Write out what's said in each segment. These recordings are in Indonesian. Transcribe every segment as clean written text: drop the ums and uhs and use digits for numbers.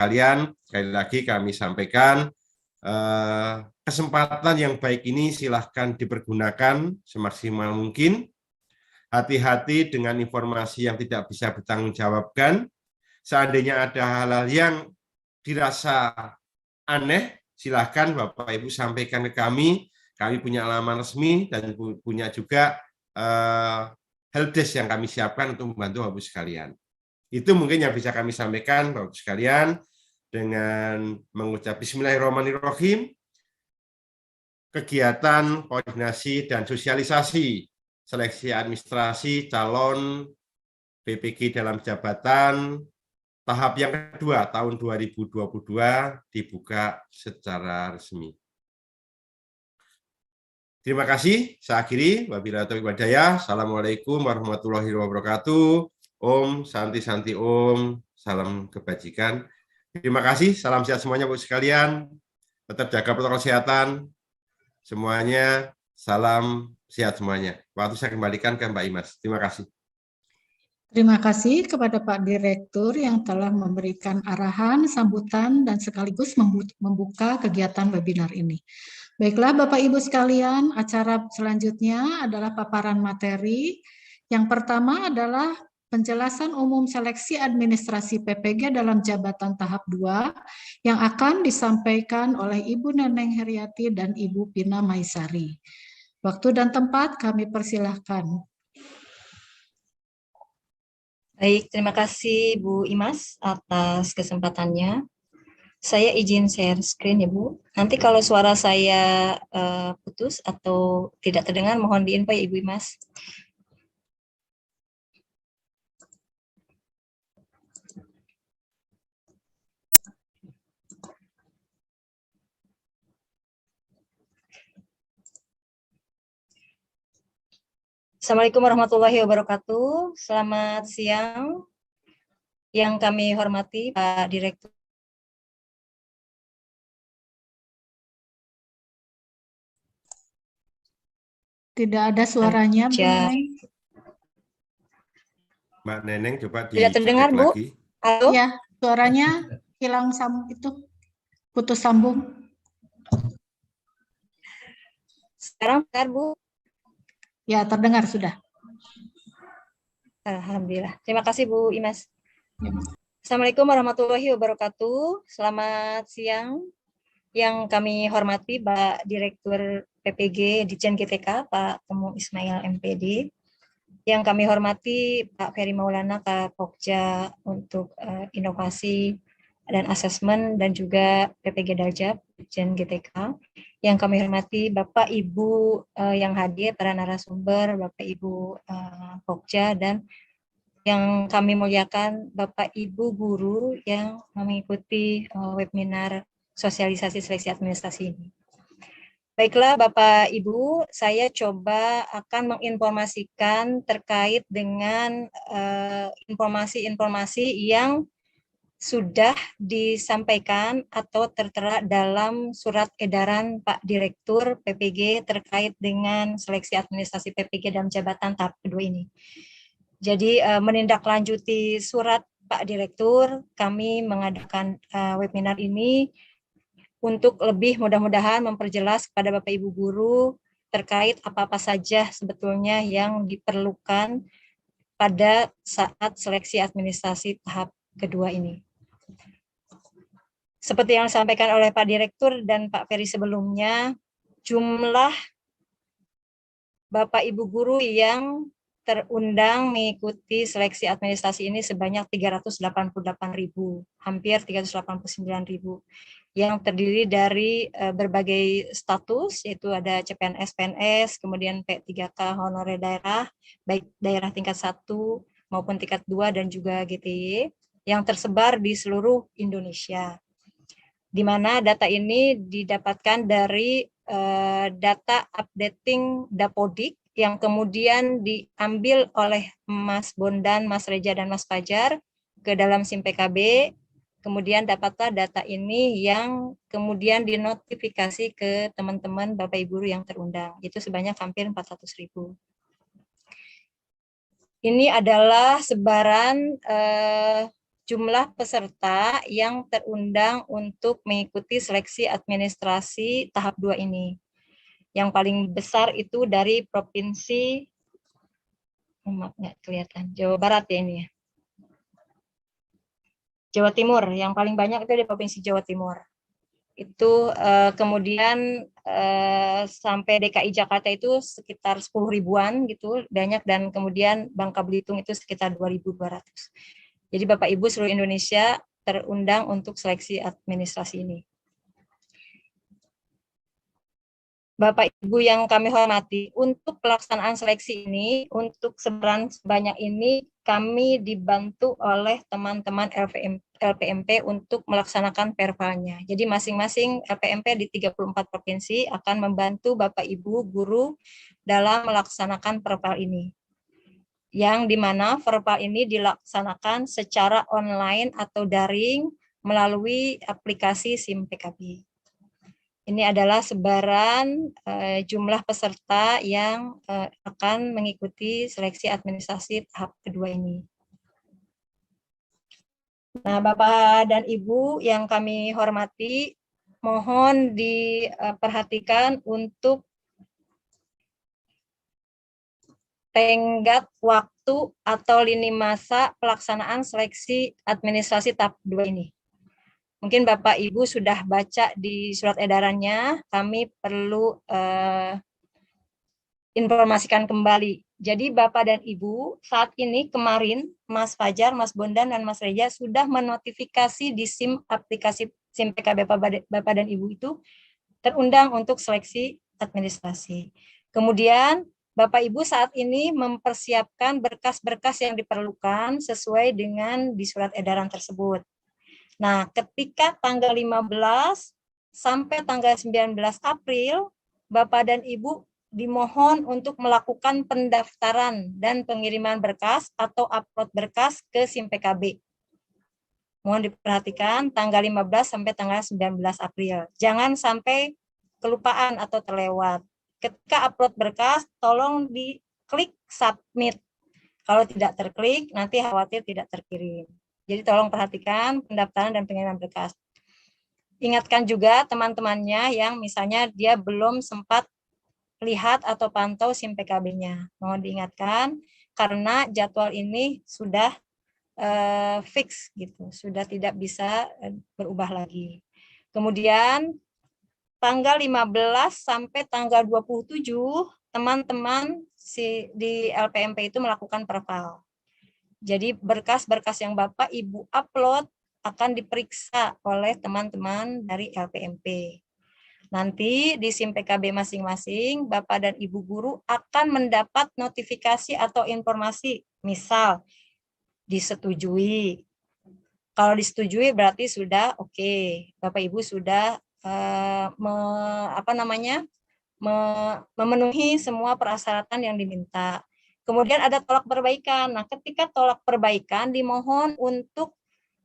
sekalian, sekali lagi kami sampaikan kesempatan yang baik ini silahkan dipergunakan semaksimal mungkin. Hati-hati dengan informasi yang tidak bisa bertanggungjawabkan. Seandainya ada hal-hal yang dirasa aneh, silahkan Bapak Ibu sampaikan ke kami. Kami punya alamat resmi dan punya juga helpdesk yang kami siapkan untuk membantu Bapak Ibu sekalian. Itu mungkin yang bisa kami sampaikan Bapak Ibu sekalian dengan mengucap Bismillahirrahmanirrahim. Kegiatan koordinasi dan sosialisasi seleksi administrasi calon PPG dalam jabatan tahap yang kedua tahun 2022 dibuka secara resmi. Terima kasih. Saya akhiri. Wabillahi taufiq wal hidayah. Assalamualaikum warahmatullahi wabarakatuh. Om Santi Santi Om. Salam kebajikan. Terima kasih. Salam sehat semuanya, Bu sekalian. Tetap jaga protokol kesehatan. Semuanya. Salam sehat semuanya. Waktu saya kembalikan ke Mbak Imas. Terima kasih. Terima kasih kepada Pak Direktur yang telah memberikan arahan, sambutan, dan sekaligus membuka kegiatan webinar ini. Baiklah Bapak Ibu sekalian, acara selanjutnya adalah paparan materi. Yang pertama adalah penjelasan umum seleksi administrasi PPG dalam jabatan tahap 2 yang akan disampaikan oleh Ibu Neneng Heriati dan Ibu Pina Maisari. Waktu dan tempat kami persilahkan. Baik, terima kasih Bu Imas atas kesempatannya. Saya izin share screen ya Bu. Nanti kalau suara saya putus atau tidak terdengar, mohon diinfo ya Ibu Imas. Assalamualaikum warahmatullahi wabarakatuh. Selamat siang. Yang kami hormati Pak Direktur. Tidak ada suaranya, Bu Ya. Neneng. Mbak Neneng coba Tidak terdengar, Bu? lagi. Halo? Ya, suaranya hilang putus sambung. Sekarang benar, Bu? Ya, terdengar sudah. Alhamdulillah. Terima kasih Bu Imas. Assalamualaikum warahmatullahi wabarakatuh. Selamat siang. Yang kami hormati Pak Direktur PPG Ditjen GTK, Pak Temu Ismail MPD. Yang kami hormati Pak Ferry Maulana, Kapokja untuk inovasi dan asesmen, dan juga PPG Daljab Ditjen GTK. Yang kami hormati Bapak Ibu yang hadir, para narasumber, Bapak Ibu Pokja, dan yang kami muliakan Bapak Ibu guru yang mengikuti webinar sosialisasi seleksi administrasi ini. Baiklah Bapak Ibu, saya coba akan menginformasikan terkait dengan informasi-informasi yang sudah disampaikan atau tertera dalam surat edaran Pak Direktur PPG terkait dengan seleksi administrasi PPG dalam jabatan tahap kedua ini. Jadi menindaklanjuti surat Pak Direktur, kami mengadakan webinar ini untuk lebih mudah-mudahan memperjelas kepada Bapak Ibu guru terkait apa-apa saja sebetulnya yang diperlukan pada saat seleksi administrasi tahap kedua ini. Seperti yang disampaikan oleh Pak Direktur dan Pak Ferry sebelumnya, jumlah Bapak Ibu guru yang terundang mengikuti seleksi administrasi ini sebanyak 388.000, hampir 389.000, yang terdiri dari berbagai status, yaitu ada CPNS, PNS, kemudian P3K honorer daerah, baik daerah tingkat 1 maupun tingkat 2 dan juga GTY, yang tersebar di seluruh Indonesia. Di mana data ini didapatkan dari data updating Dapodik yang kemudian diambil oleh Mas Bondan, Mas Reja, dan Mas Fajar ke dalam SIM PKB. Kemudian dapatlah data ini yang kemudian dinotifikasi ke teman-teman Bapak Ibu guru yang terundang. Itu sebanyak hampir 400.000. Ini adalah sebaran jumlah peserta yang terundang untuk mengikuti seleksi administrasi tahap 2 ini. Yang paling besar itu dari provinsi, maaf nggak kelihatan, Jawa Barat ya ini ya. Jawa Timur, yang paling banyak itu di provinsi Jawa Timur. Itu kemudian sampai DKI Jakarta itu sekitar 10 ribuan gitu banyak, dan kemudian Bangka Belitung itu sekitar 2.200. Jadi Bapak Ibu seluruh Indonesia terundang untuk seleksi administrasi ini. Bapak Ibu yang kami hormati, untuk pelaksanaan seleksi ini, untuk sebaran sebanyak ini, kami dibantu oleh teman-teman LPMP untuk melaksanakan pervalnya. Jadi masing-masing LPMP di 34 provinsi akan membantu Bapak Ibu guru dalam melaksanakan perval ini. Yang dimana perval ini dilaksanakan secara online atau daring melalui aplikasi SIM PKB. Ini adalah sebaran jumlah peserta yang akan mengikuti seleksi administrasi tahap kedua ini. Nah, Bapak dan Ibu yang kami hormati, mohon diperhatikan untuk tenggat waktu atau lini masa pelaksanaan seleksi administrasi tahap 2 ini. Mungkin Bapak Ibu sudah baca di surat edarannya, kami perlu informasikan kembali. Jadi Bapak dan Ibu, saat ini kemarin Mas Fajar, Mas Bondan, dan Mas Reja sudah menotifikasi di SIM aplikasi SIM PKB Bapak dan Ibu itu terundang untuk seleksi administrasi. Kemudian Bapak Ibu saat ini mempersiapkan berkas-berkas yang diperlukan sesuai dengan di surat edaran tersebut. Nah, ketika tanggal 15 sampai tanggal 19 April, Bapak dan Ibu dimohon untuk melakukan pendaftaran dan pengiriman berkas atau upload berkas ke SIM PKB. Mohon diperhatikan tanggal 15 sampai tanggal 19 April. Jangan sampai kelupaan atau terlewat. Ketika upload berkas, tolong diklik submit. Kalau tidak terklik, nanti khawatir tidak terkirim. Jadi tolong perhatikan pendaftaran dan pengiriman berkas. Ingatkan juga teman-temannya yang misalnya dia belum sempat lihat atau pantau SIM PKB-nya. Mohon diingatkan karena jadwal ini sudah fix gitu, sudah tidak bisa berubah lagi. Kemudian tanggal 15 sampai tanggal 27 teman-teman di LPMP itu melakukan perval. Jadi berkas-berkas yang Bapak Ibu upload akan diperiksa oleh teman-teman dari LPMP. Nanti di SIM PKB masing-masing, Bapak dan Ibu guru akan mendapat notifikasi atau informasi, misal disetujui. Kalau disetujui berarti sudah oke. Bapak Ibu sudah memenuhi semua persyaratan yang diminta. Kemudian ada tolak perbaikan. Nah, ketika tolak perbaikan dimohon untuk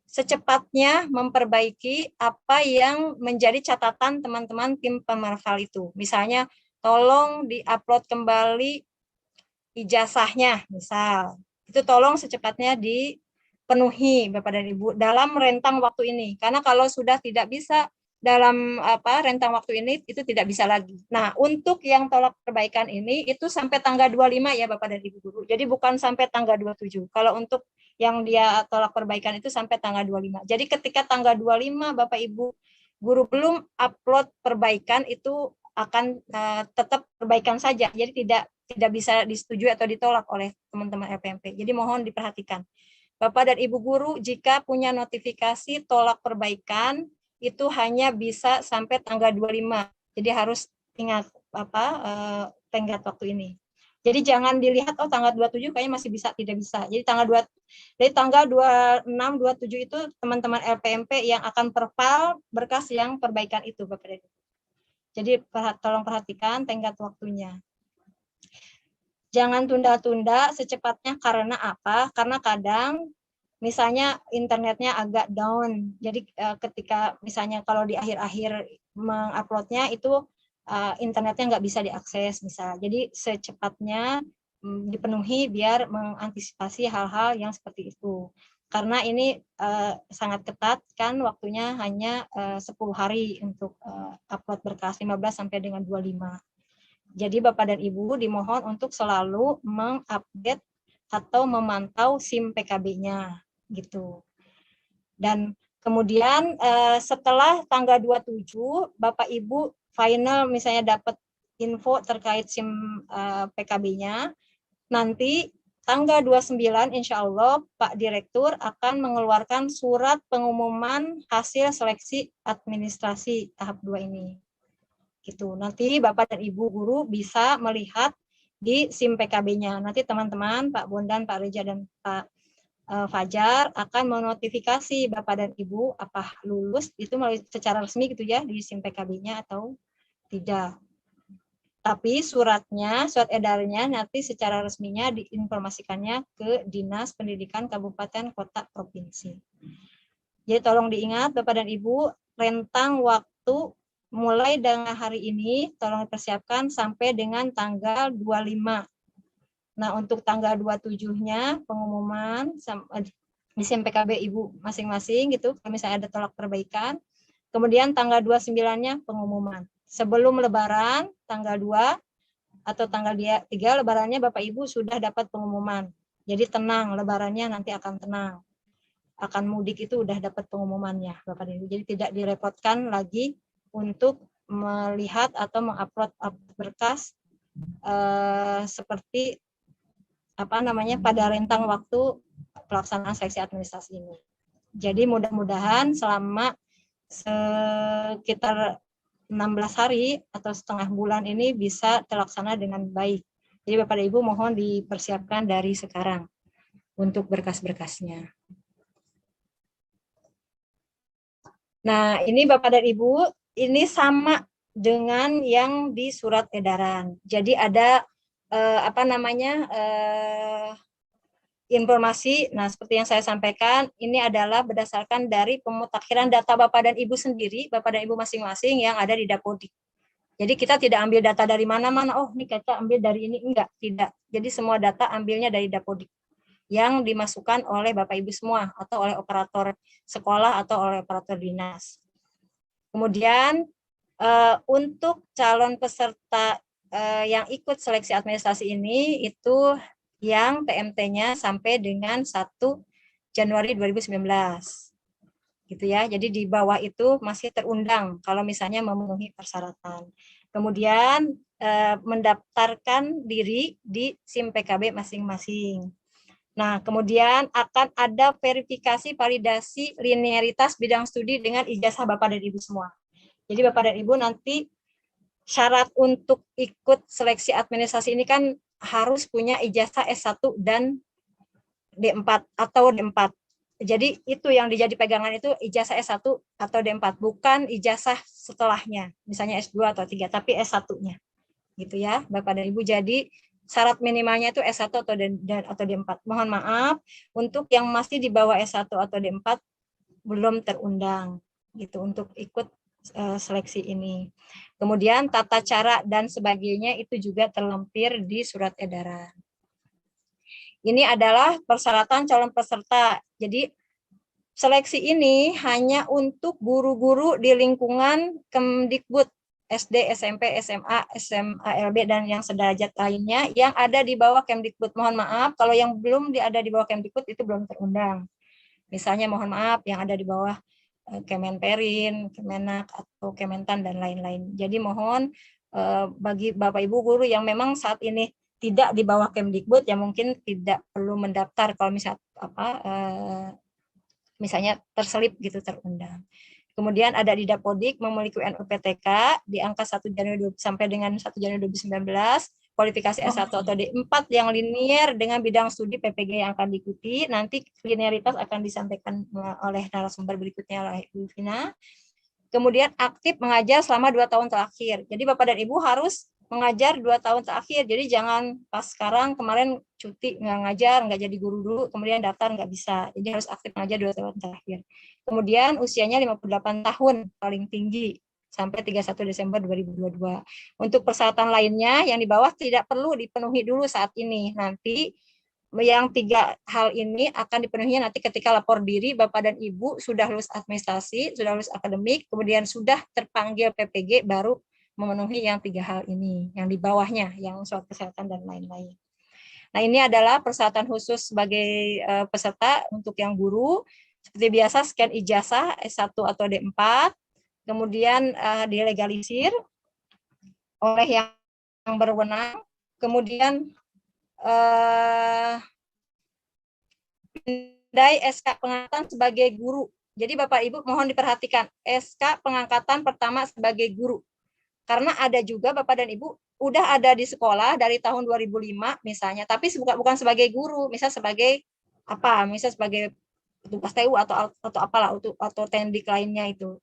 secepatnya memperbaiki apa yang menjadi catatan teman-teman tim pemerval itu. Misalnya, tolong diupload kembali ijazahnya, misal. Itu tolong secepatnya dipenuhi Bapak dan Ibu dalam rentang waktu ini. Karena kalau sudah tidak bisa dalam rentang waktu ini itu tidak bisa lagi. Nah, untuk yang tolak perbaikan ini itu sampai tanggal 25 ya Bapak dan Ibu guru. Jadi bukan sampai tanggal 27. Kalau untuk yang dia tolak perbaikan itu sampai tanggal 25. Jadi ketika tanggal 25 Bapak Ibu guru belum upload perbaikan itu akan tetap perbaikan saja. Jadi tidak bisa disetujui atau ditolak oleh teman-teman LPMP. Jadi mohon diperhatikan. Bapak dan Ibu guru jika punya notifikasi tolak perbaikan itu hanya bisa sampai tanggal 25. Jadi harus ingat tenggat waktu ini. Jadi jangan dilihat tanggal 27 kayaknya masih bisa, tidak bisa. Jadi dari tanggal 26, 27 itu teman-teman LPMP yang akan perval berkas yang perbaikan itu Bapak dan Ibu. Jadi tolong perhatikan tenggat waktunya. Jangan tunda-tunda secepatnya karena apa? Karena kadang misalnya internetnya agak down. Jadi ketika misalnya kalau di akhir-akhir menguploadnya itu internetnya nggak bisa diakses misal. Jadi secepatnya dipenuhi biar mengantisipasi hal-hal yang seperti itu. karena ini sangat ketat kan, waktunya hanya 10 hari untuk upload berkas, 15 sampai dengan 25. Jadi Bapak dan Ibu dimohon untuk selalu mengupdate atau memantau SIM PKB-nya gitu. Dan kemudian setelah tanggal 27 Bapak Ibu final misalnya dapat info terkait SIM PKB-nya, nanti tanggal 29 insya Allah Pak Direktur akan mengeluarkan surat pengumuman hasil seleksi administrasi tahap 2 ini. Gitu. Nanti Bapak dan Ibu guru bisa melihat di SIM PKB-nya. Nanti teman-teman, Pak Bondan, Pak Reja, dan Pak Fajar akan menotifikasi Bapak dan Ibu apa lulus itu melalui secara resmi gitu ya di SIM PKB-nya atau tidak. Tapi suratnya, surat edarnya nanti secara resminya diinformasikannya ke Dinas Pendidikan Kabupaten Kota Provinsi. Jadi tolong diingat Bapak dan Ibu, rentang waktu mulai dengan hari ini tolong dipersiapkan sampai dengan tanggal 25. Nah, untuk tanggal 27-nya pengumuman di SIM PKB Ibu masing-masing gitu, kalau misalnya ada tolak perbaikan. Kemudian tanggal 29-nya pengumuman. Sebelum lebaran tanggal 2 atau tanggal 3 lebarannya Bapak Ibu sudah dapat pengumuman. Jadi tenang, lebarannya nanti akan tenang. Akan mudik itu udah dapat pengumumannya Bapak Ibu. Jadi tidak direpotkan lagi untuk melihat atau mengupload berkas seperti pada rentang waktu pelaksanaan seleksi administrasi ini. Jadi mudah-mudahan selama sekitar 16 hari atau setengah bulan ini bisa terlaksana dengan baik. Jadi Bapak dan Ibu mohon dipersiapkan dari sekarang untuk berkas-berkasnya. Nah, ini Bapak dan Ibu, ini sama dengan yang di surat edaran. Jadi ada informasi. Nah, seperti yang saya sampaikan, ini adalah berdasarkan dari pemutakhiran data Bapak dan Ibu sendiri, Bapak dan Ibu masing-masing yang ada di Dapodik. Jadi kita tidak ambil data dari mana-mana, oh ini kita ambil dari ini, enggak, tidak. Jadi semua data ambilnya dari Dapodik yang dimasukkan oleh Bapak Ibu semua atau oleh operator sekolah atau oleh operator dinas. Kemudian untuk calon peserta yang ikut seleksi administrasi ini itu yang TMT-nya sampai dengan 1 Januari 2019. Gitu ya. Jadi di bawah itu masih terundang kalau misalnya memenuhi persyaratan. Kemudian mendaftarkan diri di SIM PKB masing-masing. Nah, kemudian akan ada verifikasi validasi linearitas bidang studi dengan ijazah Bapak dan Ibu semua. Jadi Bapak dan Ibu nanti syarat untuk ikut seleksi administrasi ini kan harus punya ijazah S1 dan D4 atau D4. Jadi itu yang dijadi pegangan itu ijazah S1 atau D4, bukan ijazah setelahnya, misalnya S2 atau 3, tapi S1-nya. Gitu ya, Bapak dan Ibu. Jadi syarat minimalnya itu S1 atau D4. Mohon maaf untuk yang masih di bawah S1 atau D4 belum terundang gitu untuk ikut seleksi ini. Kemudian tata cara dan sebagainya itu juga terlampir di surat edaran. Ini adalah persyaratan calon peserta. Jadi seleksi ini hanya untuk guru-guru di lingkungan Kemdikbud, SD, SMP, SMA, SMALB, dan yang sederajat lainnya yang ada di bawah Kemdikbud. Mohon maaf, kalau yang belum ada di bawah Kemdikbud itu belum terundang. Misalnya mohon maaf yang ada di bawah Kemenperin, Kemenak, atau Kementan, dan lain-lain. Jadi mohon bagi Bapak Ibu guru yang memang saat ini tidak di bawah Kemdikbud, yang mungkin tidak perlu mendaftar kalau misalnya terselip gitu terundang. Kemudian ada di Dapodik memiliki UNUPTK di angka 1 Januari sampai dengan 1 Januari 2019, kualifikasi S1 atau D4 yang linear dengan bidang studi PPG yang akan diikuti. Nanti linearitas akan disampaikan oleh narasumber berikutnya oleh Ibu Vina. Kemudian aktif mengajar selama 2 tahun terakhir. Jadi Bapak dan Ibu harus mengajar 2 tahun terakhir. Jadi jangan pas sekarang kemarin cuti nggak ngajar, nggak jadi guru dulu, kemudian daftar nggak bisa. Jadi harus aktif mengajar 2 tahun terakhir. Kemudian usianya 58 tahun paling tinggi sampai 31 Desember 2022. Untuk persyaratan lainnya yang di bawah tidak perlu dipenuhi dulu saat ini. Nanti yang 3 hal ini akan dipenuhi nanti ketika lapor diri Bapak dan Ibu sudah lulus administrasi, sudah lulus akademik, kemudian sudah terpanggil PPG, baru memenuhi yang 3 hal ini, yang di bawahnya, yang surat kesehatan dan lain-lain. Nah, ini adalah persyaratan khusus sebagai peserta untuk yang guru. Seperti biasa, scan ijazah S1 atau D4, kemudian dilegalisir oleh yang berwenang, kemudian pindai SK pengangkatan sebagai guru. Jadi Bapak Ibu mohon diperhatikan, SK pengangkatan pertama sebagai guru. Karena ada juga Bapak dan Ibu udah ada di sekolah dari tahun 2005 misalnya, tapi bukan sebagai guru, misal sebagai apa? Misal sebagai petugas TU atau apalah, atau tendik lainnya itu.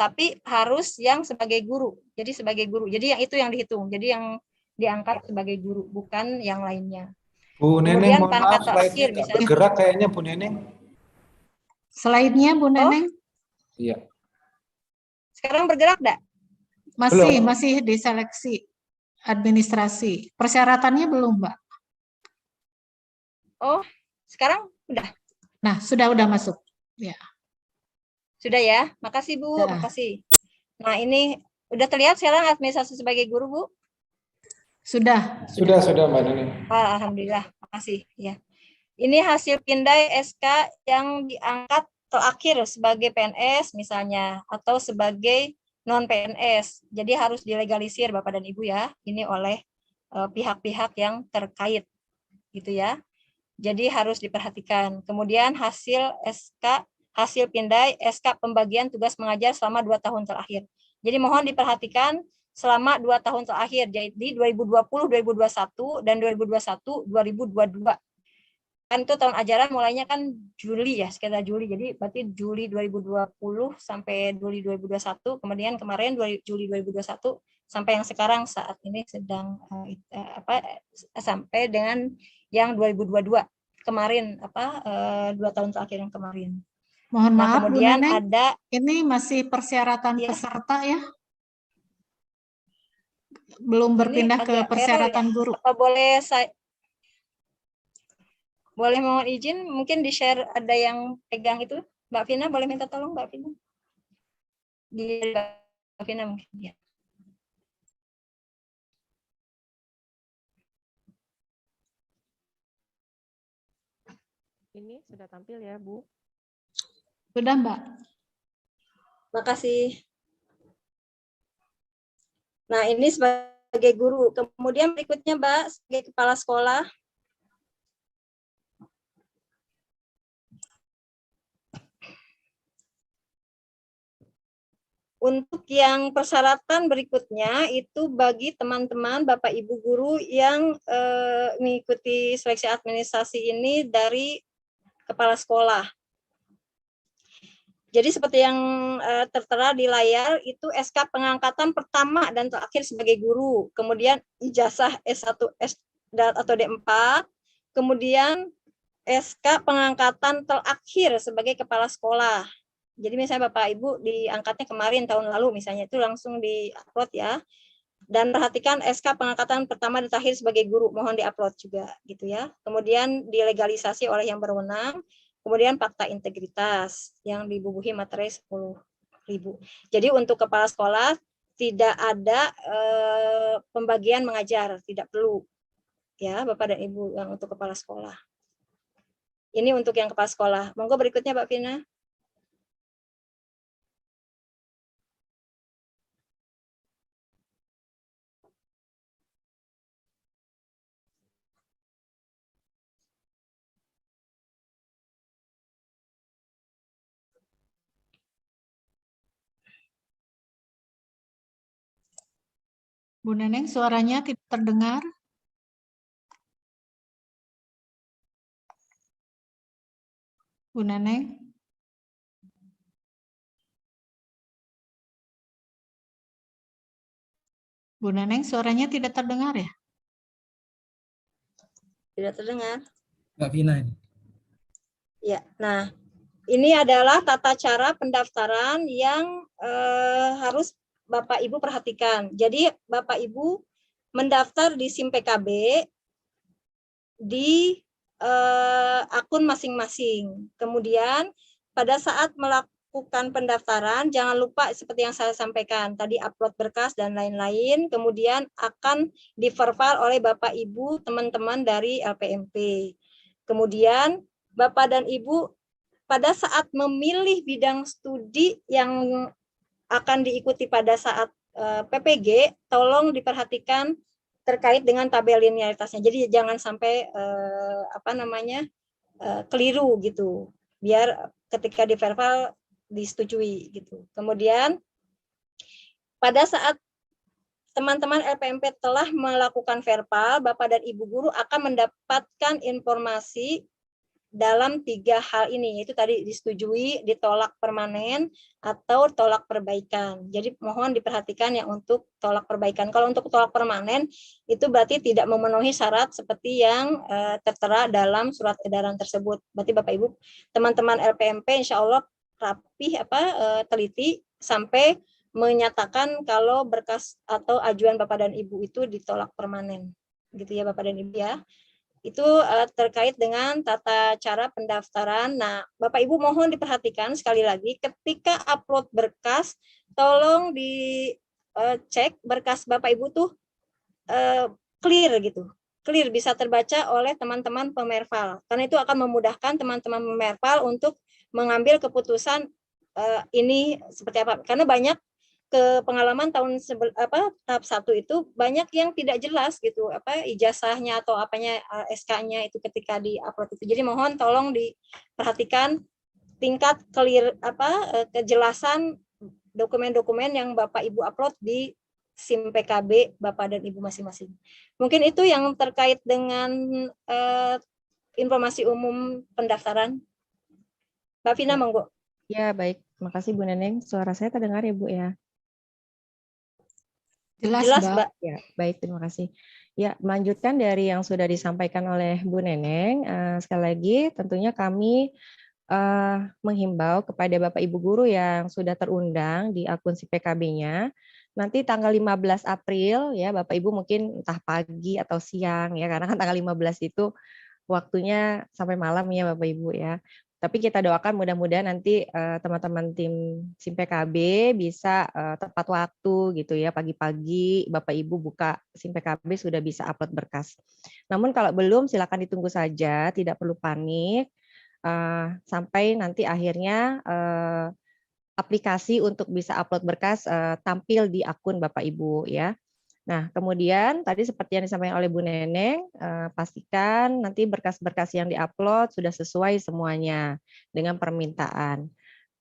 Tapi harus yang sebagai guru. Jadi sebagai guru. Jadi yang itu yang dihitung. Jadi yang diangkat sebagai guru, bukan yang lainnya. Bu Neneng, Kemudian mohon pangkat maaf, slide-nya terakhir nggak misalnya. bergerak kayaknya Bu Neneng. Slide-nya Bu Neneng Iya. Sekarang bergerak enggak? masih di seleksi administrasi. Persyaratannya belum, Mbak. Oh, sekarang udah. Nah, sudah masuk. Ya. Sudah ya. Makasih Bu, Sudah. makasih. Nah, ini udah terlihat sekarang administrasi sebagai guru, Bu? Sudah. Sudah Mbak Neneng. Alhamdulillah, makasih ya. Ini hasil pindai SK yang diangkat terakhir sebagai PNS misalnya, atau sebagai non PNS. Jadi harus dilegalisir Bapak dan Ibu ya. Ini oleh pihak-pihak yang terkait gitu ya. Jadi harus diperhatikan. Kemudian hasil pindai SK pembagian tugas mengajar selama 2 tahun terakhir. Jadi mohon diperhatikan selama 2 tahun terakhir, jadi 2020, 2021 dan 2021, 2022. Kan itu tahun ajaran mulainya kan Juli ya, sekitar Juli. Jadi berarti Juli 2020 sampai Juli 2021, kemudian kemarin Juli 2021 sampai yang sekarang saat ini sedang sampai dengan yang 2022 kemarin 2 tahun terakhir yang kemarin. Mohon maaf kemudian Bu Neneng, ada ini masih persyaratan peserta ya? Belum berpindah ke persyaratan guru. Apa boleh mohon izin, mungkin di-share ada yang pegang itu. Mbak Vina, boleh minta tolong Mbak Vina? Mbak Vina mungkin, ya. Ini sudah tampil ya, Bu? Sudah, Mbak. Makasih. Nah, ini sebagai guru. Kemudian berikutnya, Mbak, sebagai kepala sekolah. Untuk yang persyaratan berikutnya itu bagi teman-teman Bapak Ibu guru yang mengikuti seleksi administrasi ini dari kepala sekolah. Jadi seperti yang tertera di layar itu SK pengangkatan pertama dan terakhir sebagai guru, kemudian ijazah S1 atau D4, kemudian SK pengangkatan terakhir sebagai kepala sekolah. Jadi misalnya Bapak Ibu diangkatnya kemarin tahun lalu misalnya, itu langsung di-upload ya. Dan perhatikan SK pengangkatan pertama dan terakhir sebagai guru, mohon di-upload juga gitu ya. Kemudian dilegalisasi oleh yang berwenang, kemudian fakta integritas yang dibubuhi materai 10.000. Jadi untuk kepala sekolah tidak ada pembagian mengajar, tidak perlu ya Bapak dan Ibu yang untuk kepala sekolah. Ini untuk yang kepala sekolah. Monggo berikutnya Mbak Vina. Bu Neneng, suaranya tidak terdengar. Bu Neneng. Bu Neneng, suaranya tidak terdengar ya? Tidak terdengar. Mbak Vina ini. Ya, nah ini adalah tata cara pendaftaran yang harus Bapak Ibu perhatikan. Jadi Bapak Ibu mendaftar di SIM PKB di akun masing-masing. Kemudian pada saat melakukan pendaftaran, jangan lupa seperti yang saya sampaikan tadi, upload berkas dan lain-lain. Kemudian akan diverfal oleh Bapak Ibu teman-teman dari LPMP. Kemudian Bapak dan Ibu pada saat memilih bidang studi yang akan diikuti pada saat PPG, tolong diperhatikan terkait dengan tabel linearitasnya. Jadi jangan sampai keliru gitu. Biar ketika di verbal disetujui gitu. Kemudian pada saat teman-teman LPMP telah melakukan verbal, Bapak dan Ibu guru akan mendapatkan informasi dalam 3 hal ini, yaitu tadi disetujui, ditolak permanen, atau tolak perbaikan. Jadi mohon diperhatikan yang untuk tolak perbaikan. Kalau untuk tolak permanen, itu berarti tidak memenuhi syarat seperti yang tertera dalam surat edaran tersebut. Berarti Bapak Ibu, teman-teman LPMP insya Allah rapih teliti sampai menyatakan kalau berkas atau ajuan Bapak dan Ibu itu ditolak permanen. Gitu ya Bapak dan Ibu ya. Itu terkait dengan tata cara pendaftaran. Nah, Bapak Ibu mohon diperhatikan sekali lagi ketika upload berkas, tolong dicek berkas Bapak Ibu tuh clear gitu. Clear bisa terbaca oleh teman-teman pemerval. Karena itu akan memudahkan teman-teman pemerval untuk mengambil keputusan ini seperti apa. Karena banyak ke pengalaman tahap 1 itu banyak yang tidak jelas gitu ijazahnya atau apanya SK-nya itu ketika di-upload itu. Jadi mohon tolong diperhatikan tingkat clear kejelasan dokumen-dokumen yang Bapak Ibu upload di SIM PKB Bapak dan Ibu masing-masing. Mungkin itu yang terkait dengan informasi umum pendaftaran. Mbak Vina, monggo. Ya, baik. Terima kasih Bu Neneng. Suara saya terdengar ya Bu ya? Jelas, Mbak. Ya, baik, terima kasih. Ya, melanjutkan dari yang sudah disampaikan oleh Bu Neneng, sekali lagi tentunya kami menghimbau kepada Bapak Ibu guru yang sudah terundang di akun si PKB-nya, nanti tanggal 15 April ya Bapak Ibu mungkin entah pagi atau siang ya, karena kan tanggal 15 itu waktunya sampai malam ya Bapak Ibu ya. Tapi kita doakan mudah-mudahan nanti teman-teman tim SIM PKB bisa tepat waktu gitu ya, pagi-pagi Bapak Ibu buka SIM PKB sudah bisa upload berkas. Namun kalau belum silakan ditunggu saja, tidak perlu panik sampai nanti akhirnya aplikasi untuk bisa upload berkas tampil di akun Bapak Ibu ya. Nah, kemudian tadi seperti yang disampaikan oleh Bu Neneng, pastikan nanti berkas-berkas yang diupload sudah sesuai semuanya dengan permintaan.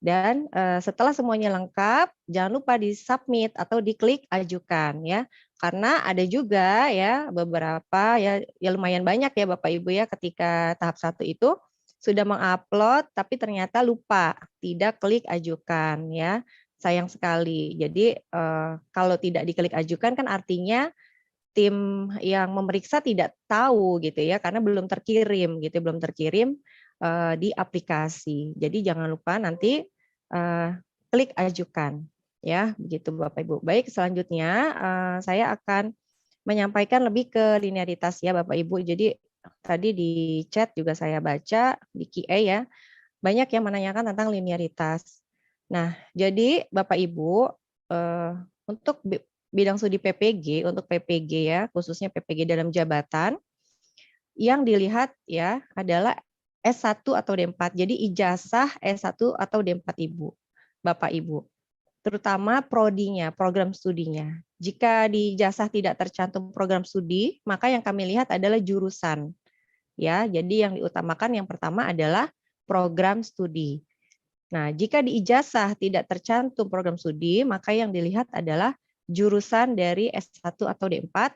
Dan setelah semuanya lengkap, jangan lupa di-submit atau diklik ajukan ya. Karena ada juga ya beberapa ya lumayan banyak ya Bapak Ibu ya ketika tahap 1 itu sudah mengupload tapi ternyata lupa tidak klik ajukan ya. Sayang sekali. Jadi kalau tidak diklik ajukan kan artinya tim yang memeriksa tidak tahu gitu ya karena belum terkirim gitu, belum terkirim di aplikasi. Jadi jangan lupa nanti klik ajukan ya, begitu Bapak Ibu. Baik, selanjutnya saya akan menyampaikan lebih ke linearitas ya Bapak Ibu. Jadi tadi di chat juga saya baca di QA ya, banyak yang menanyakan tentang linearitas. Nah, jadi Bapak Ibu untuk bidang studi PPG, untuk PPG ya, khususnya PPG dalam jabatan, yang dilihat ya adalah S1 atau D4. Jadi ijazah S1 atau D4 Ibu, Bapak Ibu. Terutama prodinya, program studinya. Jika di ijazah tidak tercantum program studi, maka yang kami lihat adalah jurusan. Ya, jadi yang diutamakan yang pertama adalah program studi. Nah, jika di ijazah tidak tercantum program studi, maka yang dilihat adalah jurusan dari S1 atau D4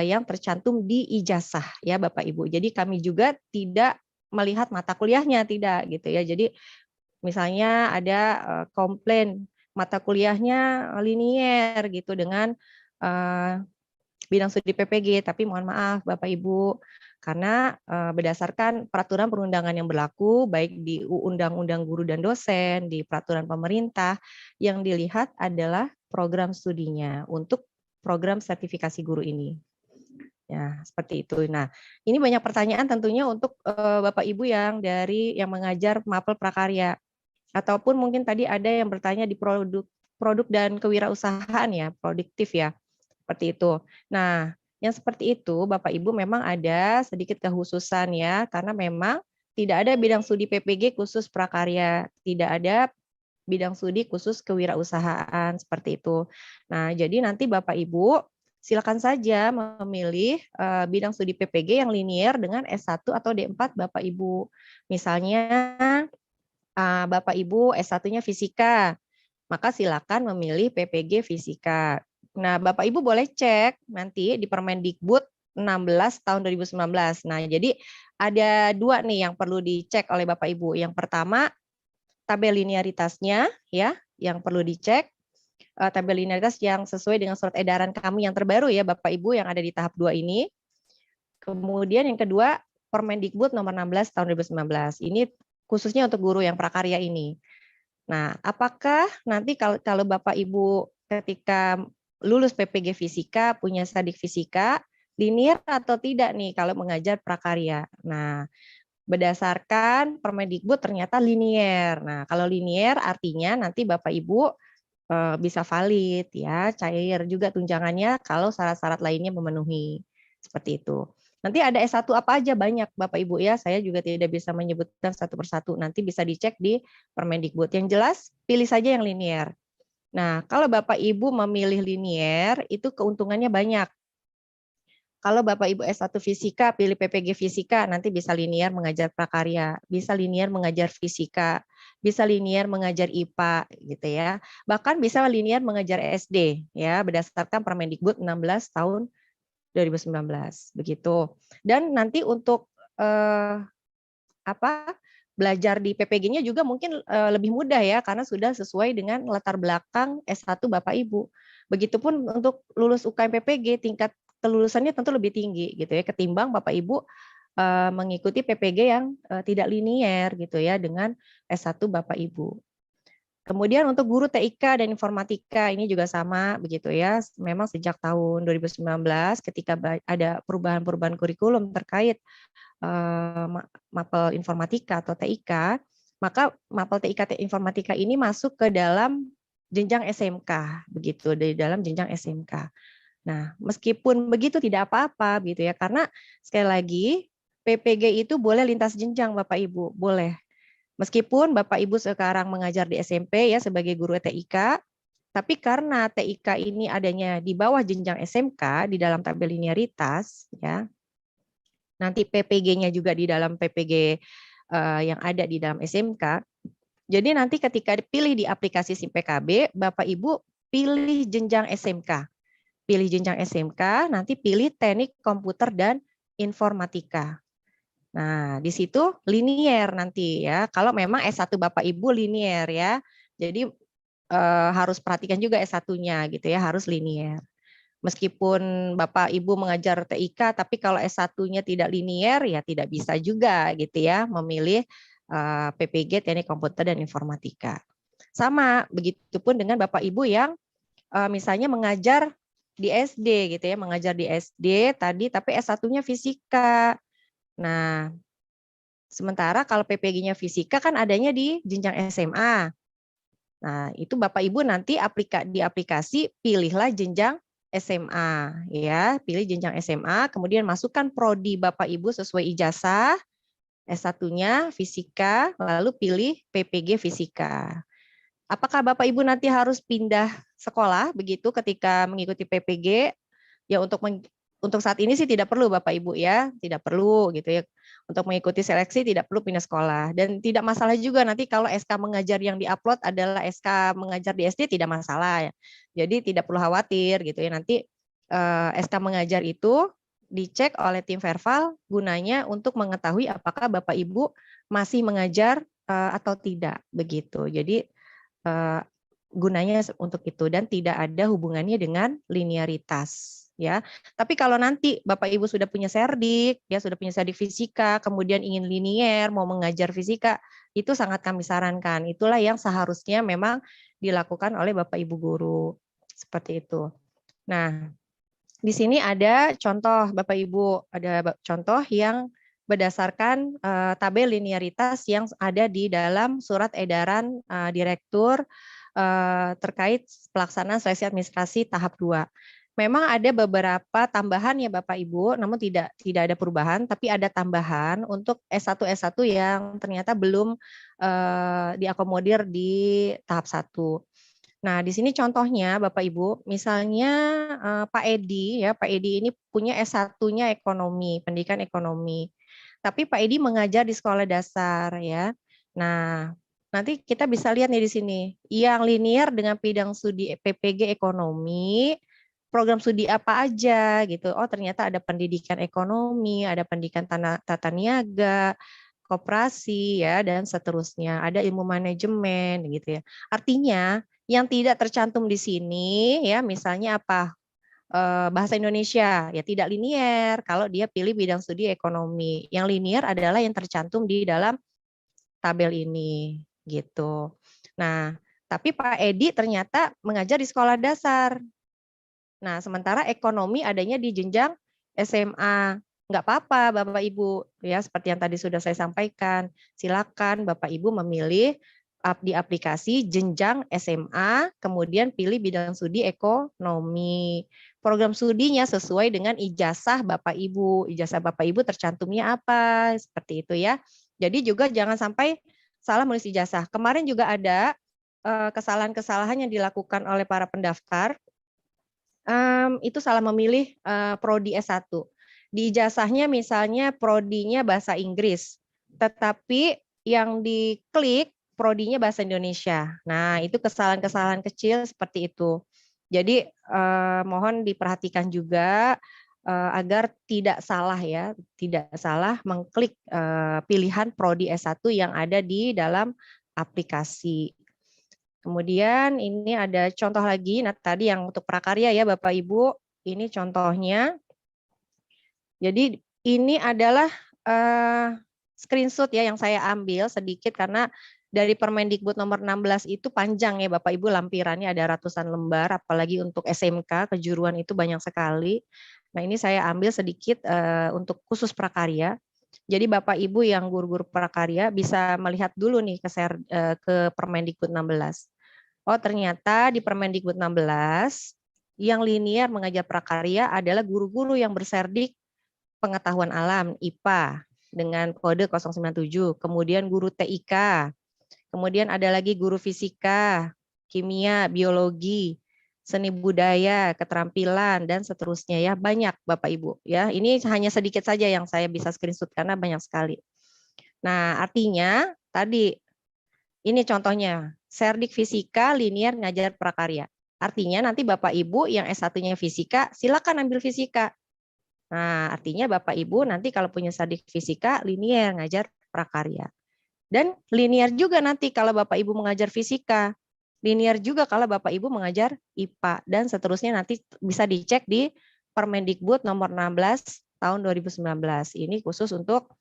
yang tercantum di ijazah ya Bapak Ibu. Jadi kami juga tidak melihat mata kuliahnya, tidak gitu ya. Jadi misalnya ada komplain mata kuliahnya linier gitu dengan bidang studi PPG, tapi mohon maaf Bapak Ibu, karena berdasarkan peraturan perundangan yang berlaku, baik di Undang-Undang Guru dan Dosen, di peraturan pemerintah, yang dilihat adalah program studinya untuk program sertifikasi guru ini. Ya, seperti itu. Nah, ini banyak pertanyaan tentunya untuk Bapak Ibu yang mengajar mapel prakarya. Ataupun mungkin tadi ada yang bertanya di produk dan kewirausahaan ya, produktif ya. Seperti itu. Nah, yang seperti itu Bapak Ibu memang ada sedikit kekhususan ya, karena memang tidak ada bidang studi PPG khusus prakarya, tidak ada bidang studi khusus kewirausahaan seperti itu. Nah, jadi nanti Bapak Ibu silakan saja memilih bidang studi PPG yang linier dengan S1 atau D4 Bapak Ibu. Misalnya Bapak Ibu S1-nya fisika, maka silakan memilih PPG fisika. Nah, Bapak Ibu boleh cek nanti di Permendikbud 16 tahun 2019. Nah, jadi ada 2 nih yang perlu dicek oleh Bapak Ibu. Yang pertama, tabel linearitasnya ya, yang perlu dicek. Tabel linearitas yang sesuai dengan surat edaran kami yang terbaru ya Bapak Ibu yang ada di tahap 2 ini. Kemudian yang kedua, Permendikbud nomor 16 tahun 2019. Ini khususnya untuk guru yang prakarya ini. Nah, apakah nanti kalau Bapak Ibu ketika lulus PPG Fisika, punya Sadik Fisika, linear atau tidak nih kalau mengajar prakarya? Nah, berdasarkan Permendikbud ternyata linear. Nah, kalau linear artinya nanti Bapak Ibu bisa valid ya, cair juga tunjangannya kalau syarat-syarat lainnya memenuhi. Seperti itu. Nanti ada S1 apa aja banyak Bapak Ibu ya, saya juga tidak bisa menyebutkan satu persatu. Nanti bisa dicek di Permendikbud. Yang jelas pilih saja yang linear. Nah, kalau Bapak Ibu memilih linear itu keuntungannya banyak. Kalau Bapak Ibu S1 Fisika, pilih PPG Fisika, nanti bisa linear mengajar prakarya, bisa linear mengajar fisika, bisa linear mengajar IPA, gitu ya. Bahkan bisa linear mengajar SD, ya, berdasarkan Permendikbud 16 tahun 2019, begitu. Dan nanti untuk belajar di PPG-nya juga mungkin lebih mudah ya, karena sudah sesuai dengan latar belakang S1 Bapak Ibu. Begitupun untuk lulus UKM PPG, tingkat kelulusannya tentu lebih tinggi gitu ya ketimbang Bapak Ibu mengikuti PPG yang tidak linier gitu ya dengan S1 Bapak Ibu. Kemudian untuk guru TIK dan informatika ini juga sama begitu ya. Memang sejak tahun 2019 ketika ada perubahan-perubahan kurikulum terkait mapel informatika atau TIK, maka mapel TIK informatika ini masuk ke dalam jenjang SMK begitu, di dalam jenjang SMK. Nah, meskipun begitu tidak apa-apa gitu ya, karena sekali lagi PPG itu boleh lintas jenjang Bapak Ibu, boleh. Meskipun Bapak Ibu sekarang mengajar di SMP ya sebagai guru TIK, tapi karena TIK ini adanya di bawah jenjang SMK di dalam tabel linearitas ya. Nanti PPG-nya juga di dalam PPG yang ada di dalam SMK. Jadi nanti ketika dipilih di aplikasi SIM PKB, Bapak Ibu pilih jenjang SMK. Pilih jenjang SMK, nanti pilih teknik komputer dan informatika. Nah, di situ linier nanti ya. Kalau memang S1 Bapak Ibu linier ya. Jadi harus perhatikan juga S1-nya gitu ya, harus linier. Meskipun Bapak Ibu mengajar TIK, tapi kalau S1-nya tidak linier ya tidak bisa juga gitu ya memilih PPG teknik komputer dan informatika. Sama, begitupun dengan Bapak Ibu yang misalnya mengajar di SD gitu ya, mengajar di SD tadi tapi S1-nya fisika. Nah, sementara kalau PPG-nya fisika kan adanya di jenjang SMA. Nah, itu Bapak Ibu nanti di aplikasi pilihlah jenjang SMA ya, pilih jenjang SMA, kemudian masukkan prodi Bapak Ibu sesuai ijazah, S1-nya fisika, lalu pilih PPG fisika. Apakah Bapak Ibu nanti harus pindah sekolah begitu ketika mengikuti PPG? Ya untuk saat ini sih tidak perlu Bapak Ibu ya, tidak perlu gitu ya. Untuk mengikuti seleksi tidak perlu pindah sekolah dan tidak masalah juga nanti kalau SK mengajar yang diupload adalah SK mengajar di SD tidak masalah ya. Jadi tidak perlu khawatir gitu ya. Nanti SK mengajar itu dicek oleh tim Verval gunanya untuk mengetahui apakah Bapak Ibu masih mengajar atau tidak begitu. Jadi gunanya untuk itu dan tidak ada hubungannya dengan linearitas ya. Tapi kalau nanti Bapak Ibu sudah punya serdik ya, sudah punya serdik fisika, kemudian ingin linier mau mengajar fisika, itu sangat kami sarankan. Itulah yang seharusnya memang dilakukan oleh Bapak Ibu guru. Seperti itu. Nah, di sini ada contoh Bapak Ibu, ada contoh yang berdasarkan tabel linearitas yang ada di dalam surat edaran Direktur terkait pelaksanaan seleksi administrasi tahap 2. Memang ada beberapa tambahan ya Bapak Ibu, namun tidak ada perubahan, tapi ada tambahan untuk S1 yang ternyata belum diakomodir di tahap 1. Nah, di sini contohnya Bapak Ibu, misalnya Pak Edi ya, Pak Edi ini punya S1-nya ekonomi, pendidikan ekonomi. Tapi Pak Edi mengajar di sekolah dasar ya. Nah, nanti kita bisa lihat nih di sini, yang linear dengan bidang studi PPG ekonomi, program studi apa aja gitu. Oh, ternyata ada pendidikan ekonomi, ada pendidikan tata niaga, koperasi ya dan seterusnya. Ada ilmu manajemen gitu ya. Artinya yang tidak tercantum di sini ya misalnya apa? Bahasa Indonesia ya tidak linear kalau dia pilih bidang studi ekonomi. Yang linear adalah yang tercantum di dalam tabel ini gitu. Nah, tapi Pak Edi ternyata mengajar di sekolah dasar. Nah, sementara ekonomi adanya di jenjang SMA. Nggak apa-apa Bapak Ibu ya seperti yang tadi sudah saya sampaikan. Silakan Bapak Ibu memilih di aplikasi jenjang SMA, kemudian pilih bidang studi ekonomi. Program studinya sesuai dengan ijazah Bapak Ibu. Ijazah Bapak Ibu tercantumnya apa? Seperti itu ya. Jadi juga jangan sampai salah menulis ijazah. Kemarin juga ada kesalahan-kesalahan yang dilakukan oleh para pendaftar. Itu salah memilih prodi S1. Di ijazahnya misalnya prodinya bahasa Inggris, tetapi yang diklik prodinya bahasa Indonesia. Nah, itu kesalahan-kesalahan kecil seperti itu. Jadi mohon diperhatikan juga agar tidak salah ya, tidak salah mengklik pilihan prodi S1 yang ada di dalam aplikasi. Kemudian ini ada contoh lagi, nah tadi yang untuk prakarya ya Bapak Ibu, ini contohnya. Jadi ini adalah screenshot ya yang saya ambil sedikit karena dari Permendikbud nomor 16 itu panjang ya Bapak Ibu, lampirannya ada ratusan lembar, apalagi untuk SMK kejuruan itu banyak sekali. Nah ini saya ambil sedikit untuk khusus prakarya. Jadi Bapak Ibu yang guru-guru prakarya bisa melihat dulu nih ke Permendikbud 16. Oh ternyata di Permendikbud 16 yang linear mengajar prakarya adalah guru-guru yang berserdik pengetahuan alam IPA dengan kode 097, kemudian guru TIK, kemudian ada lagi guru fisika, kimia, biologi, seni budaya, keterampilan dan seterusnya ya, banyak Bapak Ibu ya. Ini hanya sedikit saja yang saya bisa screenshot karena banyak sekali. Nah, artinya tadi ini contohnya, Serdik Fisika linear ngajar prakarya. Artinya nanti Bapak Ibu yang S1-nya fisika, silakan ambil fisika. Nah, artinya Bapak Ibu nanti kalau punya Serdik Fisika linear ngajar prakarya. Dan linear juga nanti kalau Bapak Ibu mengajar fisika. Linear juga kalau Bapak Ibu mengajar IPA dan seterusnya nanti bisa dicek di Permendikbud nomor 16 tahun 2019. Ini khusus untuk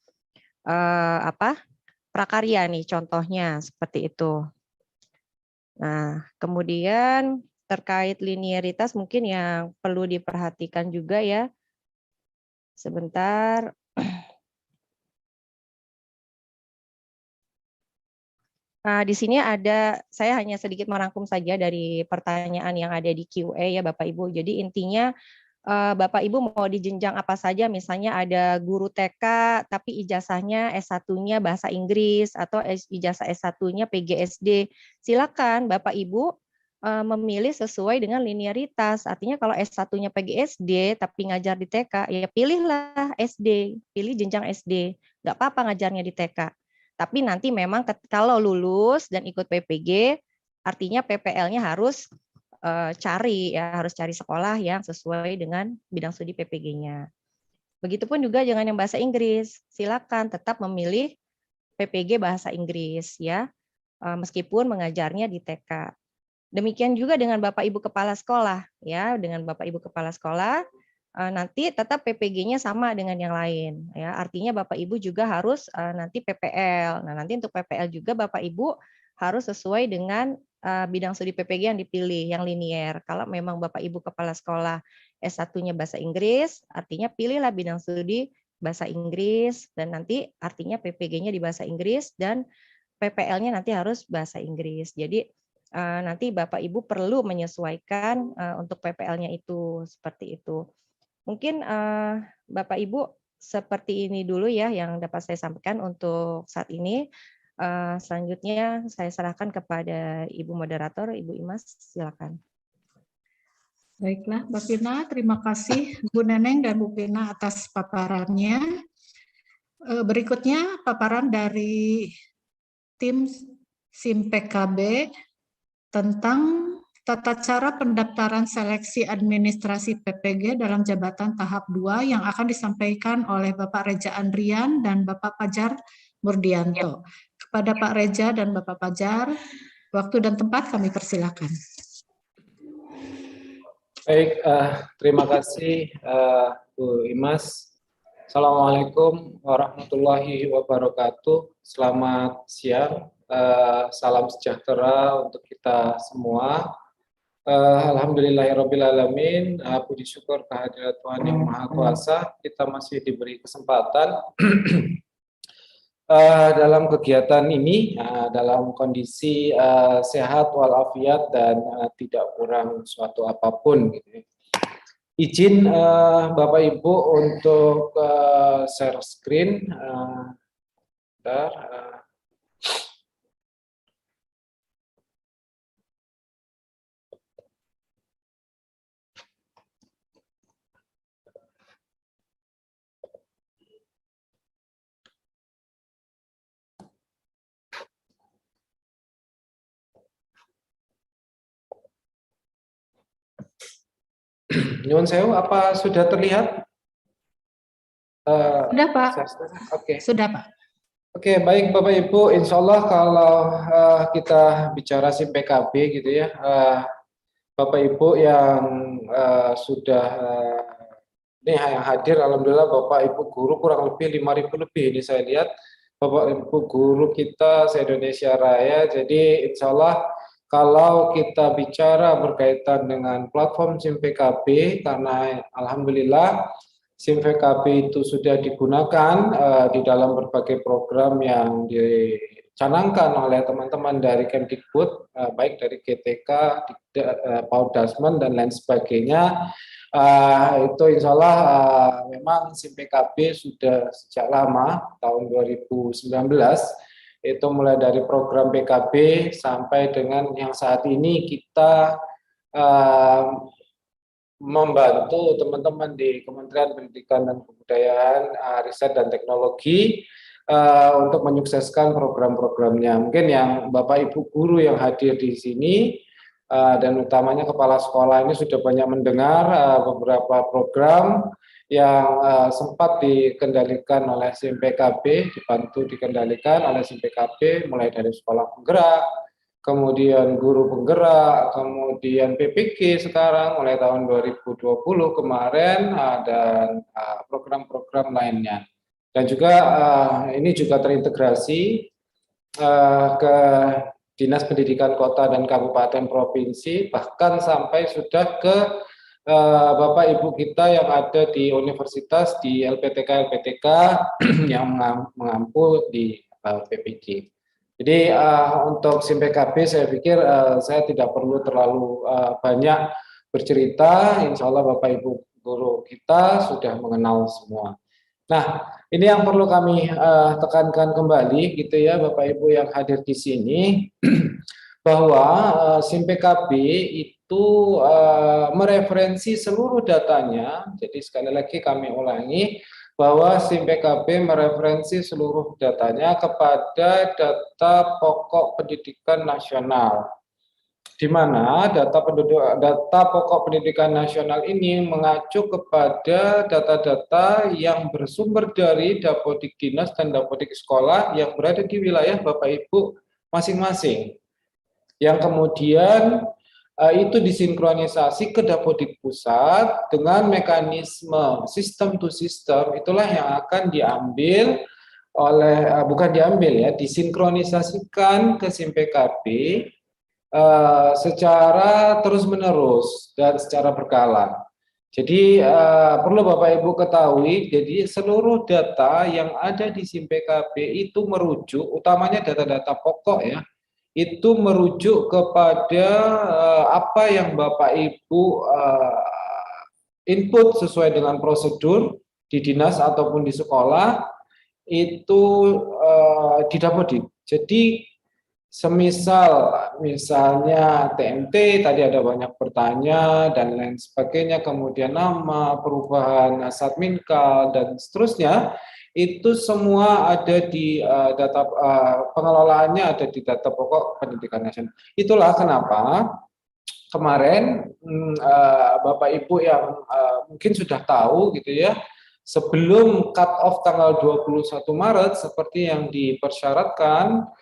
prakarya nih contohnya seperti itu. Nah, kemudian terkait linearitas mungkin yang perlu diperhatikan juga ya. Sebentar. Nah, di sini ada, saya hanya sedikit merangkum saja dari pertanyaan yang ada di Q&A ya Bapak Ibu. Jadi intinya Bapak Ibu mau di jenjang apa saja, misalnya ada guru TK tapi ijazahnya S1-nya bahasa Inggris atau ijazah S1-nya PGSD. Silakan Bapak Ibu memilih sesuai dengan linearitas. Artinya kalau S1-nya PGSD tapi ngajar di TK, ya pilihlah SD, pilih jenjang SD. Nggak apa-apa ngajarnya di TK. Tapi nanti memang kalau lulus dan ikut PPG, artinya PPL-nya harus harus cari sekolah yang sesuai dengan bidang studi PPG-nya. Begitupun juga dengan yang bahasa Inggris, silakan tetap memilih PPG bahasa Inggris ya, meskipun mengajarnya di TK. Demikian juga dengan Bapak Ibu kepala sekolah ya, dengan Bapak Ibu kepala sekolah nanti tetap PPG-nya sama dengan yang lain ya. Artinya Bapak Ibu juga harus nanti PPL. Nah, nanti untuk PPL juga Bapak Ibu harus sesuai dengan bidang studi PPG yang dipilih, yang linier. Kalau memang Bapak Ibu kepala sekolah S1-nya bahasa Inggris, artinya pilihlah bidang studi bahasa Inggris, dan nanti artinya PPG-nya di bahasa Inggris dan PPL-nya nanti harus bahasa Inggris. Jadi nanti Bapak Ibu perlu menyesuaikan untuk PPL-nya itu, seperti itu. Mungkin Bapak Ibu seperti ini dulu ya yang dapat saya sampaikan untuk saat ini. Selanjutnya saya serahkan kepada Ibu Moderator, Ibu Imas, silakan. Baiklah, Mbak Pina, terima kasih Bu Neneng dan Bu Pina atas paparannya. Berikutnya paparan dari tim SIM PKB tentang tata cara pendaftaran seleksi administrasi PPG dalam jabatan tahap 2 yang akan disampaikan oleh Bapak Reja Andrian dan Bapak Fajar Murdianto. Kepada Pak Reja dan Bapak Fajar, waktu dan tempat kami persilakan. Baik, terima kasih Bu Imas. Assalamualaikum warahmatullahi wabarakatuh. Selamat siang, salam sejahtera untuk kita semua. Alhamdulillahirrabbilalamin, puji syukur kehadirat Tuhan Yang Maha Kuasa, kita masih diberi kesempatan dalam kegiatan ini, dalam kondisi sehat walafiat dan tidak kurang suatu apapun. Gitu. Izin Bapak Ibu untuk share screen. Nyuwun sewu, apa sudah terlihat? Sudah, Pak. Oke. Sudah, Pak. Oke, baik Bapak Ibu, insya Allah kalau kita bicara SIM PKB gitu ya, Bapak Ibu yang sudah ini yang hadir, alhamdulillah Bapak Ibu guru kurang lebih 5.000 lebih ini saya lihat, Bapak Ibu guru kita se-Indonesia Raya. Jadi insya Allah kalau kita bicara berkaitan dengan platform SIM PKB, karena alhamdulillah SIM PKB itu sudah digunakan di dalam berbagai program yang dicanangkan oleh teman-teman dari Kemdikbud, baik dari GTK, Paudasmen, dan lain sebagainya. Itu insya Allah memang SIM PKB sudah sejak lama, tahun 2019, itu mulai dari program PKB sampai dengan yang saat ini kita membantu teman-teman di Kementerian Pendidikan dan Kebudayaan, Riset dan Teknologi untuk menyukseskan program-programnya. Mungkin yang Bapak Ibu guru yang hadir di sini dan utamanya kepala sekolah ini sudah banyak mendengar beberapa program yang sempat dikendalikan oleh SIM PKB, dibantu dikendalikan oleh SIM PKB, mulai dari sekolah penggerak, kemudian guru penggerak, kemudian PPG sekarang mulai tahun 2020 kemarin, dan program-program lainnya. Dan juga ini juga terintegrasi ke Dinas Pendidikan Kota dan Kabupaten Provinsi, bahkan sampai sudah ke Bapak Ibu kita yang ada di universitas, di LPTK yang mengampu di PPG. Jadi untuk SIM PKB saya pikir saya tidak perlu terlalu banyak bercerita, insya Allah Bapak Ibu guru kita sudah mengenal semua. Nah, ini yang perlu kami tekankan kembali gitu ya Bapak Ibu yang hadir di sini, bahwa SIM PKB itu mereferensi seluruh datanya. Jadi sekali lagi kami ulangi bahwa SIM PKB mereferensi seluruh datanya kepada data pokok pendidikan nasional, di mana data pokok pendidikan nasional ini mengacu kepada data-data yang bersumber dari Dapodik Dinas dan Dapodik Sekolah yang berada di wilayah Bapak Ibu masing-masing, yang kemudian itu disinkronisasi ke Dapodik Pusat dengan mekanisme sistem to sistem. Itulah yang akan diambil oleh, bukan diambil ya, disinkronisasikan ke SIM PKB secara terus-menerus dan secara berkala. Jadi perlu Bapak Ibu ketahui, jadi seluruh data yang ada di SIM PKB itu merujuk, utamanya data-data pokok ya, itu merujuk kepada apa yang Bapak Ibu input sesuai dengan prosedur di dinas ataupun di sekolah itu di Dapodik. Jadi misalnya TMT, tadi ada banyak bertanya dan lain sebagainya, kemudian nama, perubahan Satminkal dan seterusnya, itu semua ada di data pengelolaannya ada di data pokok pendidikan nasional. Itulah kenapa kemarin Bapak Ibu yang mungkin sudah tahu gitu ya, sebelum cut off tanggal 21 Maret seperti yang dipersyaratkan,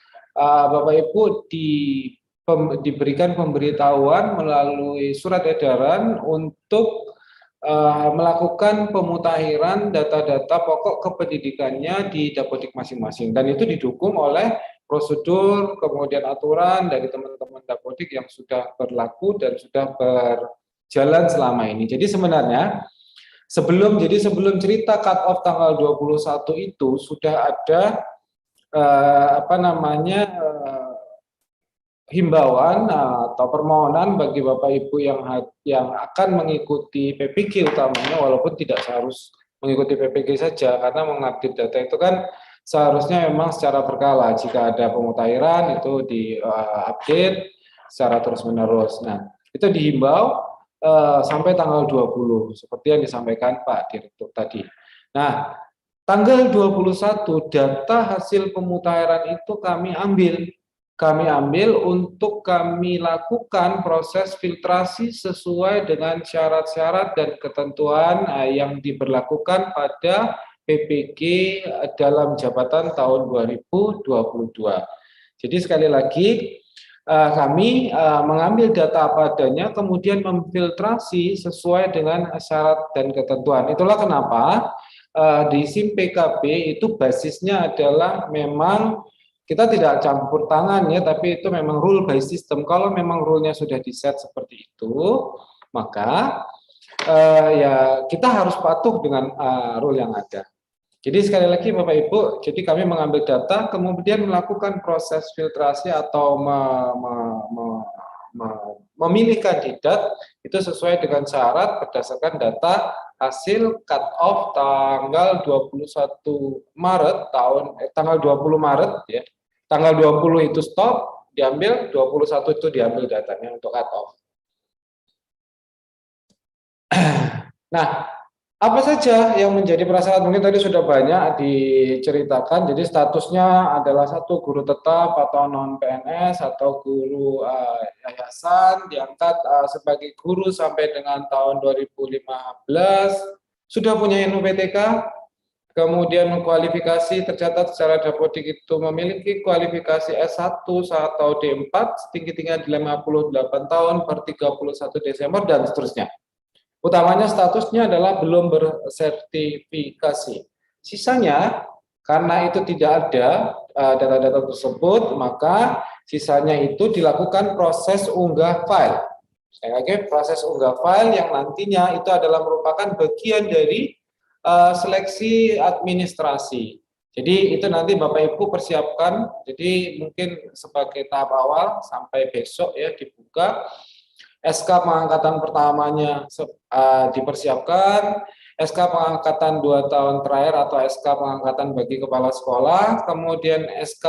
Bapak Ibu diberikan pemberitahuan melalui surat edaran untuk melakukan pemutakhiran data-data pokok kependidikannya di Dapodik masing-masing, dan itu didukung oleh prosedur kemudian aturan dari teman-teman Dapodik yang sudah berlaku dan sudah berjalan selama ini. Jadi sebenarnya sebelum cerita cut off tanggal 21 itu sudah ada himbauan atau permohonan bagi Bapak Ibu yang akan mengikuti PPG utamanya, walaupun tidak harus mengikuti PPG saja, karena mengupdate data itu kan seharusnya memang secara berkala. Jika ada pemutakhiran itu di-update secara terus-menerus. Nah, itu dihimbau sampai tanggal 20 seperti yang disampaikan Pak Direktur tadi. Nah, tanggal 21 data hasil pemutakhiran itu kami ambil untuk kami lakukan proses filtrasi sesuai dengan syarat-syarat dan ketentuan yang diberlakukan pada PPG dalam jabatan tahun 2022. Jadi sekali lagi kami mengambil data apa adanya, kemudian memfiltrasi sesuai dengan syarat dan ketentuan. Itulah kenapa di SIM PKB itu basisnya adalah memang kita tidak campur tangan ya, tapi itu memang rule by system. Kalau memang rule-nya sudah di-set seperti itu, maka ya kita harus patuh dengan rule yang ada. Jadi sekali lagi Bapak Ibu, jadi kami mengambil data, kemudian melakukan proses filtrasi atau memilih kandidat itu sesuai dengan syarat berdasarkan data hasil cut off tanggal 21 Maret tanggal 20 Maret ya. Tanggal 20 itu stop, diambil, 21 itu diambil datanya untuk cut off. Nah, apa saja yang menjadi prasyarat? Mungkin tadi sudah banyak diceritakan. Jadi statusnya adalah satu guru tetap atau non PNS atau guru yayasan diangkat sebagai guru sampai dengan tahun 2015, sudah punya NUPTK, kemudian kualifikasi tercatat secara Dapodik itu memiliki kualifikasi S1 atau D4 setinggi-tingginya 58 tahun per 31 Desember dan seterusnya. Utamanya statusnya adalah belum bersertifikasi. Sisanya, karena itu tidak ada data-data tersebut, maka sisanya itu dilakukan proses unggah file. Sekali lagi, proses unggah file yang nantinya itu adalah merupakan bagian dari seleksi administrasi. Jadi itu nanti Bapak Ibu persiapkan. Jadi mungkin sebagai tahap awal sampai besok ya dibuka. SK pengangkatan pertamanya dipersiapkan, SK pengangkatan 2 tahun terakhir atau SK pengangkatan bagi kepala sekolah, kemudian SK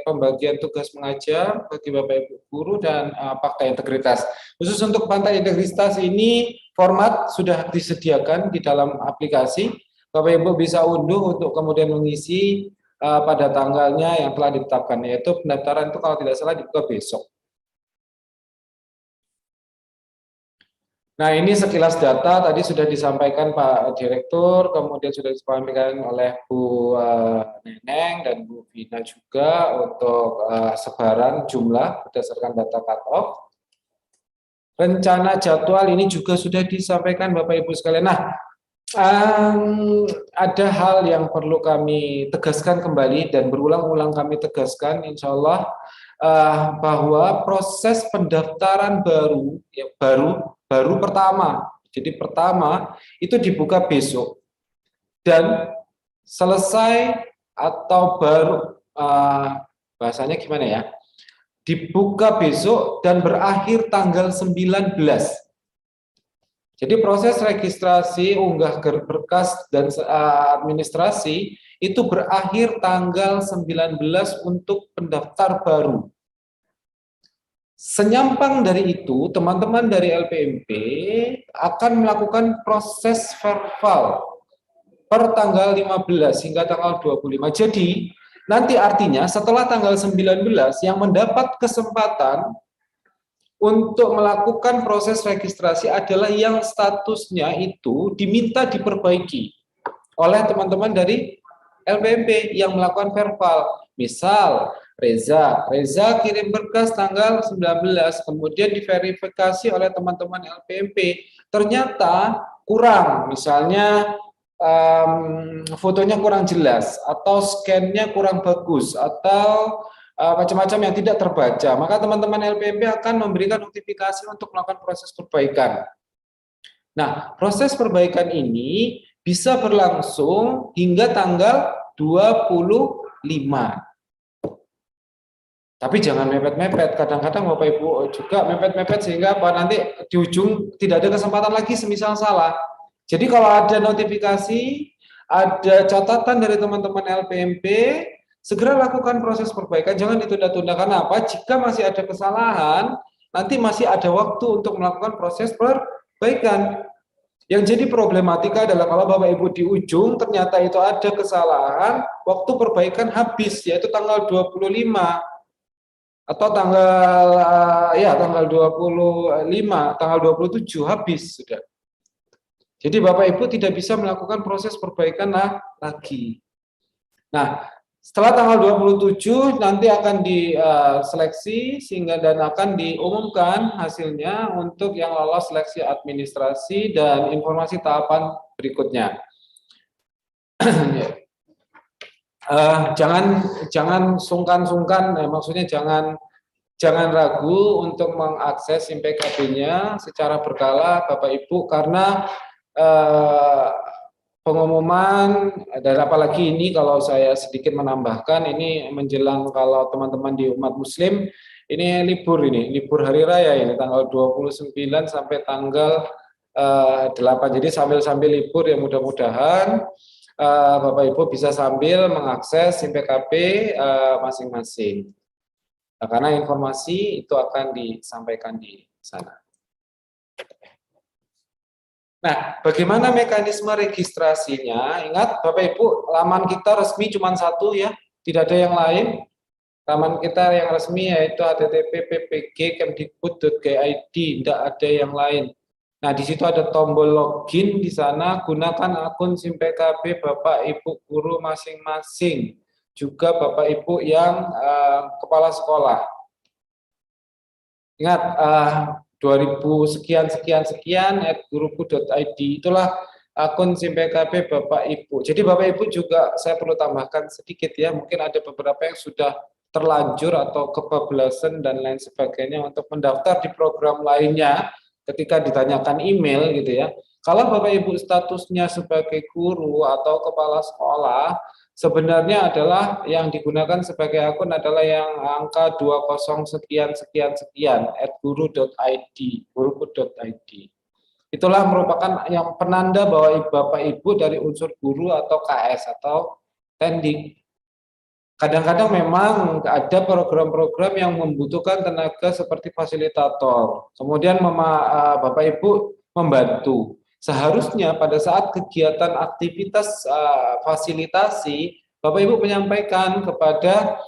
pembagian tugas mengajar bagi Bapak Ibu guru, dan fakta integritas. Khusus untuk fakta integritas ini format sudah disediakan di dalam aplikasi. Bapak Ibu bisa unduh untuk kemudian mengisi pada tanggalnya yang telah ditetapkan, yaitu pendaftaran itu kalau tidak salah dibuka besok. Nah, ini sekilas data tadi sudah disampaikan Pak Direktur, kemudian sudah disampaikan oleh Bu Neneng dan Bu Vina juga untuk sebaran jumlah berdasarkan data cut-off. Rencana jadwal ini juga sudah disampaikan Bapak Ibu sekalian. Nah, ada hal yang perlu kami tegaskan kembali dan berulang-ulang kami tegaskan, insya Allah bahwa proses pendaftaran baru pertama. Jadi pertama itu dibuka besok dan selesai atau baru bahasanya gimana ya? Dibuka besok dan berakhir tanggal 19. Jadi proses registrasi, unggah berkas dan administrasi itu berakhir tanggal 19 untuk pendaftar baru. Senyampang dari itu, teman-teman dari LPMP akan melakukan proses verbal per tanggal 15 hingga tanggal 25. Jadi, nanti artinya setelah tanggal 19 yang mendapat kesempatan untuk melakukan proses registrasi adalah yang statusnya itu diminta diperbaiki oleh teman-teman dari LPMP yang melakukan verbal. Misal, Reza kirim berkas tanggal 19, kemudian diverifikasi oleh teman-teman LPMP. Ternyata kurang, misalnya fotonya kurang jelas, atau scan-nya kurang bagus, atau macam-macam yang tidak terbaca. Maka teman-teman LPMP akan memberikan notifikasi untuk melakukan proses perbaikan. Nah, proses perbaikan ini bisa berlangsung hingga tanggal 25. Tapi jangan mepet-mepet, kadang-kadang Bapak Ibu juga mepet-mepet sehingga nanti di ujung tidak ada kesempatan lagi semisal salah. Jadi kalau ada notifikasi, ada catatan dari teman-teman LPMP, segera lakukan proses perbaikan, jangan ditunda-tunda. Karena apa? Jika masih ada kesalahan, nanti masih ada waktu untuk melakukan proses perbaikan. Yang jadi problematika adalah kalau Bapak Ibu di ujung ternyata itu ada kesalahan, waktu perbaikan habis, yaitu tanggal 25. Atau tanggal 25, tanggal 27 habis sudah. Jadi Bapak Ibu tidak bisa melakukan proses perbaikan lagi. Nah, setelah tanggal 27 nanti akan diseleksi sehingga dan akan diumumkan hasilnya untuk yang lolos seleksi administrasi dan informasi tahapan berikutnya. Jangan sungkan-sungkan, maksudnya jangan ragu untuk mengakses SIMPKB-nya secara berkala Bapak Ibu, karena pengumuman, dan apalagi ini kalau saya sedikit menambahkan, ini menjelang kalau teman-teman di umat muslim ini libur hari raya ini tanggal 29 sampai tanggal 8. Jadi sambil libur ya, mudah-mudahan Bapak Ibu bisa sambil mengakses SIMPKB masing-masing. Nah, karena informasi itu akan disampaikan di sana. Nah, bagaimana mekanisme registrasinya? Ingat Bapak Ibu, laman kita resmi cuma satu ya, tidak ada yang lain. Laman kita yang resmi yaitu http://ppg.kemdikbud.go.id, tidak ada yang lain. Nah, di situ ada tombol login, di sana gunakan akun SIMPKB Bapak Ibu guru masing-masing, juga Bapak Ibu yang kepala sekolah. Ingat 2000 sekian @guruku.id itulah akun SIMPKB Bapak Ibu. Jadi Bapak Ibu juga saya perlu tambahkan sedikit ya, mungkin ada beberapa yang sudah terlanjur atau kebablasan dan lain sebagainya untuk mendaftar di program lainnya. Ketika ditanyakan email gitu ya, kalau Bapak Ibu statusnya sebagai guru atau kepala sekolah, sebenarnya adalah yang digunakan sebagai akun adalah yang angka 20 sekian @guru.id, guruku.id. Itulah merupakan yang penanda bahwa Bapak Ibu dari unsur guru atau KS atau Tendik. Kadang-kadang memang ada program-program yang membutuhkan tenaga seperti fasilitator. Kemudian Bapak Ibu membantu. Seharusnya pada saat kegiatan aktivitas fasilitasi, Bapak Ibu menyampaikan kepada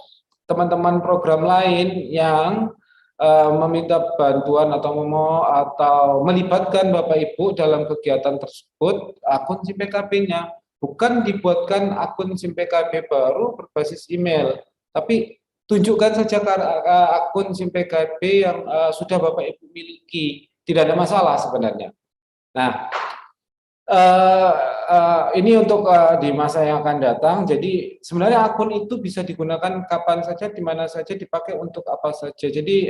teman-teman program lain yang meminta bantuan atau melibatkan Bapak Ibu dalam kegiatan tersebut, akun SIMPKB-nya. Bukan dibuatkan akun SIMPKB baru berbasis email, tapi tunjukkan saja akun SIMPKB yang sudah Bapak Ibu miliki, tidak ada masalah sebenarnya. Nah, Ini untuk di masa yang akan datang. Jadi sebenarnya akun itu bisa digunakan kapan saja, di mana saja, dipakai untuk apa saja. Jadi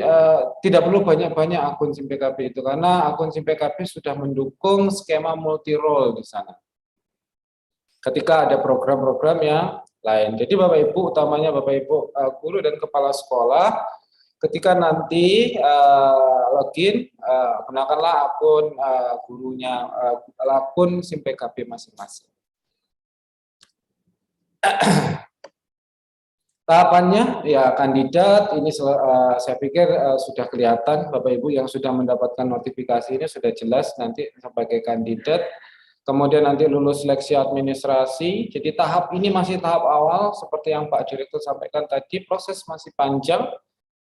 tidak perlu banyak-banyak akun SIM PKB itu, karena akun SIM PKB sudah mendukung skema multi role di sana. Ketika ada program-program yang lain. Jadi Bapak Ibu, utamanya Bapak Ibu guru dan kepala sekolah, ketika nanti login, gunakanlah akun gurunya, akun SIM PKB masing-masing. Tahapannya ya kandidat ini saya pikir sudah kelihatan Bapak Ibu yang sudah mendapatkan notifikasi ini sudah jelas nanti sebagai kandidat. Kemudian nanti lulus seleksi administrasi. Jadi tahap ini masih tahap awal seperti yang Pak Direktur sampaikan tadi, proses masih panjang.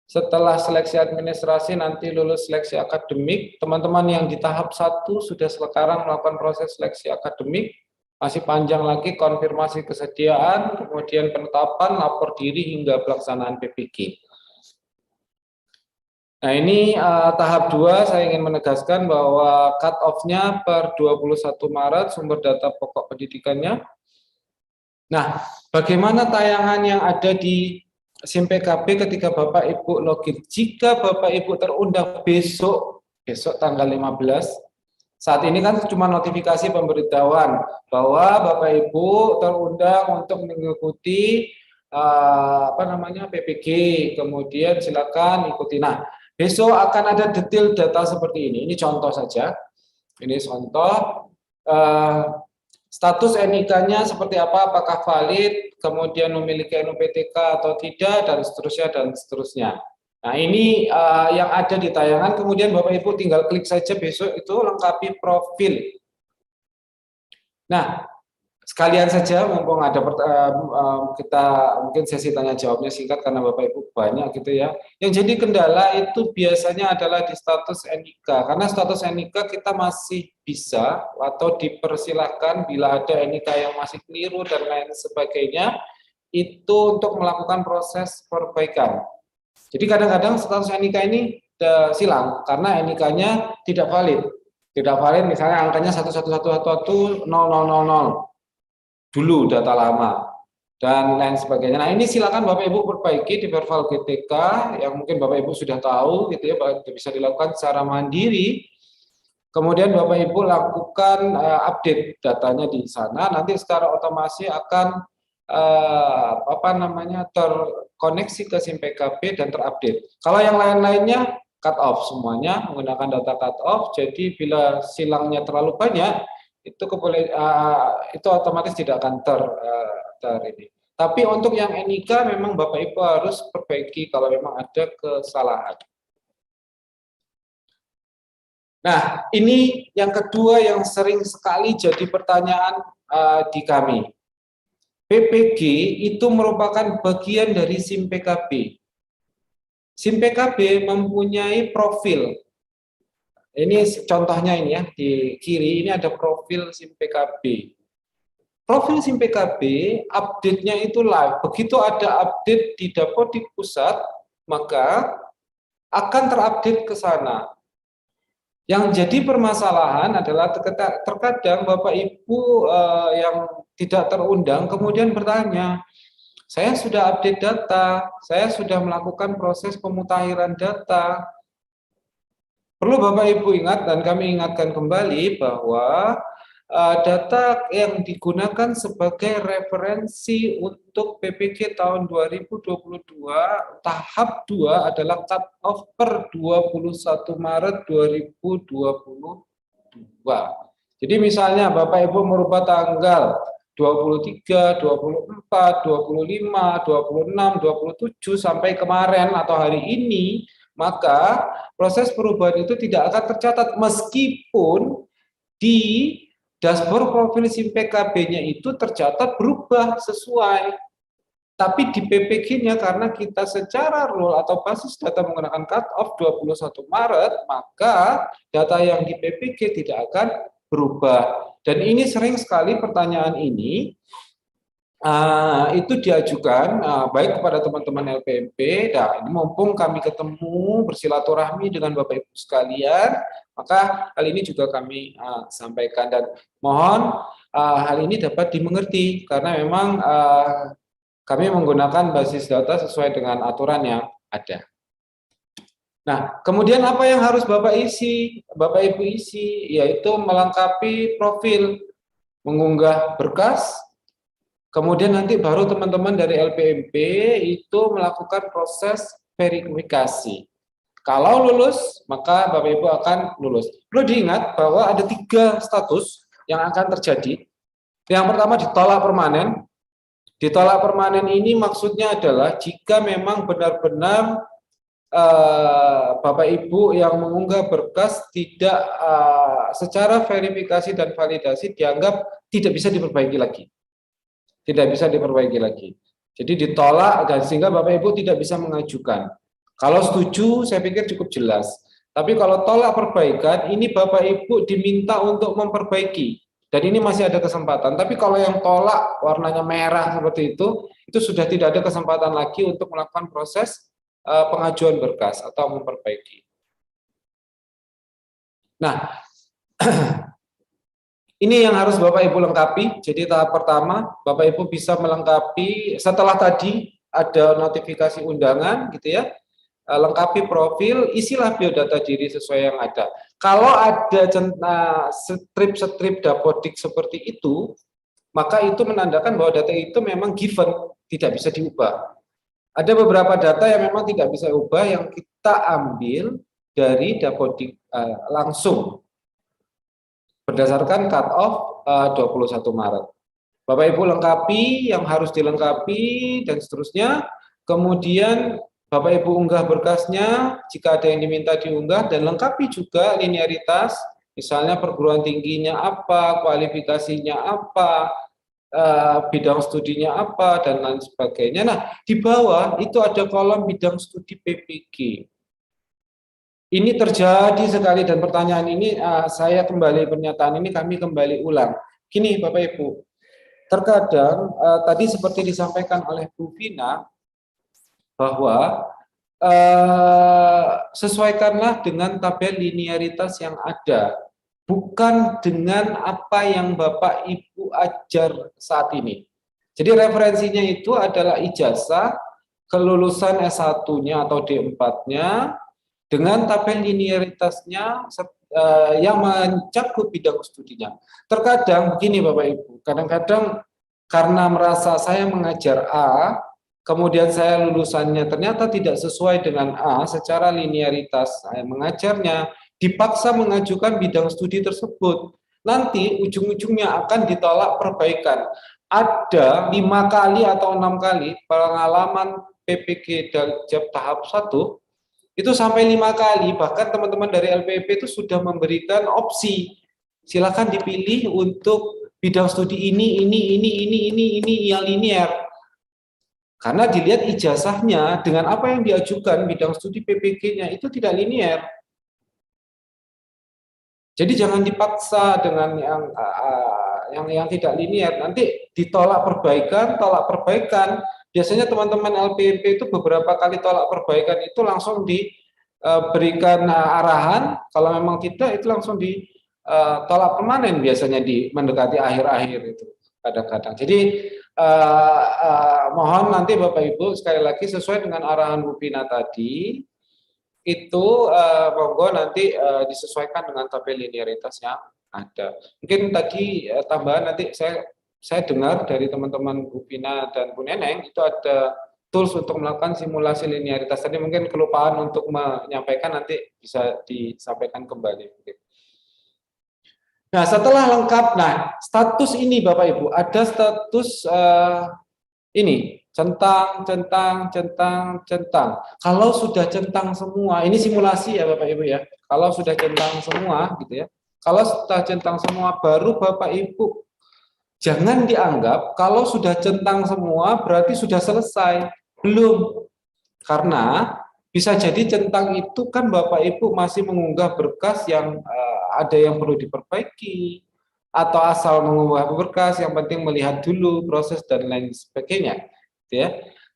Setelah seleksi administrasi nanti lulus seleksi akademik. Teman-teman yang di tahap 1 sudah sekarang melakukan proses seleksi akademik. Masih panjang lagi konfirmasi kesediaan, kemudian penetapan, lapor diri hingga pelaksanaan PPG. Nah ini tahap 2 saya ingin menegaskan bahwa cut off-nya per 21 Maret sumber data pokok pendidikannya. Nah, bagaimana tayangan yang ada di SIM PKB ketika Bapak Ibu login? Jika Bapak Ibu terundang besok tanggal 15, saat ini kan cuma notifikasi pemberitahuan bahwa Bapak Ibu terundang untuk mengikuti PPG, kemudian silakan ikuti. Nah, besok akan ada detail data seperti ini. Ini contoh saja. Ini contoh status NIK-nya seperti apa, apakah valid, kemudian memiliki NUPTK atau tidak, dan seterusnya. Nah, ini yang ada di tayangan. Kemudian Bapak Ibu tinggal klik saja besok itu lengkapi profil. Nah, sekalian saja mumpung ada kita mungkin sesi tanya jawabnya singkat karena Bapak Ibu banyak gitu ya. Yang jadi kendala itu biasanya adalah di status NIK, karena status NIK kita masih bisa atau dipersilahkan bila ada NIK yang masih keliru dan lain sebagainya itu untuk melakukan proses perbaikan. Jadi kadang-kadang status NIK ini silang karena NIK-nya tidak valid. Tidak valid misalnya angkanya 111111000 dulu data lama dan lain sebagainya. Nah, ini silakan Bapak Ibu perbaiki di Perval GTK yang mungkin Bapak Ibu sudah tahu gitu ya, bisa dilakukan secara mandiri. Kemudian Bapak Ibu lakukan update datanya di sana, nanti secara otomatis akan terkoneksi ke SIM PKB dan terupdate. Kalau yang lain-lainnya cut off semuanya menggunakan data cut off. Jadi bila silangnya terlalu banyak itu otomatis tidak akan ini. Tapi untuk yang NIK memang Bapak Ibu harus perbaiki kalau memang ada kesalahan. Nah, ini yang kedua yang sering sekali jadi pertanyaan di kami. PPG itu merupakan bagian dari SIM PKB. SIM PKB mempunyai profil. Ini contohnya ini ya, di kiri ini ada profil SIM PKB. Profil SIM PKB, update-nya itu live. Begitu ada update di Dapodik Pusat, maka akan terupdate ke sana. Yang jadi permasalahan adalah terkadang Bapak Ibu yang tidak terundang kemudian bertanya, saya sudah update data, saya sudah melakukan proses pemutakhiran data. Perlu Bapak Ibu ingat dan kami ingatkan kembali bahwa data yang digunakan sebagai referensi untuk PPG tahun 2022 tahap 2 adalah cut off per 21 Maret 2022. Jadi misalnya Bapak Ibu merubah tanggal 23, 24, 25, 26, 27 sampai kemarin atau hari ini, maka proses perubahan itu tidak akan tercatat meskipun di dashboard profil SIM PKB-nya itu tercatat berubah sesuai. Tapi di PPG-nya karena kita secara rule atau basis data menggunakan cut off 21 Maret, maka data yang di PPG tidak akan berubah. Dan ini sering sekali pertanyaan ini itu diajukan baik kepada teman-teman LPMP. Nah, ini mumpung kami ketemu bersilaturahmi dengan Bapak Ibu sekalian, maka hal ini juga kami sampaikan dan mohon hal ini dapat dimengerti karena memang kami menggunakan basis data sesuai dengan aturan yang ada. Nah, kemudian apa yang harus Bapak Ibu isi, yaitu melengkapi profil, mengunggah berkas, kemudian nanti baru teman-teman dari LPMP itu melakukan proses verifikasi. Kalau lulus, maka Bapak Ibu akan lulus. Perlu diingat bahwa ada 3 status yang akan terjadi. Yang pertama ditolak permanen. Ditolak permanen ini maksudnya adalah jika memang benar-benar Bapak Ibu yang mengunggah berkas tidak secara verifikasi dan validasi dianggap tidak bisa diperbaiki lagi. Tidak bisa diperbaiki lagi. Jadi ditolak dan sehingga Bapak Ibu tidak bisa mengajukan. Kalau setuju saya pikir cukup jelas. Tapi kalau tolak perbaikan ini Bapak Ibu diminta untuk memperbaiki. Dan ini masih ada kesempatan. Tapi kalau yang tolak warnanya merah seperti itu sudah tidak ada kesempatan lagi untuk melakukan proses pengajuan berkas atau memperbaiki. Nah, ini yang harus Bapak Ibu lengkapi. Jadi tahap pertama, Bapak Ibu bisa melengkapi setelah tadi ada notifikasi undangan gitu ya. Lengkapi profil, isilah biodata diri sesuai yang ada. Kalau ada strip-strip dapodik seperti itu, maka itu menandakan bahwa data itu memang given, tidak bisa diubah. Ada beberapa data yang memang tidak bisa diubah yang kita ambil dari dapodik langsung berdasarkan cut off 21 Maret. Bapak Ibu lengkapi yang harus dilengkapi dan seterusnya. Kemudian Bapak Ibu unggah berkasnya jika ada yang diminta diunggah dan lengkapi juga linearitas, misalnya perguruan tingginya apa, kualifikasinya apa, bidang studinya apa, dan lain sebagainya. Nah, di bawah itu ada kolom bidang studi PPG. Ini terjadi sekali dan pertanyaan ini saya kembali pernyataan ini kami kembali ulang. Gini Bapak Ibu, terkadang tadi seperti disampaikan oleh Bu Vina bahwa sesuaikanlah dengan tabel linearitas yang ada, bukan dengan apa yang Bapak Ibu ajar saat ini. Jadi referensinya itu adalah ijazah, kelulusan S1-nya atau D4-nya, dengan tabel linearitasnya yang mencakup bidang studinya. Terkadang begini Bapak Ibu, kadang-kadang karena merasa saya mengajar A, kemudian saya lulusannya ternyata tidak sesuai dengan A secara linearitas saya mengajarnya, dipaksa mengajukan bidang studi tersebut. Nanti ujung-ujungnya akan ditolak perbaikan. Ada 5 kali atau 6 kali pengalaman PPG Daljab tahap 1 itu sampai 5 kali, bahkan teman-teman dari LPP itu sudah memberikan opsi. Silakan dipilih untuk bidang studi ini yang linear. Karena dilihat ijazahnya dengan apa yang diajukan bidang studi PPG-nya itu tidak linear. Jadi jangan dipaksa dengan yang tidak linear, nanti ditolak perbaikan, tolak perbaikan. Biasanya teman-teman LPMP itu beberapa kali tolak perbaikan itu langsung diberikan arahan, kalau memang tidak itu langsung ditolak permanen biasanya di mendekati akhir-akhir itu kadang-kadang. Jadi mohon nanti Bapak Ibu sekali lagi sesuai dengan arahan Bu Pina tadi, itu monggo nanti disesuaikan dengan tabel linearitas yang ada. Mungkin tadi tambahan nanti saya dengar dari teman-teman Bu Pina dan Bu Neneng itu ada tools untuk melakukan simulasi linearitas. Tadi mungkin kelupaan untuk menyampaikan, nanti bisa disampaikan kembali. Nah, setelah lengkap, nah status ini Bapak Ibu, ada status ini, centang. Kalau sudah centang semua, ini simulasi ya Bapak Ibu ya, kalau sudah centang semua gitu ya, kalau sudah centang semua baru Bapak Ibu, jangan dianggap kalau sudah centang semua berarti sudah selesai. Belum. Karena bisa jadi centang itu kan Bapak Ibu masih mengunggah berkas yang ada yang perlu diperbaiki, atau asal mengubah berkas, yang penting melihat dulu proses dan lain sebagainya, gitu ya.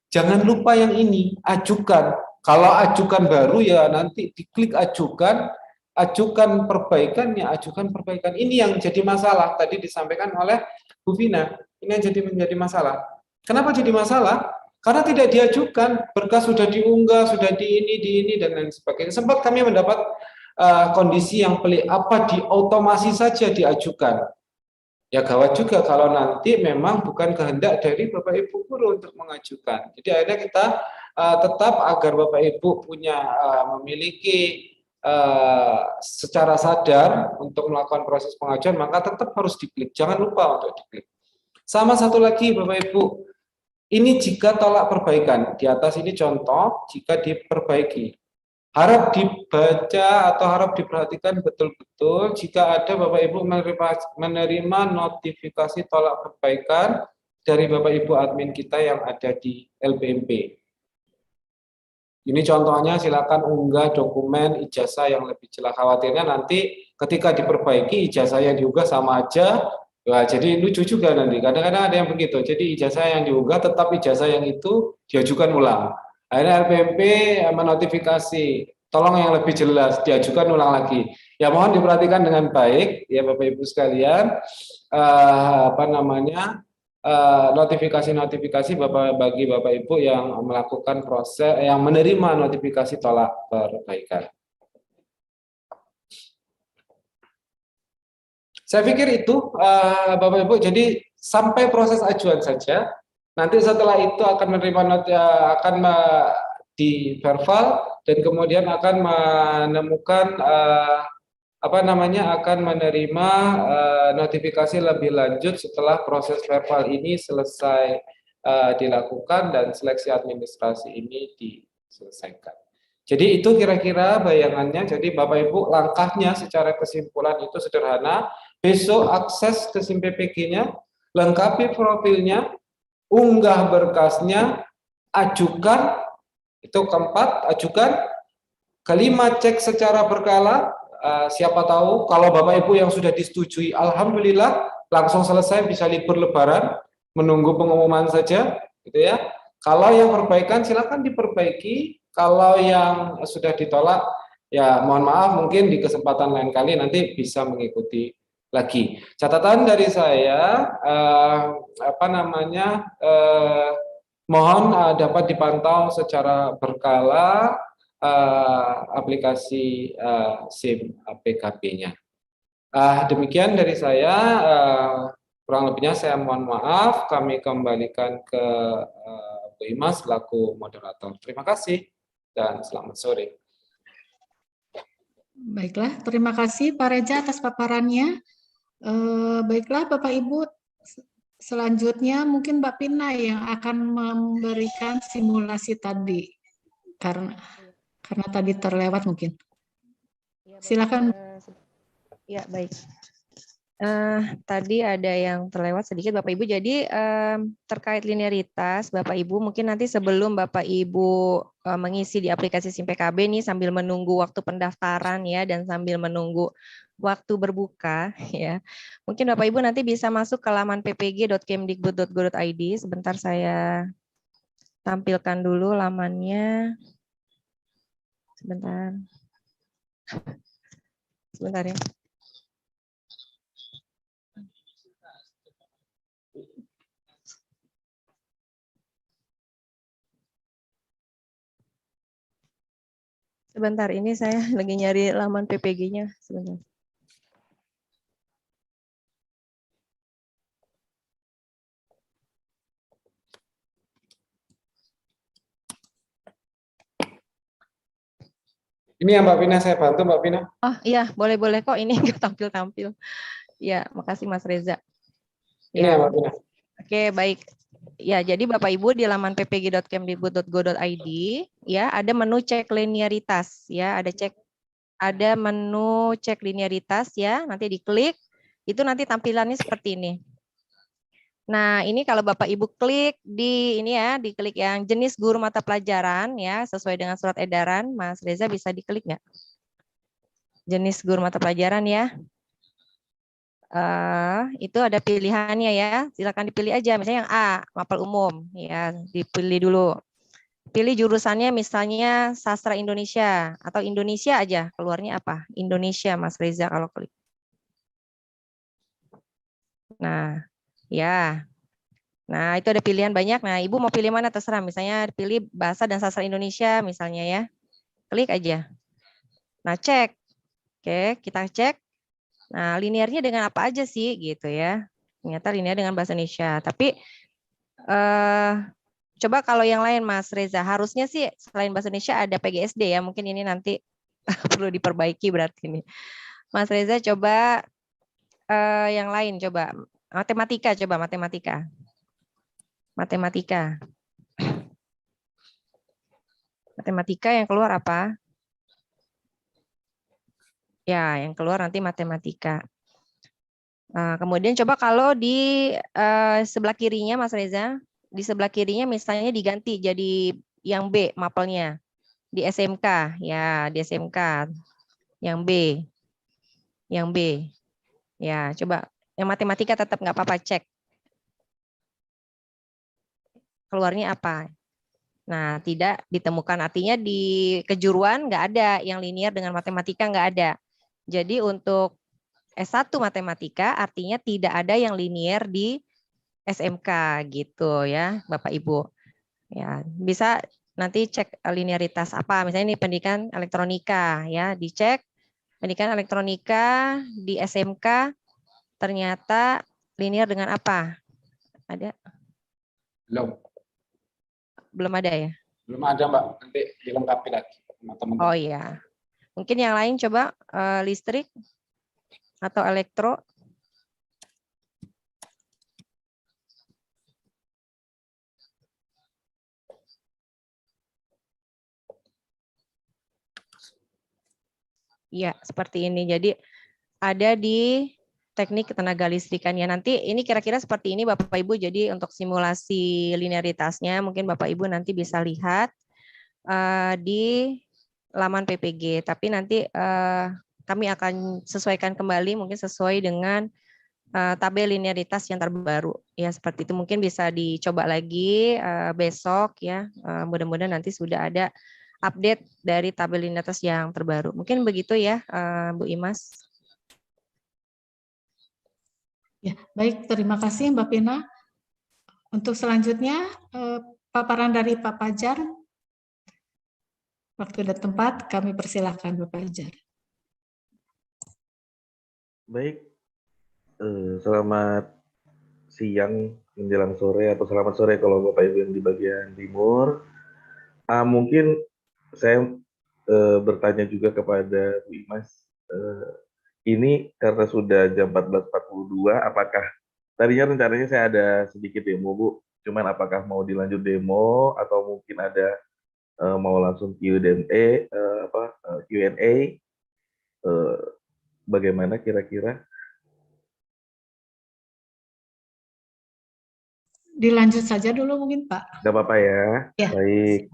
Jangan lupa yang ini, ajukan. Kalau ajukan baru ya nanti diklik ajukan, ajukan perbaikannya, ajukan perbaikan. Ini yang jadi masalah tadi disampaikan oleh Bu Vina. Ini yang menjadi masalah. Kenapa jadi masalah? Karena tidak diajukan, berkas sudah diunggah, sudah di ini dan lain sebagainya. Sempat kami mendapat kondisi yang pelik, apa diotomasi saja diajukan. Ya gawat juga kalau nanti memang bukan kehendak dari Bapak Ibu guru untuk mengajukan. Jadi akhirnya kita tetap agar Bapak Ibu punya memiliki secara sadar untuk melakukan proses pengajuan, maka tetap harus diklik. Jangan lupa untuk diklik. Sama satu lagi Bapak Ibu, ini jika tolak perbaikan. Di atas ini contoh jika diperbaiki. Harap dibaca atau harap diperhatikan betul-betul jika ada Bapak Ibu menerima notifikasi tolak perbaikan dari Bapak Ibu admin kita yang ada di LPMP. Ini contohnya, silakan unggah dokumen ijazah yang lebih jelas. Khawatirnya nanti ketika diperbaiki ijazah yang diunggah sama aja. Wah, jadi lucu juga nanti. Kadang-kadang ada yang begitu. Jadi ijazah yang diunggah tetap ijazah yang itu diajukan ulang. Akhirnya LPMP menotifikasi, tolong yang lebih jelas, diajukan ulang lagi. Ya mohon diperhatikan dengan baik, ya Bapak Ibu sekalian, notifikasi-notifikasi bagi Bapak Ibu yang melakukan proses, yang menerima notifikasi tolak perbaikan. Saya pikir itu Bapak Ibu, jadi sampai proses ajuan saja. Nanti setelah itu akan menerima akan di verbal dan kemudian akan menemukan akan menerima notifikasi lebih lanjut setelah proses verbal ini selesai dilakukan dan seleksi administrasi ini diselesaikan. Jadi itu kira-kira bayangannya. Jadi Bapak Ibu, langkahnya secara kesimpulan itu sederhana. Besok akses ke SIM PPG-nya, lengkapi profilnya, unggah berkasnya, ajukan, itu keempat, ajukan. Kelima, cek secara berkala. Siapa tahu kalau Bapak Ibu yang sudah disetujui, alhamdulillah langsung selesai, bisa libur lebaran, menunggu pengumuman saja, gitu ya. Kalau yang perbaikan silakan diperbaiki. Kalau yang sudah ditolak, ya mohon maaf, mungkin di kesempatan lain kali nanti bisa mengikuti lagi. Catatan dari saya, mohon dapat dipantau secara berkala aplikasi SIM PKB-nya. Demikian dari saya, kurang lebihnya saya mohon maaf. Kami kembalikan ke Bu Imas selaku moderator. Terima kasih dan selamat sore. Baiklah, terima kasih Pak Reza atas paparannya. Baiklah Bapak Ibu, selanjutnya mungkin Mbak Pina yang akan memberikan simulasi tadi karena tadi terlewat mungkin. Silakan. Ya, baik. Tadi ada yang terlewat sedikit Bapak Ibu. Jadi terkait linearitas Bapak Ibu, mungkin nanti sebelum Bapak Ibu mengisi di aplikasi SIM PKB nih sambil menunggu waktu pendaftaran ya dan sambil menunggu waktu berbuka ya. Mungkin Bapak Ibu nanti bisa masuk ke laman ppg.kemdikbud.go.id. Sebentar saya tampilkan dulu lamannya. Sebentar ya. Sebentar, ini saya lagi nyari laman PPG-nya. Sebentar. Ini ya Mbak Pina, saya bantu Mbak Pina. Oh iya, boleh-boleh kok, ini nggak tampil-tampil. Ya, makasih Mas Reza. Ini ya Mbak Pina. Oke, baik. Ya, jadi Bapak Ibu di laman ppg.kemdikbud.go.id ya ada menu cek linearitas ya, ada menu cek linearitas ya, nanti diklik itu nanti tampilannya seperti ini. Nah, ini kalau Bapak Ibu klik di ini ya, diklik yang jenis guru mata pelajaran ya, sesuai dengan surat edaran, Mas Reza bisa diklik nggak? Jenis guru mata pelajaran ya. Itu ada pilihannya ya. Silakan dipilih aja. Misalnya yang A, mapel umum, ya dipilih dulu. Pilih jurusannya misalnya sastra Indonesia atau Indonesia aja. Keluarnya apa? Indonesia, Mas Reza kalau klik. Nah, ya. Nah, itu ada pilihan banyak. Nah, Ibu mau pilih mana terserah. Misalnya pilih bahasa dan sastra Indonesia misalnya ya. Klik aja. Nah, cek. Oke, kita cek. Nah, linearnya dengan apa aja sih gitu ya. Ternyata linear dengan bahasa Indonesia. Tapi coba kalau yang lain Mas Reza, harusnya sih selain bahasa Indonesia ada PGSD ya. Mungkin ini nanti perlu diperbaiki berarti ini. Mas Reza coba yang lain coba. Matematika coba matematika. Matematika. Matematika yang keluar apa? Ya, yang keluar nanti matematika. Nah, kemudian coba kalau di sebelah kirinya Mas Reza, di sebelah kirinya misalnya diganti jadi yang B mapelnya di SMK ya, di SMK yang B, yang B. Ya, coba yang matematika tetap nggak apa-apa cek. Keluarnya apa? Nah, tidak ditemukan. Artinya di kejuruan nggak ada yang linear dengan matematika nggak ada. Jadi untuk S1 matematika artinya tidak ada yang linear di SMK gitu ya, Bapak Ibu. Ya, bisa nanti cek linearitas apa. Misalnya ini pendidikan elektronika ya, dicek pendidikan elektronika di SMK ternyata linear dengan apa? Ada? Belum. Belum ada ya? Belum ada, Mbak. Nanti dilengkapi lagi sama teman-teman. Oh iya. Mungkin yang lain coba listrik atau elektro. Iya, seperti ini. Jadi ada di teknik ketenaga listrikannya. Nanti ini kira-kira seperti ini Bapak Ibu. Jadi untuk simulasi linearitasnya mungkin Bapak Ibu nanti bisa lihat di laman PPG. Tapi nanti kami akan sesuaikan kembali mungkin sesuai dengan tabel linearitas yang terbaru. Ya seperti itu mungkin bisa dicoba lagi besok ya. Mudah-mudahan nanti sudah ada update dari tabel linearitas yang terbaru. Mungkin begitu ya Bu Imas. Ya, baik, terima kasih Mbak Pina. Untuk selanjutnya, paparan dari Pak Pajar. Waktu dan tempat kami persilahkan Bapak Pajar. Baik, selamat siang menjelang sore atau selamat sore kalau Bapak Ibu yang di bagian timur. Mungkin saya bertanya juga kepada Bu Imas, ini karena sudah jam 14.42, apakah tadinya rencananya saya ada sedikit demo Bu, cuman apakah mau dilanjut demo atau mungkin ada mau langsung Q&A, bagaimana kira-kira? Dilanjut saja dulu mungkin Pak. Nggak apa-apa ya. Ya. Baik.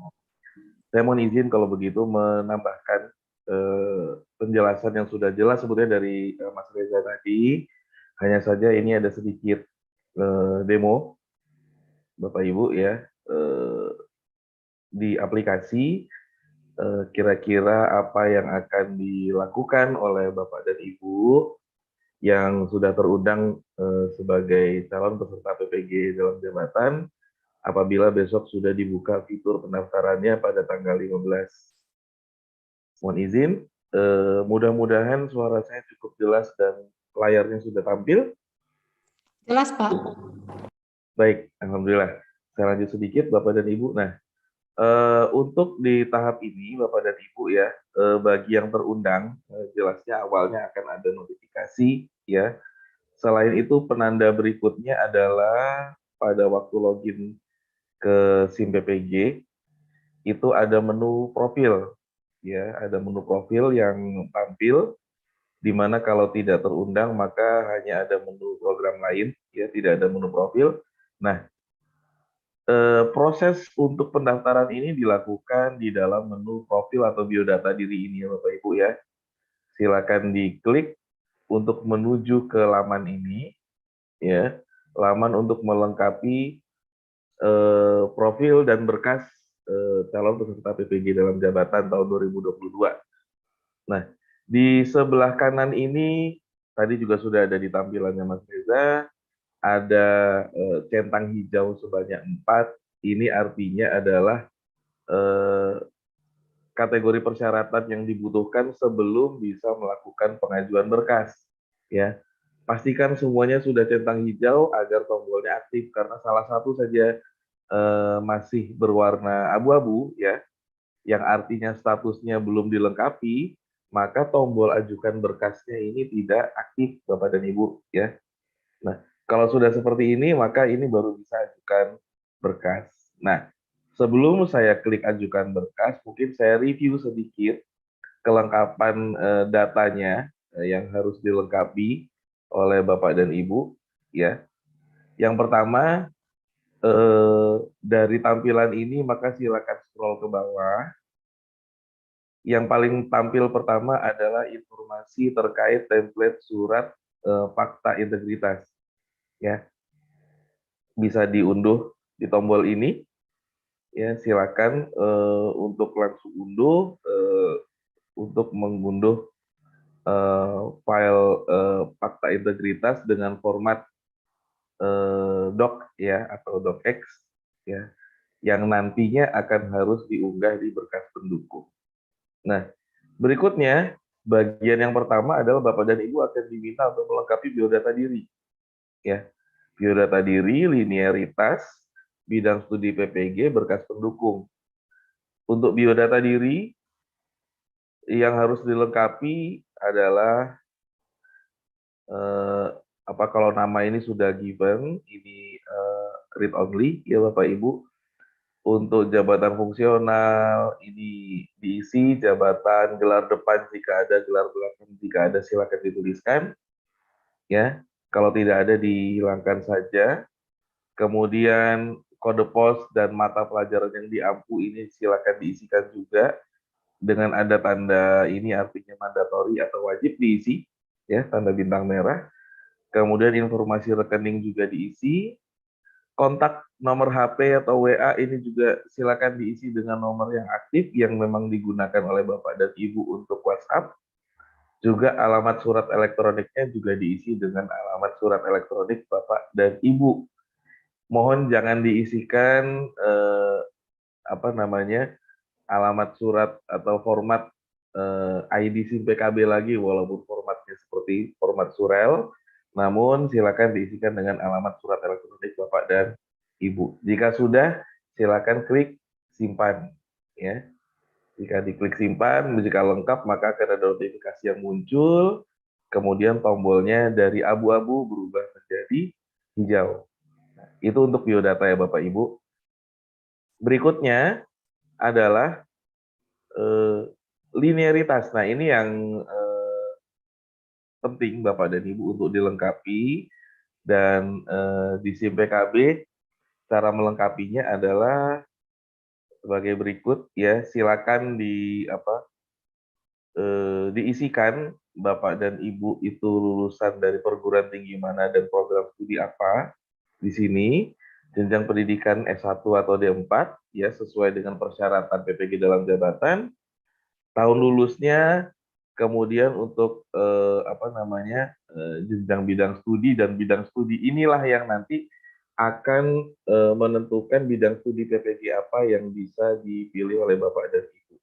Saya mohon izin kalau begitu menambahkan penjelasan yang sudah jelas sebetulnya dari Mas Reza tadi. Hanya saja ini ada sedikit demo, Bapak Ibu ya, di aplikasi. Kira-kira apa yang akan dilakukan oleh Bapak dan Ibu yang sudah terundang sebagai calon peserta PPG dalam jabatan apabila besok sudah dibuka fitur pendaftarannya pada tanggal 15. Mohon izin, mudah-mudahan suara saya cukup jelas dan layarnya sudah tampil. Jelas Pak. Baik, alhamdulillah. Saya lanjut sedikit Bapak dan Ibu. Nah, untuk di tahap ini Bapak dan Ibu ya, bagi yang terundang, jelasnya awalnya akan ada notifikasi ya. Selain itu penanda berikutnya adalah pada waktu login ke SIM PPG itu ada menu profil ya, ada menu profil yang tampil di mana kalau tidak terundang maka hanya ada menu program lain ya, tidak ada menu profil. Nah, proses untuk pendaftaran ini dilakukan di dalam menu profil atau biodata diri ini ya Bapak Ibu ya. Silakan diklik untuk menuju ke laman ini, ya, laman untuk melengkapi profil dan berkas calon peserta PPG dalam jabatan tahun 2022. Nah, di sebelah kanan ini tadi juga sudah ada di tampilannya Mas Reza, ada centang hijau sebanyak 4. Ini artinya adalah kategori persyaratan yang dibutuhkan sebelum bisa melakukan pengajuan berkas. Ya, pastikan semuanya sudah centang hijau agar tombolnya aktif, karena salah satu saja masih berwarna abu-abu, ya, yang artinya statusnya belum dilengkapi, maka tombol ajukan berkasnya ini tidak aktif, Bapak dan Ibu, ya. Nah, kalau sudah seperti ini, maka ini baru bisa ajukan berkas. Nah, sebelum saya klik ajukan berkas, mungkin saya review sedikit kelengkapan datanya yang harus dilengkapi oleh Bapak dan Ibu, ya. Yang pertama, dari tampilan ini maka silakan scroll ke bawah. Yang paling tampil pertama adalah informasi terkait template surat fakta integritas, ya. Bisa diunduh di tombol ini, ya. Silakan untuk langsung unduh, untuk mengunduh file fakta integritas dengan format doc, ya, atau docx, ya, yang nantinya akan harus diunggah di berkas pendukung. Nah, berikutnya bagian yang pertama adalah Bapak dan Ibu akan diminta untuk melengkapi biodata diri, ya. Biodata diri, linearitas, bidang studi PPG, berkas pendukung. Untuk biodata diri yang harus dilengkapi adalah kalau nama ini sudah given, ini read only, ya Bapak Ibu. Untuk jabatan fungsional ini diisi, jabatan gelar depan jika ada, gelar belakang jika ada silakan dituliskan, ya. Kalau tidak ada dihilangkan saja. Kemudian kode pos dan mata pelajaran yang diampu ini silakan diisikan juga dengan ada tanda ini, artinya mandatori atau wajib diisi, ya, tanda bintang merah. Kemudian informasi rekening juga diisi. Kontak nomor HP atau WA ini juga silakan diisi dengan nomor yang aktif yang memang digunakan oleh Bapak dan Ibu untuk WhatsApp. Juga alamat surat elektroniknya juga diisi dengan alamat surat elektronik Bapak dan Ibu. Mohon jangan diisikan alamat surat atau format ID SIM PKB lagi, walaupun formatnya seperti format surel, namun silakan diisikan dengan alamat surat elektronik Bapak dan Ibu. Jika sudah, silakan klik simpan, ya. Jika diklik simpan, jika lengkap maka akan ada notifikasi yang muncul, kemudian tombolnya dari abu-abu berubah menjadi hijau. Nah, itu untuk biodata, ya Bapak Ibu. Berikutnya adalah linearitas. Nah, ini yang penting Bapak dan Ibu untuk dilengkapi, dan di SIM PKB cara melengkapinya adalah sebagai berikut, ya. Silakan diisikan Bapak dan Ibu itu lulusan dari perguruan tinggi mana dan program studi apa di sini, jenjang pendidikan S1 atau D4, ya, sesuai dengan persyaratan PPG dalam jabatan, tahun lulusnya, kemudian untuk jenjang bidang studi, dan bidang studi inilah yang nanti akan menentukan bidang studi PPG apa yang bisa dipilih oleh Bapak dan Ibu.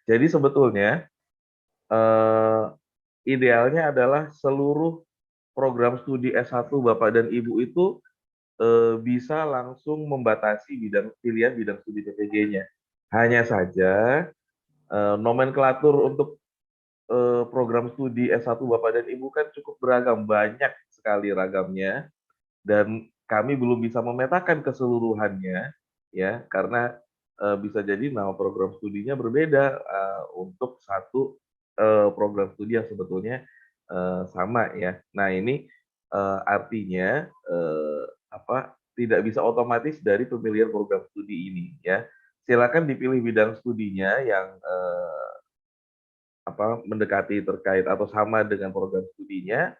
Jadi sebetulnya idealnya adalah seluruh program studi S1 Bapak dan Ibu itu bisa langsung membatasi pilihan bidang studi PPG-nya. Hanya saja nomenklatur untuk program studi S1 Bapak dan Ibu kan cukup beragam, banyak sekali ragamnya, dan kami belum bisa memetakan keseluruhannya, ya, karena bisa jadi nama program studinya berbeda untuk satu program studi yang sebetulnya sama, ya. Nah, ini artinya tidak bisa otomatis dari pemilihan program studi ini, ya. Silakan dipilih bidang studinya yang mendekati terkait atau sama dengan program studinya,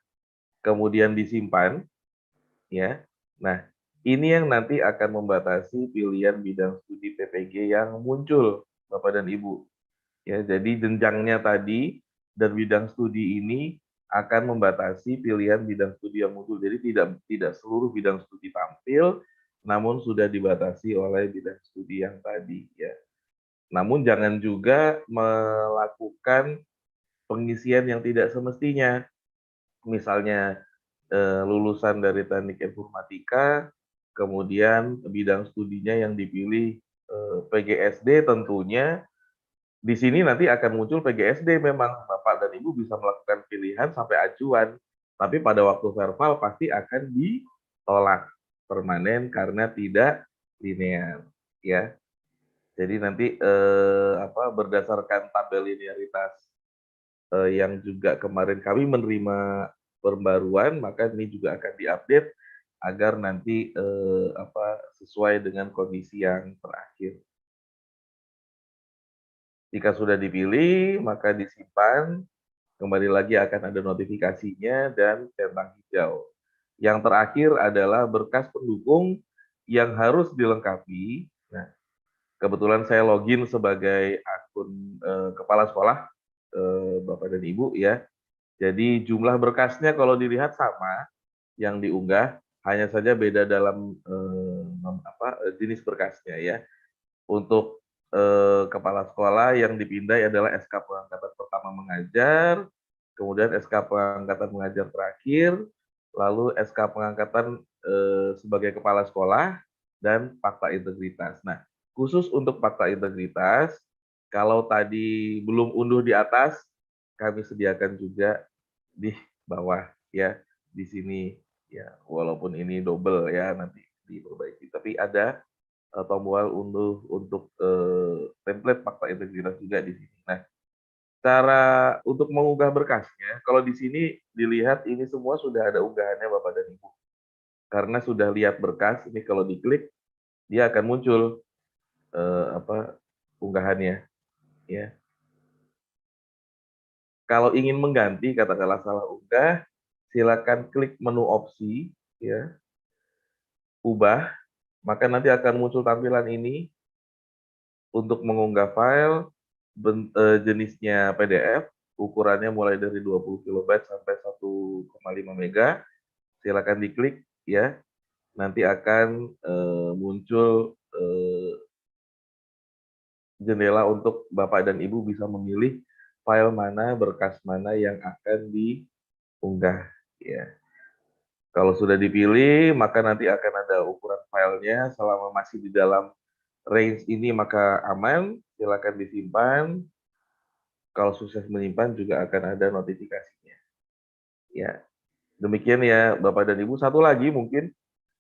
kemudian disimpan, ya. Nah, ini yang nanti akan membatasi pilihan bidang studi PPG yang muncul, Bapak dan Ibu. Ya, jadi jenjangnya tadi dan bidang studi ini akan membatasi pilihan bidang studi yang muncul. Jadi tidak seluruh bidang studi tampil, namun sudah dibatasi oleh bidang studi yang tadi, ya. Namun jangan juga melakukan pengisian yang tidak semestinya. Misalnya lulusan dari teknik informatika, kemudian bidang studinya yang dipilih PGSD, tentunya di sini nanti akan muncul PGSD, memang Bapak dan Ibu bisa melakukan pilihan sampai acuan, tapi pada waktu verval pasti akan ditolak permanen karena tidak linear, ya. Jadi nanti berdasarkan tabel linearitas yang juga kemarin kami menerima pembaruan, maka ini juga akan diupdate agar nanti sesuai dengan kondisi yang terakhir. Jika sudah dipilih, maka disimpan, kembali lagi akan ada notifikasinya dan centang hijau. Yang terakhir adalah berkas pendukung yang harus dilengkapi. Nah, kebetulan saya login sebagai akun kepala sekolah, Bapak dan Ibu, ya. Jadi jumlah berkasnya kalau dilihat sama yang diunggah, hanya saja beda dalam jenis berkasnya, ya. Untuk kepala sekolah yang dipindai adalah SK pengangkatan pertama mengajar, kemudian SK pengangkatan mengajar terakhir, lalu SK pengangkatan sebagai kepala sekolah, dan fakta integritas. Nah, khusus untuk fakta integritas, kalau tadi belum unduh di atas, kami sediakan juga di bawah, ya, di sini, ya, walaupun ini double, ya, nanti diperbaiki, tapi ada tombol unduh untuk template fakta integritas juga di sini. Nah, cara untuk mengunggah berkasnya, kalau di sini dilihat ini semua sudah ada unggahannya Bapak dan Ibu. Karena sudah lihat berkas, ini kalau diklik dia akan muncul unggahannya, ya. Kalau ingin mengganti, katakanlah salah unggah, silakan klik menu opsi, ya, ubah, maka nanti akan muncul tampilan ini untuk mengunggah file jenisnya PDF, ukurannya mulai dari 20 KB sampai 1,5 MB. Silakan diklik, ya. Nanti akan muncul jendela untuk Bapak dan Ibu bisa memilih file mana, berkas mana yang akan diunggah, ya. Kalau sudah dipilih, maka nanti akan ada ukuran filenya. Selama masih di dalam range ini maka aman, silakan disimpan. Kalau sukses menyimpan juga akan ada notifikasinya. Ya, demikian ya Bapak dan Ibu. Satu lagi mungkin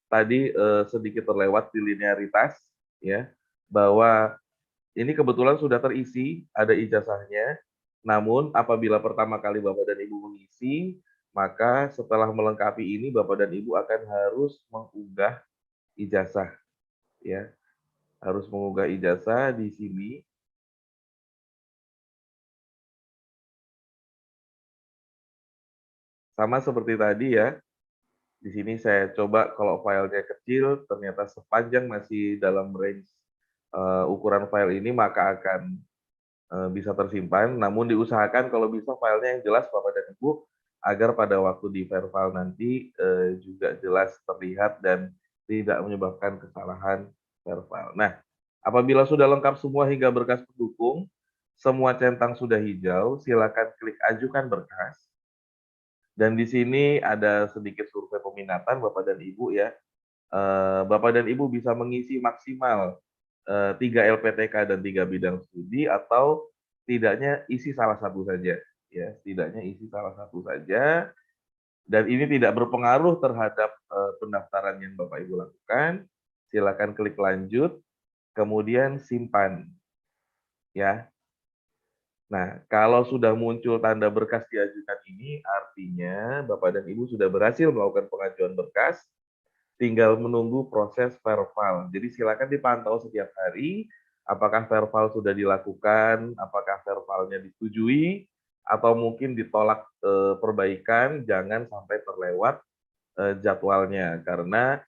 tadi sedikit terlewat di linearitas, ya, bahwa ini kebetulan sudah terisi, ada ijazahnya. Namun apabila pertama kali Bapak dan Ibu mengisi, maka setelah melengkapi ini Bapak dan Ibu akan harus mengunggah ijazah, ya. Harus mengunggah ijazah di sini. Sama seperti tadi, ya. Di sini saya coba kalau filenya kecil, ternyata sepanjang masih dalam range ukuran file ini, maka akan bisa tersimpan. Namun diusahakan kalau bisa filenya yang jelas Bapak dan Ibu, agar pada waktu di verval nanti juga jelas terlihat dan tidak menyebabkan kesalahan verval. Nah, apabila sudah lengkap semua hingga berkas pendukung, semua centang sudah hijau, silakan klik ajukan berkas. Dan di sini ada sedikit survei peminatan Bapak dan Ibu, ya. Bapak dan Ibu bisa mengisi maksimal 3 LPTK dan 3 bidang studi, atau tidaknya isi salah satu saja, ya. Tidaknya isi salah satu saja, dan ini tidak berpengaruh terhadap pendaftaran yang Bapak Ibu lakukan. Silakan klik lanjut, kemudian simpan, ya. Nah, kalau sudah muncul tanda berkas diajukan ini, artinya Bapak dan Ibu sudah berhasil melakukan pengajuan berkas, tinggal menunggu proses verval. Jadi silakan dipantau setiap hari, apakah verval sudah dilakukan, apakah vervalnya disetujui, atau mungkin ditolak perbaikan, jangan sampai terlewat jadwalnya, karena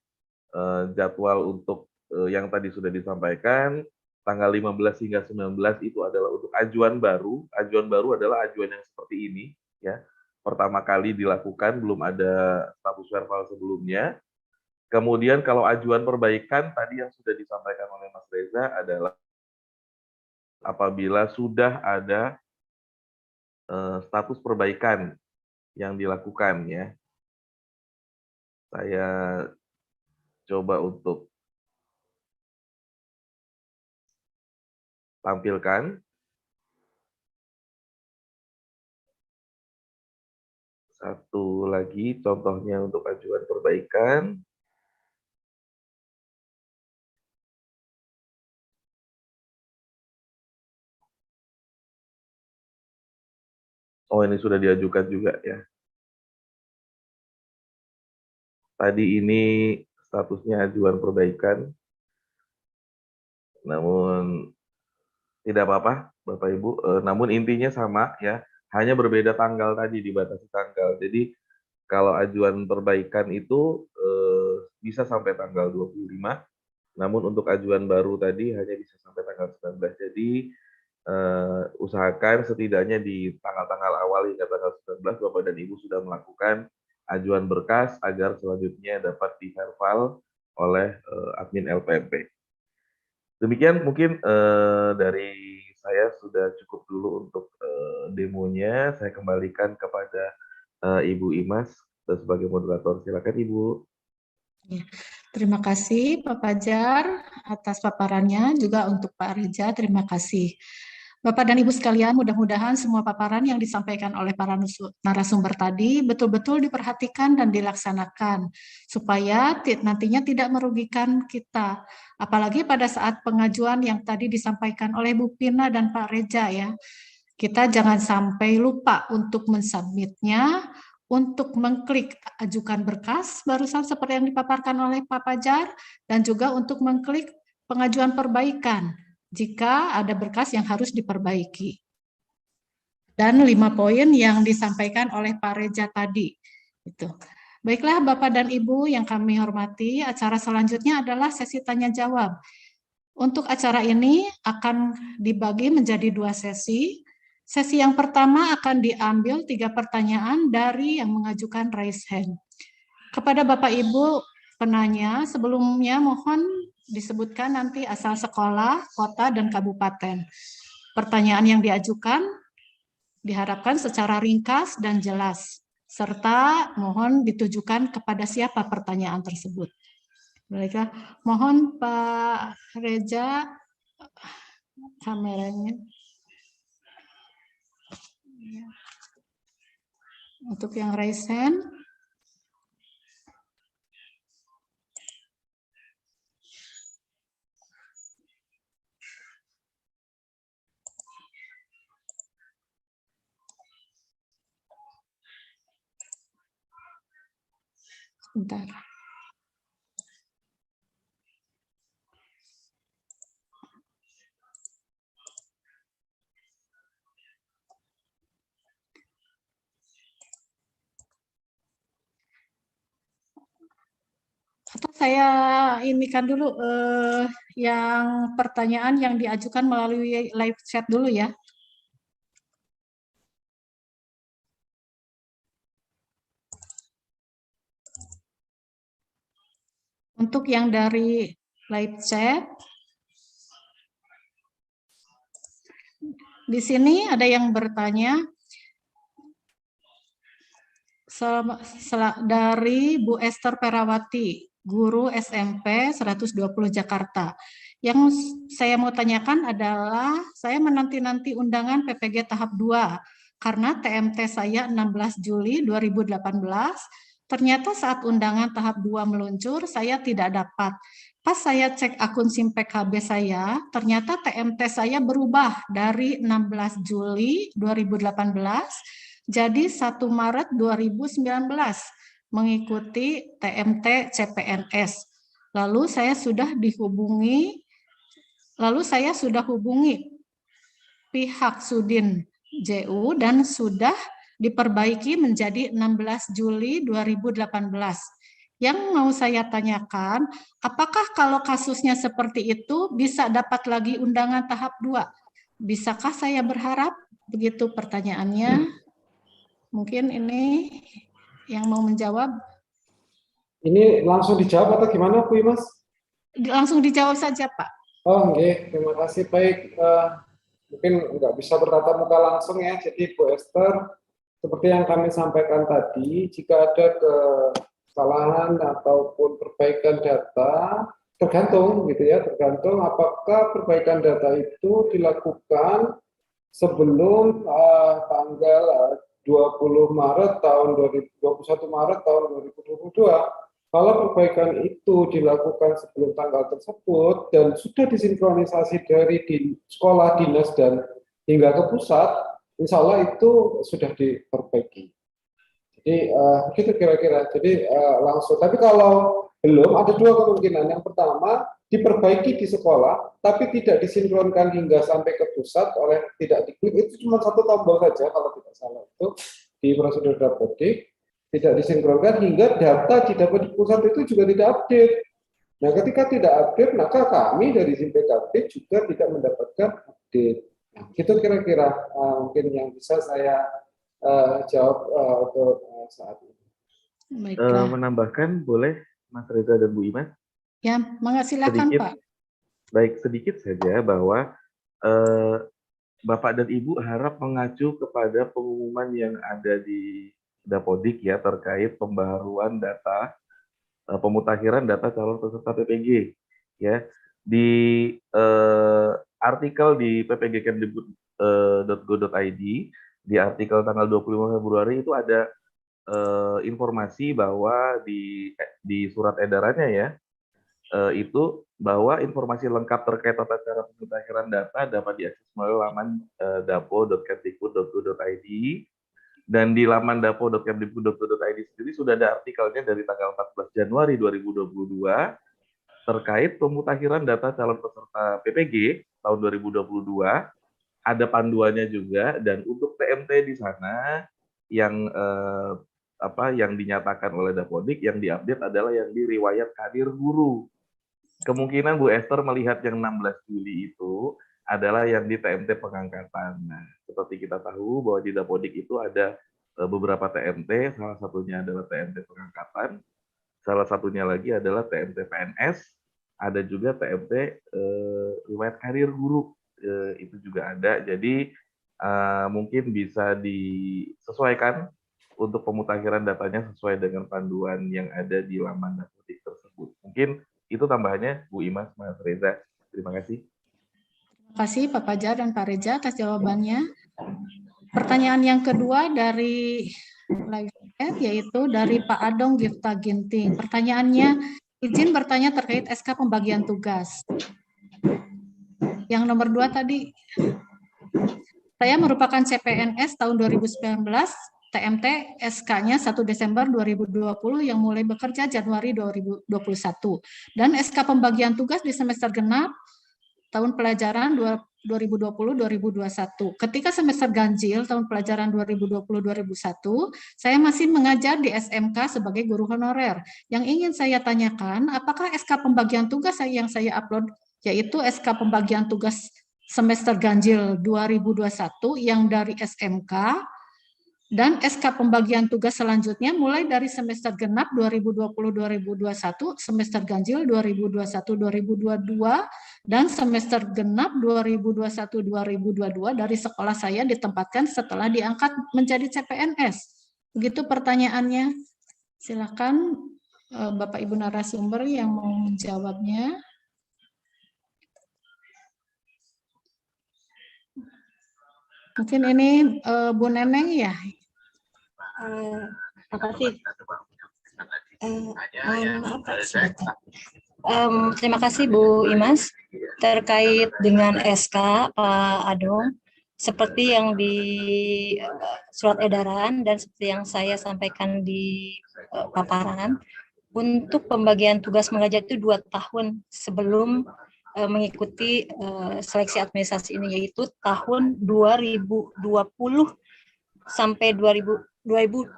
jadwal untuk yang tadi sudah disampaikan tanggal 15 hingga 19 itu adalah untuk ajuan baru. Ajuan baru adalah ajuan yang seperti ini, ya. Pertama kali dilakukan, belum ada status verbal sebelumnya. Kemudian kalau ajuan perbaikan tadi yang sudah disampaikan oleh Mas Reza adalah apabila sudah ada status perbaikan yang dilakukan, ya. Saya coba untuk tampilkan satu lagi contohnya untuk ajuan perbaikan. Oh, ini sudah diajukan juga, ya. Tadi ini statusnya ajuan perbaikan. Namun tidak apa-apa, Bapak Ibu. Namun intinya sama, ya. Hanya berbeda tanggal tadi, dibatasi tanggal. Jadi kalau ajuan perbaikan itu bisa sampai tanggal 25, namun untuk ajuan baru tadi hanya bisa sampai tanggal 19. Jadi usahakan setidaknya di tanggal-tanggal awal hingga tanggal 19 Bapak dan Ibu sudah melakukan ajuan berkas agar selanjutnya dapat diverval oleh admin LPMP. Demikian mungkin dari saya sudah cukup dulu untuk demonya. Saya kembalikan kepada Ibu Imas sebagai moderator. Silakan Ibu. Ya, terima kasih Pak Fajar atas paparannya, juga untuk Pak Reza, terima kasih. Bapak dan Ibu sekalian, mudah-mudahan semua paparan yang disampaikan oleh para narasumber tadi betul-betul diperhatikan dan dilaksanakan, supaya nantinya tidak merugikan kita. Apalagi pada saat pengajuan yang tadi disampaikan oleh Bu Pina dan Pak Reza, ya. Kita jangan sampai lupa untuk mensubmitnya, untuk mengklik ajukan berkas, barusan seperti yang dipaparkan oleh Pak Fajar, dan juga untuk mengklik pengajuan perbaikan jika ada berkas yang harus diperbaiki. Dan 5 poin yang disampaikan oleh Pak Reza tadi. Itu. Baiklah Bapak dan Ibu yang kami hormati, acara selanjutnya adalah sesi tanya jawab. Untuk acara ini akan dibagi menjadi 2 sesi. Sesi yang pertama akan diambil 3 pertanyaan dari yang mengajukan raise hand. Kepada Bapak Ibu penanya, sebelumnya mohon disebutkan nanti asal sekolah, kota, dan kabupaten. Pertanyaan yang diajukan diharapkan secara ringkas dan jelas, serta mohon ditujukan kepada siapa pertanyaan tersebut. Baiklah, mohon Pak Reza kameranya. Untuk yang raise hand, sebentar. Atau saya inikan dulu yang pertanyaan yang diajukan melalui live chat dulu ya. Untuk yang dari live chat, di sini ada yang bertanya dari Bu Esther Perawati, guru SMP 120 Jakarta. Yang saya mau tanyakan adalah, saya menanti-nanti undangan PPG tahap 2, karena TMT saya 16 Juli 2018, ternyata saat undangan tahap 2 meluncur, saya tidak dapat. Pas saya cek akun Simpek HB saya, ternyata TMT saya berubah dari 16 Juli 2018 jadi 1 Maret 2019 mengikuti TMT CPNS. Lalu saya sudah hubungi pihak Sudin JU dan sudah diperbaiki menjadi 16 Juli 2018. Yang mau saya tanyakan, apakah kalau kasusnya seperti itu bisa dapat lagi undangan tahap 2? Bisakah saya berharap? Begitu pertanyaannya. Mungkin ini yang mau menjawab. Ini langsung dijawab atau gimana Bu Imas? Langsung dijawab saja Pak. Oh, oke, terima kasih. Baik, mungkin nggak bisa bertatap muka langsung ya. Jadi Bu Esther, seperti yang kami sampaikan tadi, jika ada kesalahan ataupun perbaikan data, tergantung gitu ya, tergantung apakah perbaikan data itu dilakukan sebelum tanggal 20 Maret tahun 2021 Maret tahun 2022. Kalau perbaikan itu dilakukan sebelum tanggal tersebut dan sudah disinkronisasi dari sekolah, dinas, dan hingga ke pusat, insya Allah itu sudah diperbaiki. Jadi begitu kira-kira. Jadi langsung. Tapi kalau belum, ada dua kemungkinan. Yang pertama, diperbaiki di sekolah, tapi tidak disinkronkan hingga sampai ke pusat oleh tidak diklik. Itu cuma satu tombol saja kalau tidak salah itu di prosedur Dapodik. Tidak disinkronkan hingga data didapat di pusat itu juga tidak update. Nah, ketika tidak update, maka kami dari SIMPKB juga tidak mendapatkan update. Nah, itu kira-kira mungkin yang bisa saya jawab untuk saat ini. Baiklah. Menambahkan boleh Mas Reza dan Bu Imas? Ya, silakan sedikit, Pak. Baik, sedikit saja bahwa Bapak dan Ibu harap mengacu kepada pengumuman yang ada di Dapodik ya terkait pembaharuan data pemutakhiran data calon peserta PPG ya di artikel di ppgkemdikbud.go.id di artikel tanggal 25 Februari itu ada informasi bahwa di surat edarannya ya itu bahwa informasi lengkap terkait tata cara pemutakhiran data dapat diakses melalui laman dapo.kemdikbud.go.id. Dan di laman dapo.kemdikbud.go.id sendiri sudah ada artikelnya dari tanggal 14 Januari 2022 terkait pemutakhiran data calon peserta PPG tahun 2022. Ada panduannya juga, dan untuk TMT di sana yang yang dinyatakan oleh Dapodik yang diupdate adalah yang di riwayat karir guru. Kemungkinan Bu Esther melihat yang 16 Juli itu adalah yang di TMT pengangkatan. Nah, seperti kita tahu bahwa di Dapodik itu ada beberapa TMT, salah satunya adalah TMT pengangkatan, salah satunya lagi adalah TMT PNS, ada juga TMT riwayat karir guru, itu juga ada. Jadi mungkin bisa disesuaikan untuk pemutakhiran datanya sesuai dengan panduan yang ada di laman Dapodik tersebut. Mungkin itu tambahannya Bu Imas, Mas Reza. Terima kasih. Terima kasih Pak Fajar dan Pak Reza atas jawabannya. Pertanyaan yang kedua dari live chat yaitu dari Pak Adong Gifta Ginting. Pertanyaannya, izin bertanya terkait SK pembagian tugas. Yang nomor 2 tadi, saya merupakan CPNS tahun 2019, TMT SK-nya 1 Desember 2020 yang mulai bekerja Januari 2021. Dan SK pembagian tugas di semester genap tahun pelajaran 2020-2021. Ketika semester ganjil tahun pelajaran 2020-2021, saya masih mengajar di SMK sebagai guru honorer. Yang ingin saya tanyakan, apakah SK pembagian tugas yang saya upload, yaitu SK pembagian tugas semester ganjil 2021 yang dari SMK, dan SK pembagian tugas selanjutnya mulai dari semester genap 2020-2021, semester ganjil 2021-2022, dan semester genap 2021-2022 dari sekolah saya ditempatkan setelah diangkat menjadi CPNS. Begitu pertanyaannya. Silakan Bapak Ibu narasumber yang mau menjawabnya. Mungkin ini Bu Neneng ya. Terima kasih. Terima kasih Bu Imas. Terkait dengan SK Pak Adong, seperti yang di surat edaran dan seperti yang saya sampaikan di paparan, untuk pembagian tugas mengajar itu 2 tahun sebelum mengikuti seleksi administrasi ini, yaitu tahun 2020 sampai 2000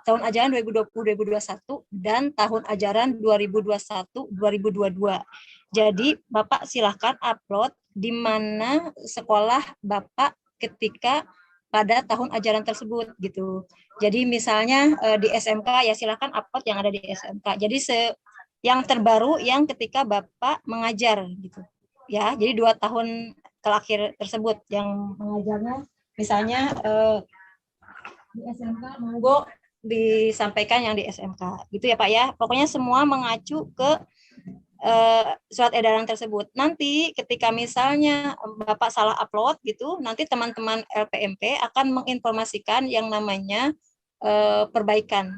tahun ajaran 2020-2021 dan tahun ajaran 2021-2022. Jadi Bapak silahkan upload di mana sekolah Bapak ketika pada tahun ajaran tersebut gitu. Jadi misalnya di SMK ya silahkan upload yang ada di SMK. Jadi yang terbaru yang ketika Bapak mengajar gitu. Ya, jadi 2 tahun terakhir tersebut yang mengajarnya misalnya di SMK monggo disampaikan yang di SMK gitu ya Pak ya. Pokoknya semua mengacu ke surat edaran tersebut. Nanti ketika misalnya Bapak salah upload gitu, nanti teman-teman LPMP akan menginformasikan yang namanya perbaikan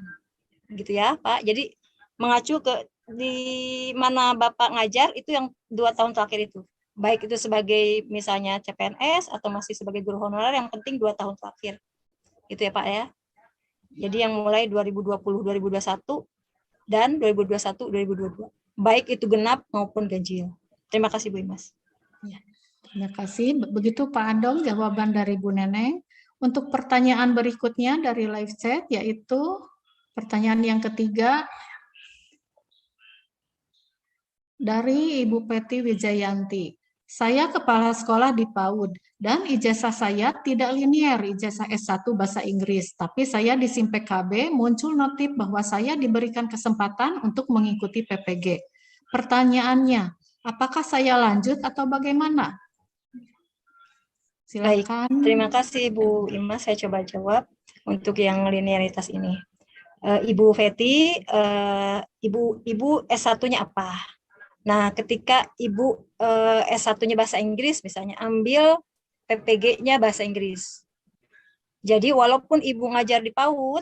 gitu ya Pak. Jadi mengacu ke di mana Bapak ngajar itu yang 2 tahun terakhir itu. Baik itu sebagai misalnya CPNS atau masih sebagai guru honorer, yang penting 2 tahun terakhir. Gitu ya Pak ya. Jadi yang mulai 2020-2021 dan 2021-2022. Baik itu genap maupun ganjil. Terima kasih Bu Imas. Ya, terima kasih. Begitu Pak Andong jawaban dari Bu Neneng. Untuk pertanyaan berikutnya dari live chat, yaitu pertanyaan yang ketiga dari Ibu Peti Wijayanti. Saya kepala sekolah di PAUD dan ijazah saya tidak linier, ijazah S1 bahasa Inggris. Tapi saya di SIM PKB muncul notif bahwa saya diberikan kesempatan untuk mengikuti PPG. Pertanyaannya, apakah saya lanjut atau bagaimana? Silakan. Baik, terima kasih Bu Imas, saya coba jawab untuk yang linearitas ini. Ibu Feti, Ibu S1-nya apa? Nah, ketika Ibu S1-nya bahasa Inggris, misalnya ambil PPG-nya bahasa Inggris. Jadi walaupun Ibu ngajar di PAUD,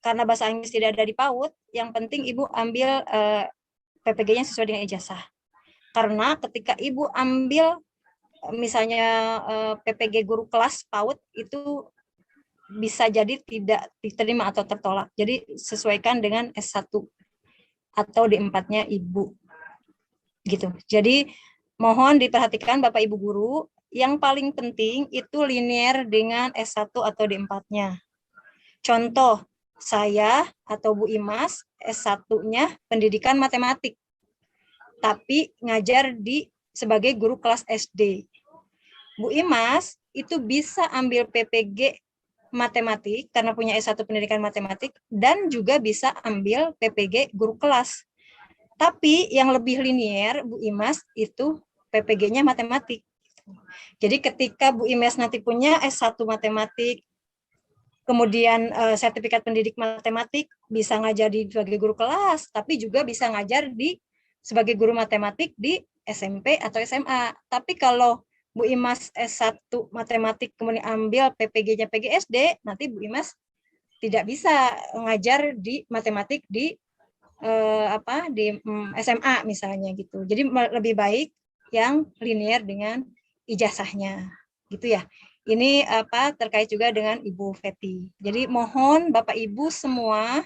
karena bahasa Inggris tidak ada di PAUD, yang penting Ibu ambil PPG-nya sesuai dengan ijazah. Karena ketika Ibu ambil misalnya PPG guru kelas PAUD, itu bisa jadi tidak diterima atau tertolak. Jadi sesuaikan dengan S1 atau D4-nya Ibu. Gitu. Jadi mohon diperhatikan Bapak Ibu guru, yang paling penting itu linier dengan S1 atau D4-nya. Contoh, saya atau Bu Imas S1-nya pendidikan matematik, tapi ngajar sebagai guru kelas SD. Bu Imas itu bisa ambil PPG matematik karena punya S1 pendidikan matematik dan juga bisa ambil PPG guru kelas. Tapi yang lebih linier Bu Imas itu PPG-nya matematik. Jadi ketika Bu Imas nanti punya S1 matematik, kemudian sertifikat pendidik matematik, bisa ngajar sebagai guru kelas, tapi juga bisa ngajar sebagai guru matematik di SMP atau SMA. Tapi kalau Bu Imas S1 matematik kemudian ambil PPG-nya PGSD, nanti Bu Imas tidak bisa ngajar di matematik di SMA misalnya gitu. Jadi lebih baik yang linier dengan ijazahnya gitu ya. Ini terkait juga dengan Ibu Feti. Jadi mohon Bapak Ibu semua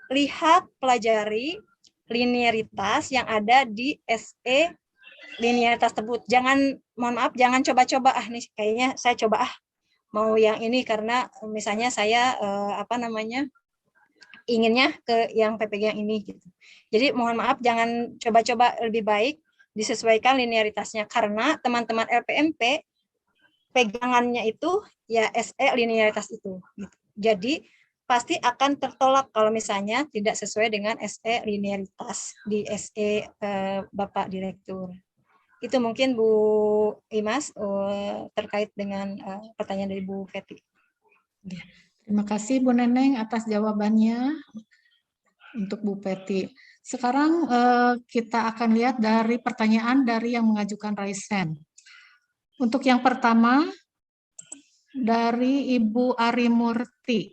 lihat, pelajari linearitas yang ada di SE linearitas tersebut. Mohon maaf, jangan coba-coba nih kayaknya saya coba mau yang ini karena misalnya saya inginnya ke yang PPG yang ini gitu. Jadi mohon maaf jangan coba-coba, lebih baik disesuaikan linearitasnya karena teman-teman LPMP pegangannya itu ya SE linearitas itu. Gitu. Jadi pasti akan tertolak kalau misalnya tidak sesuai dengan SE linearitas di SE Bapak Direktur. Itu mungkin Bu Imas terkait dengan pertanyaan dari Bu Feti. Terima kasih Bu Neneng atas jawabannya untuk Bu Peti. Sekarang kita akan lihat dari pertanyaan dari yang mengajukan raise hand. Untuk yang pertama dari Ibu Ari Murti.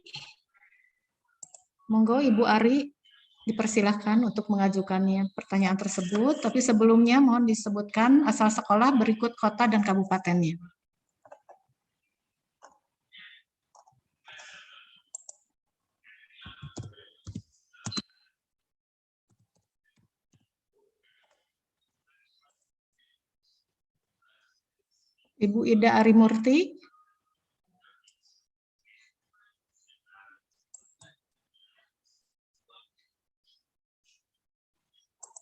Monggo Ibu Ari dipersilahkan untuk mengajukannya pertanyaan tersebut, tapi sebelumnya mohon disebutkan asal sekolah berikut kota dan kabupatennya. Ibu Ida Arimurti.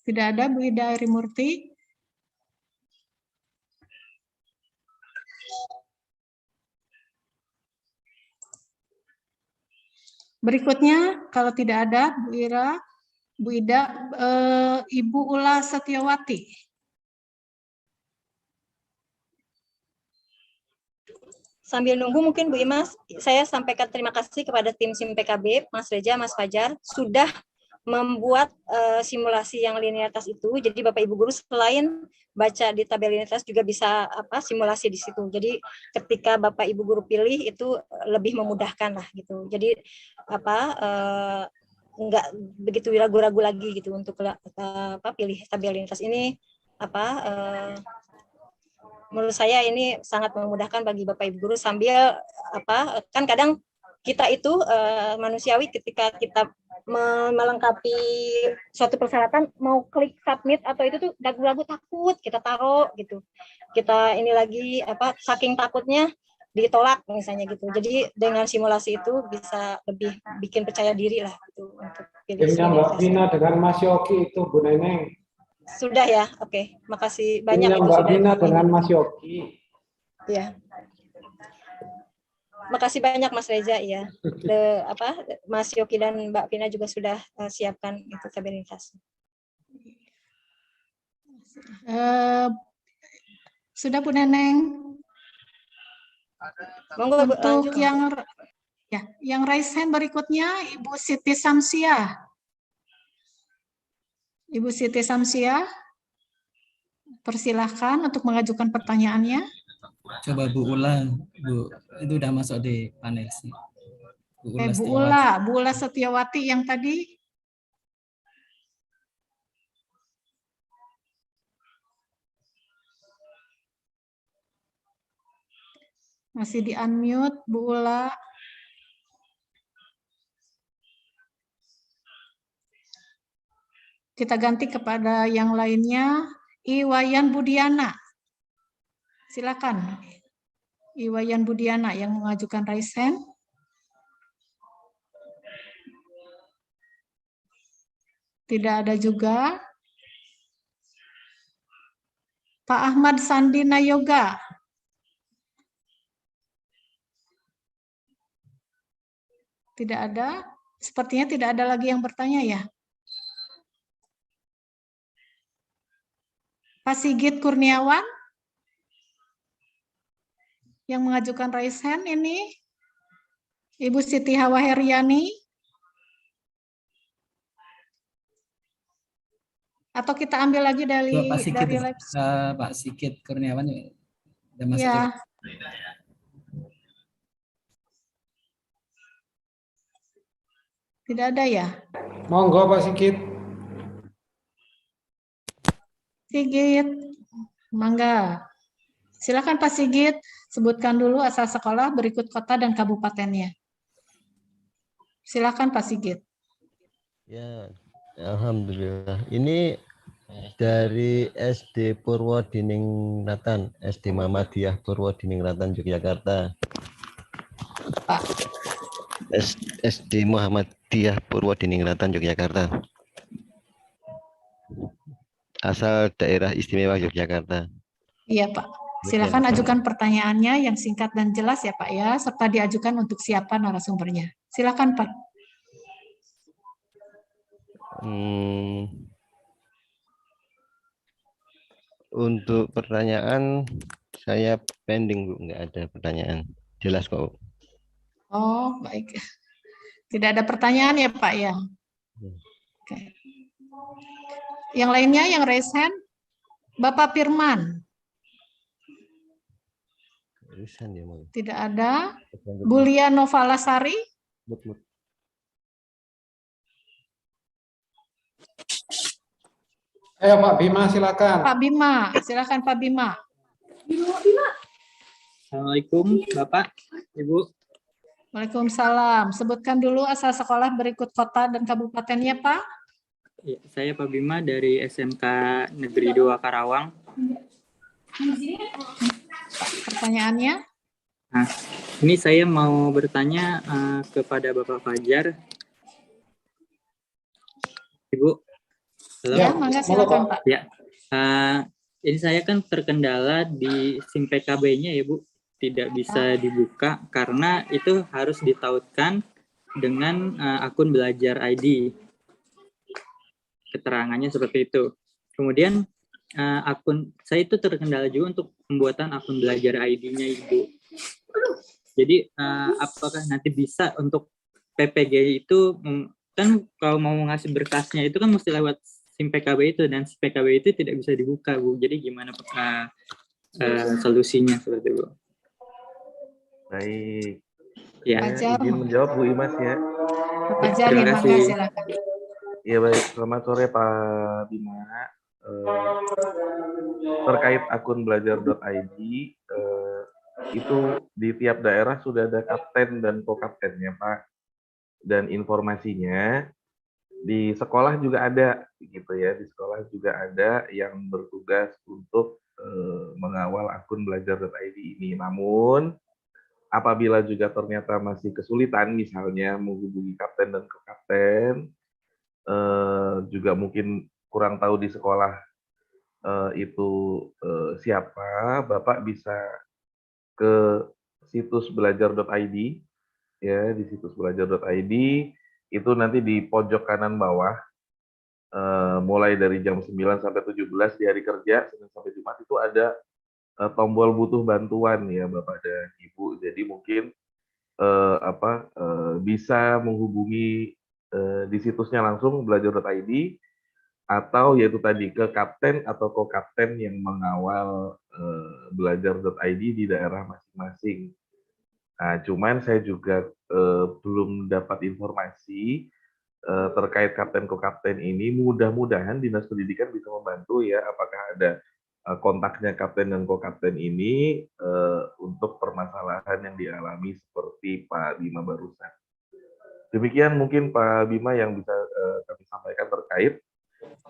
Tidak ada Bu Ida Arimurti. Berikutnya, kalau tidak ada Bu Ira, Bu Ida, Ibu Ula Setiawati. Sambil nunggu mungkin Bu Imas, saya sampaikan terima kasih kepada tim SIM PKB, Mas Reja, Mas Fajar, sudah membuat simulasi yang linearitas itu. Jadi Bapak Ibu guru selain baca di tabel linearitas juga bisa simulasi di situ. Jadi ketika Bapak Ibu guru pilih itu lebih memudahkan lah gitu. Jadi enggak begitu ragu-ragu lagi gitu untuk pilih tabel linearitas ini menurut saya ini sangat memudahkan bagi Bapak Ibu guru sambil kan kadang kita itu manusiawi ketika kita melengkapi suatu persyaratan mau klik submit atau itu tuh ragu-ragu takut kita taruh gitu. Kita ini lagi saking takutnya ditolak misalnya gitu. Jadi dengan simulasi itu bisa lebih bikin percaya diri lah gitu untuk pilih. Timnya Mbak Vina dengan Mas Yogi itu Bu Neneng. Sudah ya, oke. Makasih banyak Timnya itu Mbak sudah. Vina dengan Mas Yogi. Ya. Makasih banyak Mas Reza ya. Mas Yogi dan Mbak Vina juga sudah siapkan itu tabel linearitas. Sudah Bu Neneng. Monggo Bu, untuk lanjut. yang raise hand berikutnya Ibu Siti Samsia. Ibu Siti Samsia, persilahkan untuk mengajukan pertanyaannya. Coba Bu Ula, Bu, itu udah masuk di panel sih. Bu Ula Setiawati yang tadi. Masih di unmute Bu Ula. Kita ganti kepada yang lainnya, Iwayan Budiana. Silakan. Iwayan Budiana yang mengajukan raise hand. Tidak ada juga. Pak Ahmad Sandina Yoga. Tidak ada. Sepertinya tidak ada lagi yang bertanya ya. Pak Sigit Kurniawan yang mengajukan raise hand ini. Ibu Siti Hawaheriani. Atau kita ambil lagi dari Pak Sigit, live. Pak Sigit Kurniawan udah masuk ya. Tidak ada ya? Monggo Pak Sigit. Sigit, mangga. Silakan Pak Sigit, sebutkan dulu asal sekolah, berikut kota dan kabupatennya. Silakan Pak Sigit. Ya, alhamdulillah. Ini dari SD Purwodiningrat, SD Muhammadiyah Purwodiningrat Yogyakarta. Pak. SD Muhammadiyah Purwodiningrat Yogyakarta. Asal daerah istimewa Yogyakarta. Iya Pak. Silakan ajukan pertanyaannya yang singkat dan jelas ya Pak ya, serta diajukan untuk siapa narasumbernya. Silakan Pak. Untuk pertanyaan saya pending Bu, nggak ada pertanyaan. Jelas kok. Oh baik. Tidak ada pertanyaan ya Pak ya. Oke. Yang lainnya yang raise hand, Bapak Firman. Tidak ada. Bulia Novalasari. Ayo Pak Bima silakan. Pak Bima, silakan Pak Bima. Assalamualaikum Bapak, Ibu. Waalaikumsalam. Sebutkan dulu asal sekolah berikut kota dan kabupatennya Pak. Ya, saya Pak Bima dari SMK Negeri 2 Karawang. pertanyaannya? Nah, ini saya mau bertanya kepada Bapak Fajar. Ibu, halo? Ya, mangga silakan Pak. Ya, ini saya kan terkendala di SIM PKB-nya ya Bu, tidak bisa dibuka karena itu harus ditautkan dengan akun belajar ID. Keterangannya seperti itu. Kemudian akun saya itu terkendala juga untuk pembuatan akun belajar ID-nya Ibu. Jadi apakah nanti bisa untuk PPG itu kan kalau mau ngasih berkasnya itu kan mesti lewat SIM PKB itu, dan SIM PKB itu tidak bisa dibuka Bu. Jadi gimana solusinya seperti itu? Baik. Ya. Ya, izin menjawab Bu Imas ya. Fajar ya, mangga silakan. Ya baik, selamat sore Pak Bima. Terkait akun belajar.id, itu di tiap daerah sudah ada kapten dan kokaptennya Pak. Dan informasinya di sekolah juga ada, gitu ya. Di sekolah juga ada yang bertugas untuk mengawal akun belajar.id ini. Namun apabila juga ternyata masih kesulitan, misalnya menghubungi kapten dan kokapten, juga mungkin kurang tahu di sekolah itu siapa, Bapak bisa ke situs belajar.id, ya, di situs belajar.id itu nanti di pojok kanan bawah, mulai dari jam 9 sampai 17 di hari kerja, Senin sampai Jumat, itu ada tombol butuh bantuan ya Bapak dan Ibu. Jadi mungkin bisa menghubungi di situsnya langsung belajar.id, atau yaitu tadi ke kapten atau kokapten yang mengawal belajar.id di daerah masing-masing. Nah, cuman saya juga belum dapat informasi terkait kapten kokapten ini. Mudah-mudahan Dinas Pendidikan bisa membantu ya, apakah ada kontaknya kapten dan kokapten ini untuk permasalahan yang dialami seperti Pak Bima barusan. Demikian mungkin Pak Bima yang bisa kami sampaikan terkait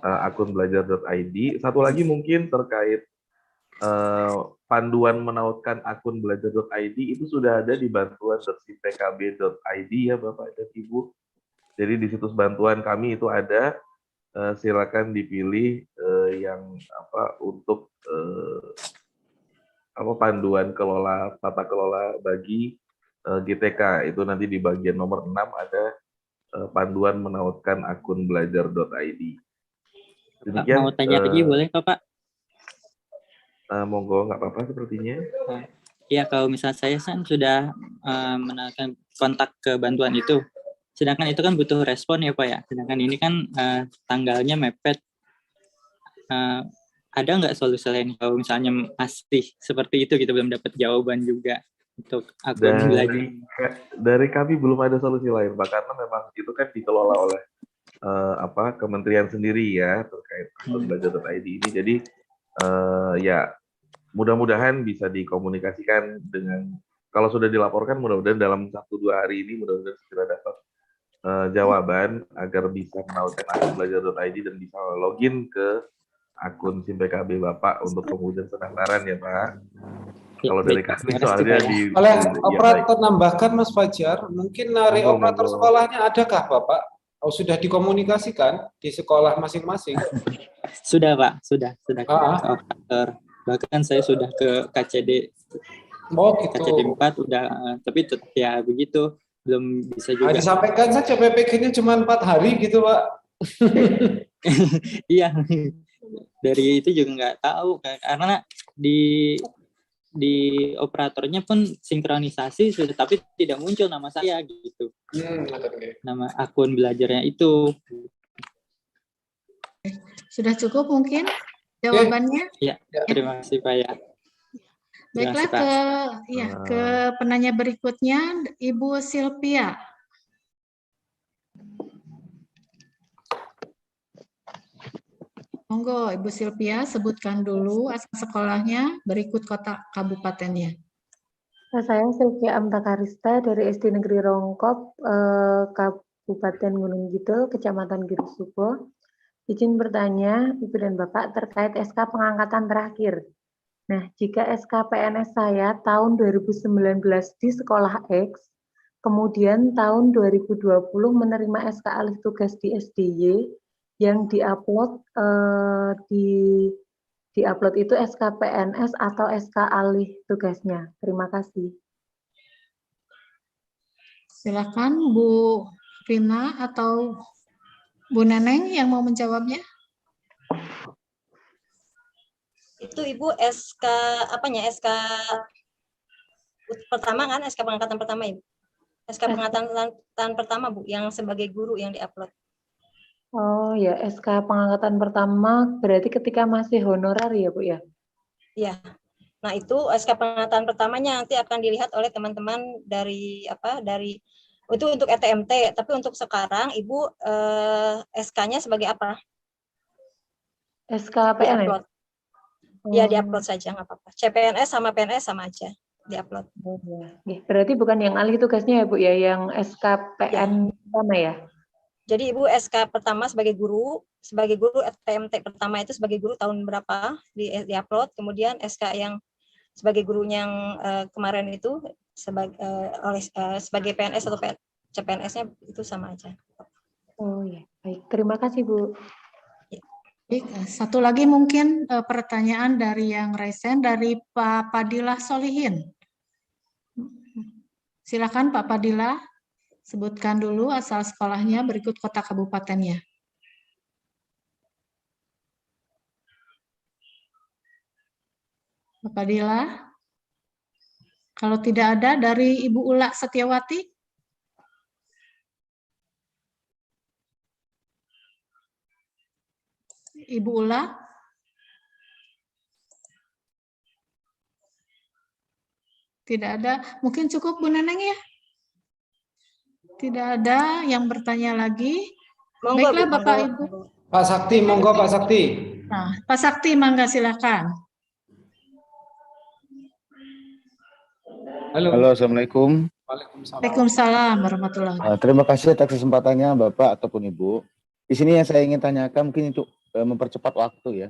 akun belajar.id. Satu lagi mungkin terkait panduan menautkan akun belajar.id itu sudah ada di bantuan.simpkb.id ya Bapak dan Ibu. Jadi di situs bantuan kami itu ada, silakan dipilih yang untuk panduan tata kelola bagi GTK. Itu nanti di bagian nomor 6 ada panduan menautkan akun belajar.id. Demikian, mau tanya lagi boleh Pak? Monggo, nggak apa-apa sepertinya. Iya, kalau misalnya saya kan sudah menaikkan kontak ke bantuan itu, sedangkan itu kan butuh respon ya Pak ya, sedangkan ini kan tanggalnya mepet. Ada nggak solusi lain kalau misalnya masih seperti itu, kita belum dapat jawaban juga untuk akun belajar? Dari kami belum ada solusi lain Pak, karena memang itu kan dikelola oleh kementerian sendiri ya terkait akun belajar.id ini. Jadi ya mudah-mudahan bisa dikomunikasikan dengan, kalau sudah dilaporkan mudah-mudahan dalam 1-2 hari ini mudah-mudahan segera dapat jawaban agar bisa menautkan akun belajar.id dan bisa login ke akun SIM PKB Bapak untuk kemudian pendaftaran ya Pak. Kalau dari kami soalnya oleh operator nambahkan Mas Fajar, mungkin dari operator sekolahnya adakah Bapak? Oh, sudah dikomunikasikan di sekolah masing-masing? Sudah Pak, sudah ke operator. Bahkan saya sudah ke KCD. Gitu. KCD 4 udah, tapi tetap ya begitu, belum bisa juga. Disampaikan saja PPG-nya cuma 4 hari gitu Pak. Iya, dari itu juga nggak tahu, karena di operatornya pun sinkronisasi sudah, tapi tidak muncul nama saya gitu. Nama akun belajarnya itu. Sudah cukup mungkin jawabannya? Ya, terima kasih Pak ya. Baiklah, ke penanya berikutnya, Ibu Silvia. Monggo Ibu Silvia, sebutkan dulu asal sekolahnya, berikut kota kabupatennya. Saya Silvia Amtakarista dari SD Negeri Rongkop, Kabupaten Gunung Kidul, Kecamatan Girisuko. Izin bertanya, Ibu dan Bapak, terkait SK pengangkatan terakhir. Nah, jika SK PNS saya tahun 2019 di sekolah X, kemudian tahun 2020 menerima SK alih tugas di SDY, yang diupload diupload itu SK PNS atau SK alih tugasnya. Terima kasih. Silakan Bu Rina atau Bu Neneng yang mau menjawabnya. Itu Ibu SK apanya? SK pertama kan, SK pengangkatan pertama Ibu. SK pengangkatan pertama Bu, yang sebagai guru yang diupload. Oh ya, SK pengangkatan pertama berarti ketika masih honorer ya Bu ya? Iya. Nah, itu SK pengangkatan pertamanya nanti akan dilihat oleh teman-teman dari itu untuk ETMT, tapi untuk sekarang Ibu SK-nya sebagai apa? SK PNS. Diupload. Ya, diupload saja nggak apa-apa. CPNS sama PNS sama aja, diupload. Oh, ya. Berarti bukan yang alih tugasnya ya Bu ya, yang SKPN pertama ya? Jadi Ibu SK pertama sebagai guru ETMT pertama itu sebagai guru tahun berapa diupload, kemudian SK yang sebagai gurunya yang kemarin itu sebagai PNS atau CPNS-nya itu sama aja. Oh ya, baik. Terima kasih Bu. Baik, satu lagi mungkin pertanyaan dari yang resen dari Pak Padilah Solihin. Silakan Pak Padilah, sebutkan dulu asal sekolahnya berikut kota kabupatennya. Pak Padilah, kalau tidak ada dari Ibu Ula Setiawati. Ibu Ula. Tidak ada. Mungkin cukup Bu Neneng ya? Tidak ada yang bertanya lagi. Monggo, Baiklah Bu, Bapak monggo. Ibu. Pak Sakti, monggo Pak Sakti. Nah, Pak Sakti, mangga silakan. Halo, Assalamualaikum. Waalaikumsalam warahmatullahi wabarakatuh. Terima kasih atas kesempatannya Bapak ataupun Ibu. Di sini yang saya ingin tanyakan mungkin untuk mempercepat waktu ya.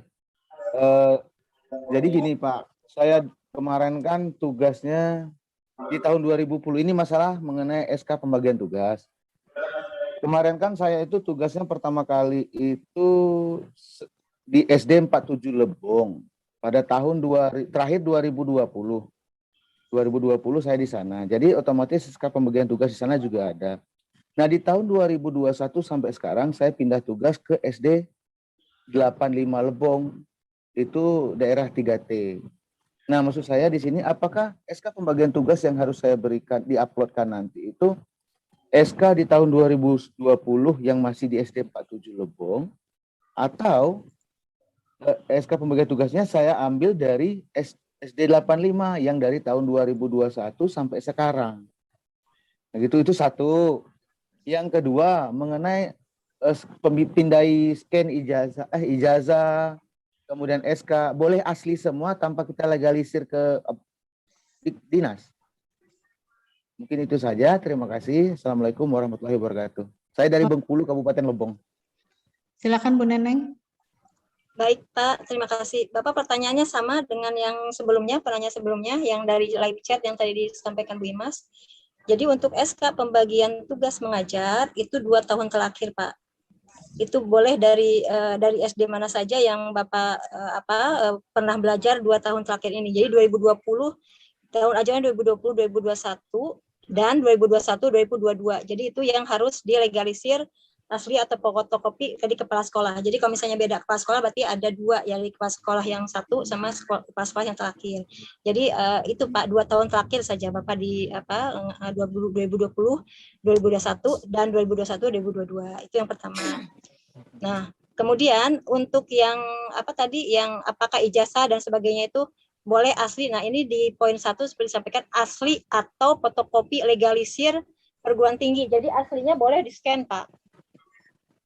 Jadi gini Pak, saya kemarin kan tugasnya di tahun 2010 ini masalah mengenai SK pembagian tugas. Kemarin kan saya itu tugasnya pertama kali itu di SD 47 Lebong pada tahun terakhir 2020 saya di sana. Jadi otomatis SK pembagian tugas di sana juga ada. Nah, di tahun 2021 sampai sekarang saya pindah tugas ke SD 85 Lebong. Itu daerah 3T. Nah, maksud saya di sini apakah SK pembagian tugas yang harus saya berikan diuploadkan nanti itu SK di tahun 2020 yang masih di SD 47 Lebong atau SK pembagian tugasnya saya ambil dari SD 85 yang dari tahun 2021 sampai sekarang. Nah, gitu, itu satu. Yang kedua mengenai pindai scan ijazah, kemudian SK boleh asli semua tanpa kita legalisir ke dinas. Mungkin itu saja. Terima kasih. Assalamualaikum warahmatullahi wabarakatuh. Saya dari Bengkulu, Kabupaten Lebong. Silakan Bu Neneng. Baik Pak, terima kasih. Bapak pertanyaannya sama dengan yang sebelumnya, penanya sebelumnya yang dari live chat yang tadi disampaikan Bu Imas. Jadi untuk SK pembagian tugas mengajar itu 2 tahun terakhir Pak. Itu boleh dari SD mana saja yang Bapak pernah belajar 2 tahun terakhir ini. Jadi 2020 tahun ajaran 2020 2021 dan 2021 2022. Jadi itu yang harus dilegalisir asli atau fotokopi di kepala sekolah. Jadi kalau misalnya beda kepala sekolah berarti ada 2 ya, di kepala sekolah yang satu sama kepala sekolah yang terakhir. Jadi itu Pak 2 tahun terakhir saja Bapak di 2020, 2021 dan 2021 2022. Itu yang pertama. Nah, kemudian untuk yang yang apakah ijazah dan sebagainya itu boleh asli. Nah, ini di poin 1 seperti disampaikan asli atau fotokopi legalisir perguruan tinggi. Jadi aslinya boleh di-scan, Pak.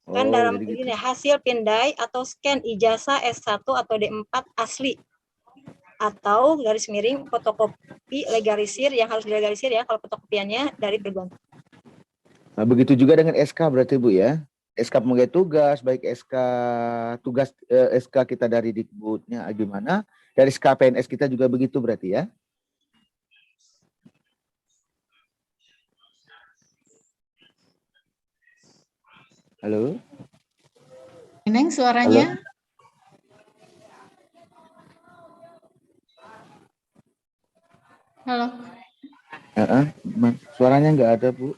Kan dalam ini hasil pindai atau scan ijazah S1 atau D4 asli atau garis miring fotokopi legalisir yang harus dilegalisir ya kalau fotokopiannya dari perguruan. Nah, begitu juga dengan SK berarti Bu ya. SK pembagi tugas, baik SK tugas SK kita dari Dikbudnya gimana, dari SK PNS kita juga begitu berarti ya. Halo. Neneng suaranya. Halo. Suaranya nggak ada, Bu.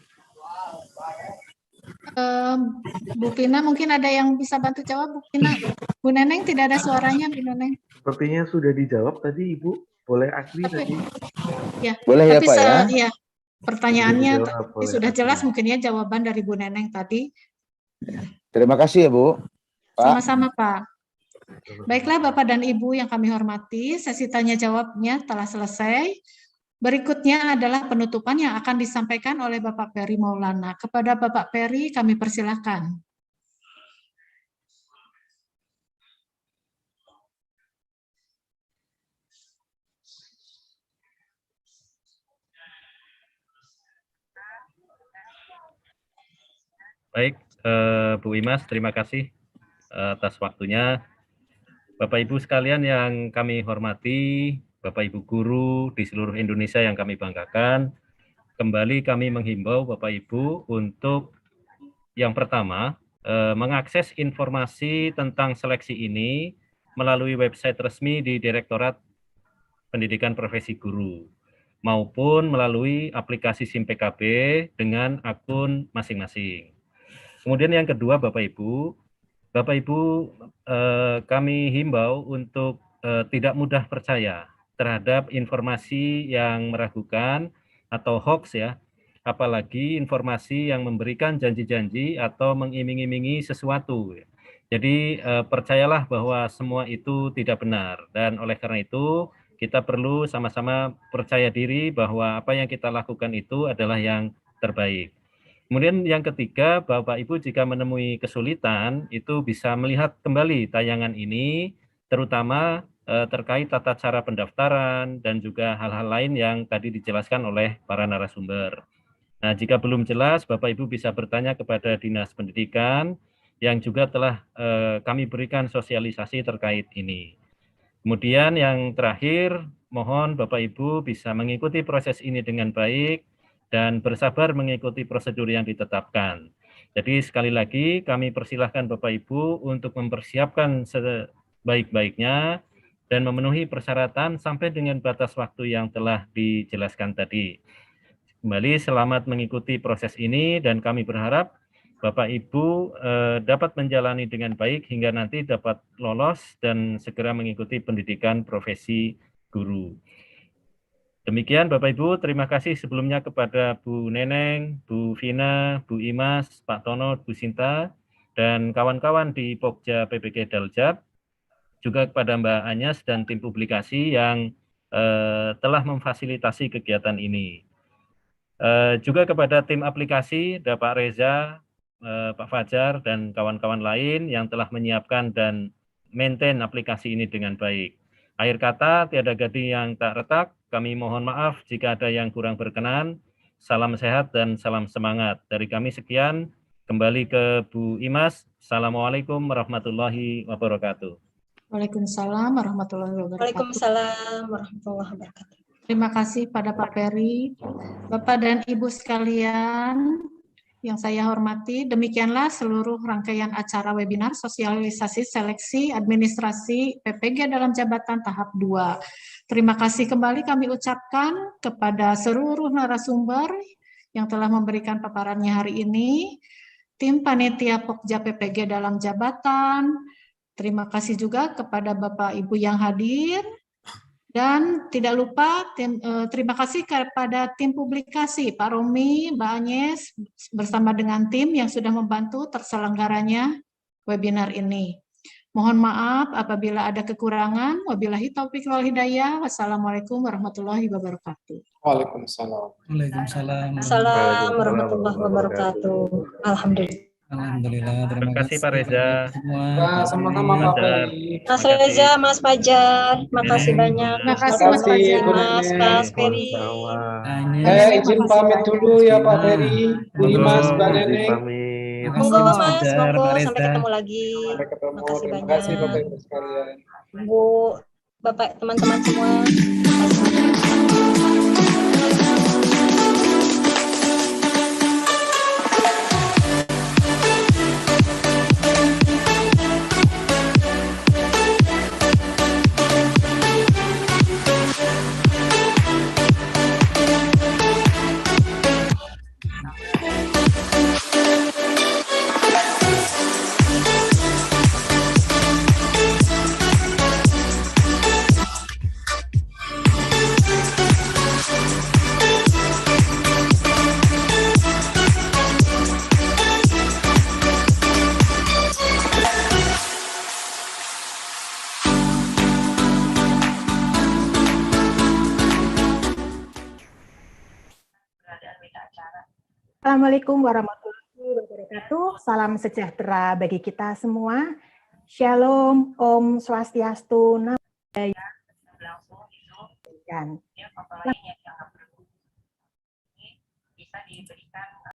Bu Pina mungkin ada yang bisa bantu jawab, Bu Pina. Bu Neneng tidak ada suaranya, Bu Neneng. Sepertinya sudah dijawab tadi, Ibu. Boleh asli tadi. Ya. Boleh ya, tapi Pak ya. Ya, pertanyaannya sudah jelas asli. mungkin ya jawaban dari Bu Neneng tadi. Terima kasih ya, Bu. Sama-sama, Pak. Baiklah Bapak dan Ibu yang kami hormati, sesi tanya jawabnya telah selesai. Berikutnya adalah penutupan yang akan disampaikan oleh Bapak Peri Maulana. Kepada Bapak Peri kami persilahkan. Baik, Bu Imas, terima kasih atas waktunya. Bapak Ibu sekalian yang kami hormati, Bapak Ibu guru di seluruh Indonesia yang kami banggakan, kembali kami menghimbau Bapak Ibu untuk yang pertama, mengakses informasi tentang seleksi ini melalui website resmi di Direktorat Pendidikan Profesi Guru, maupun melalui aplikasi SIM PKB dengan akun masing-masing. Kemudian yang kedua, Bapak Ibu, kami himbau untuk tidak mudah percaya terhadap informasi yang meragukan atau hoax ya, apalagi informasi yang memberikan janji-janji atau mengiming-imingi sesuatu. Jadi percayalah bahwa semua itu tidak benar, dan oleh karena itu kita perlu sama-sama percaya diri bahwa apa yang kita lakukan itu adalah yang terbaik. Kemudian yang ketiga, Bapak Ibu jika menemui kesulitan itu bisa melihat kembali tayangan ini, terutama terkait tata cara pendaftaran dan juga hal-hal lain yang tadi dijelaskan oleh para narasumber. Nah, jika belum jelas, Bapak Ibu bisa bertanya kepada Dinas Pendidikan yang juga telah kami berikan sosialisasi terkait ini. Kemudian yang terakhir, mohon Bapak Ibu bisa mengikuti proses ini dengan baik dan bersabar mengikuti prosedur yang ditetapkan. Jadi sekali lagi kami persilahkan Bapak Ibu untuk mempersiapkan sebaik-baiknya dan memenuhi persyaratan sampai dengan batas waktu yang telah dijelaskan tadi. Kembali selamat mengikuti proses ini dan kami berharap Bapak Ibu dapat menjalani dengan baik hingga nanti dapat lolos dan segera mengikuti pendidikan profesi guru. Demikian Bapak Ibu, terima kasih sebelumnya kepada Bu Neneng, Bu Vina, Bu Imas, Pak Tono, Bu Sinta, dan kawan-kawan di Pokja PPG Daljab, juga kepada Mbak Anyas dan tim publikasi yang telah memfasilitasi kegiatan ini. Juga kepada tim aplikasi, ada Pak Reza, Pak Fajar, dan kawan-kawan lain yang telah menyiapkan dan maintain aplikasi ini dengan baik. Akhir kata, tiada gading yang tak retak, kami mohon maaf jika ada yang kurang berkenan. Salam sehat dan salam semangat. Dari kami sekian, kembali ke Bu Imas. Assalamualaikum warahmatullahi wabarakatuh. Waalaikumsalam warahmatullahi wabarakatuh. Waalaikumsalam warahmatullahi wabarakatuh. Terima kasih pada Pak Peri. Bapak dan Ibu sekalian yang saya hormati, demikianlah seluruh rangkaian acara webinar sosialisasi seleksi administrasi PPG dalam jabatan tahap 2. Terima kasih kembali kami ucapkan kepada seluruh narasumber yang telah memberikan paparannya hari ini, tim panitia Pokja PPG dalam jabatan, terima kasih juga kepada Bapak Ibu yang hadir, dan tidak lupa terima kasih kepada tim publikasi, Pak Romi, Mbak Anyes, bersama dengan tim yang sudah membantu terselenggaranya webinar ini. Mohon maaf apabila ada kekurangan. Wabillahi taufiq wal hidayah. Wassalamualaikum warahmatullahi wabarakatuh. Waalaikumsalam. Waalaikumsalam. Assalamualaikum warahmatullahi wabarakatuh. Alhamdulillah. Alhamdulillah. Terima kasih Pak Reza. Nah, sama-sama Pak Peri. Mas Reza, Mas Fajar, makasih banyak. Terima kasih Mas Fajar. Mas Peri. Izin pamit dulu ya Pak Peri, Bu Imas, Mbak Neneng. Amin. Monggo Mas, Sebentar, monggo Pak sampai Reza. ketemu lagi. Sampai ketemu. Makasih Terima banyak. kasih Bapak Ibu sekalian. Bu, Bapak, teman-teman semua. Terima kasih. Assalamualaikum warahmatullahi wabarakatuh. Salam sejahtera bagi kita semua. Shalom, Om Swastiastu, Namo Buddhaya. Bisa diberikan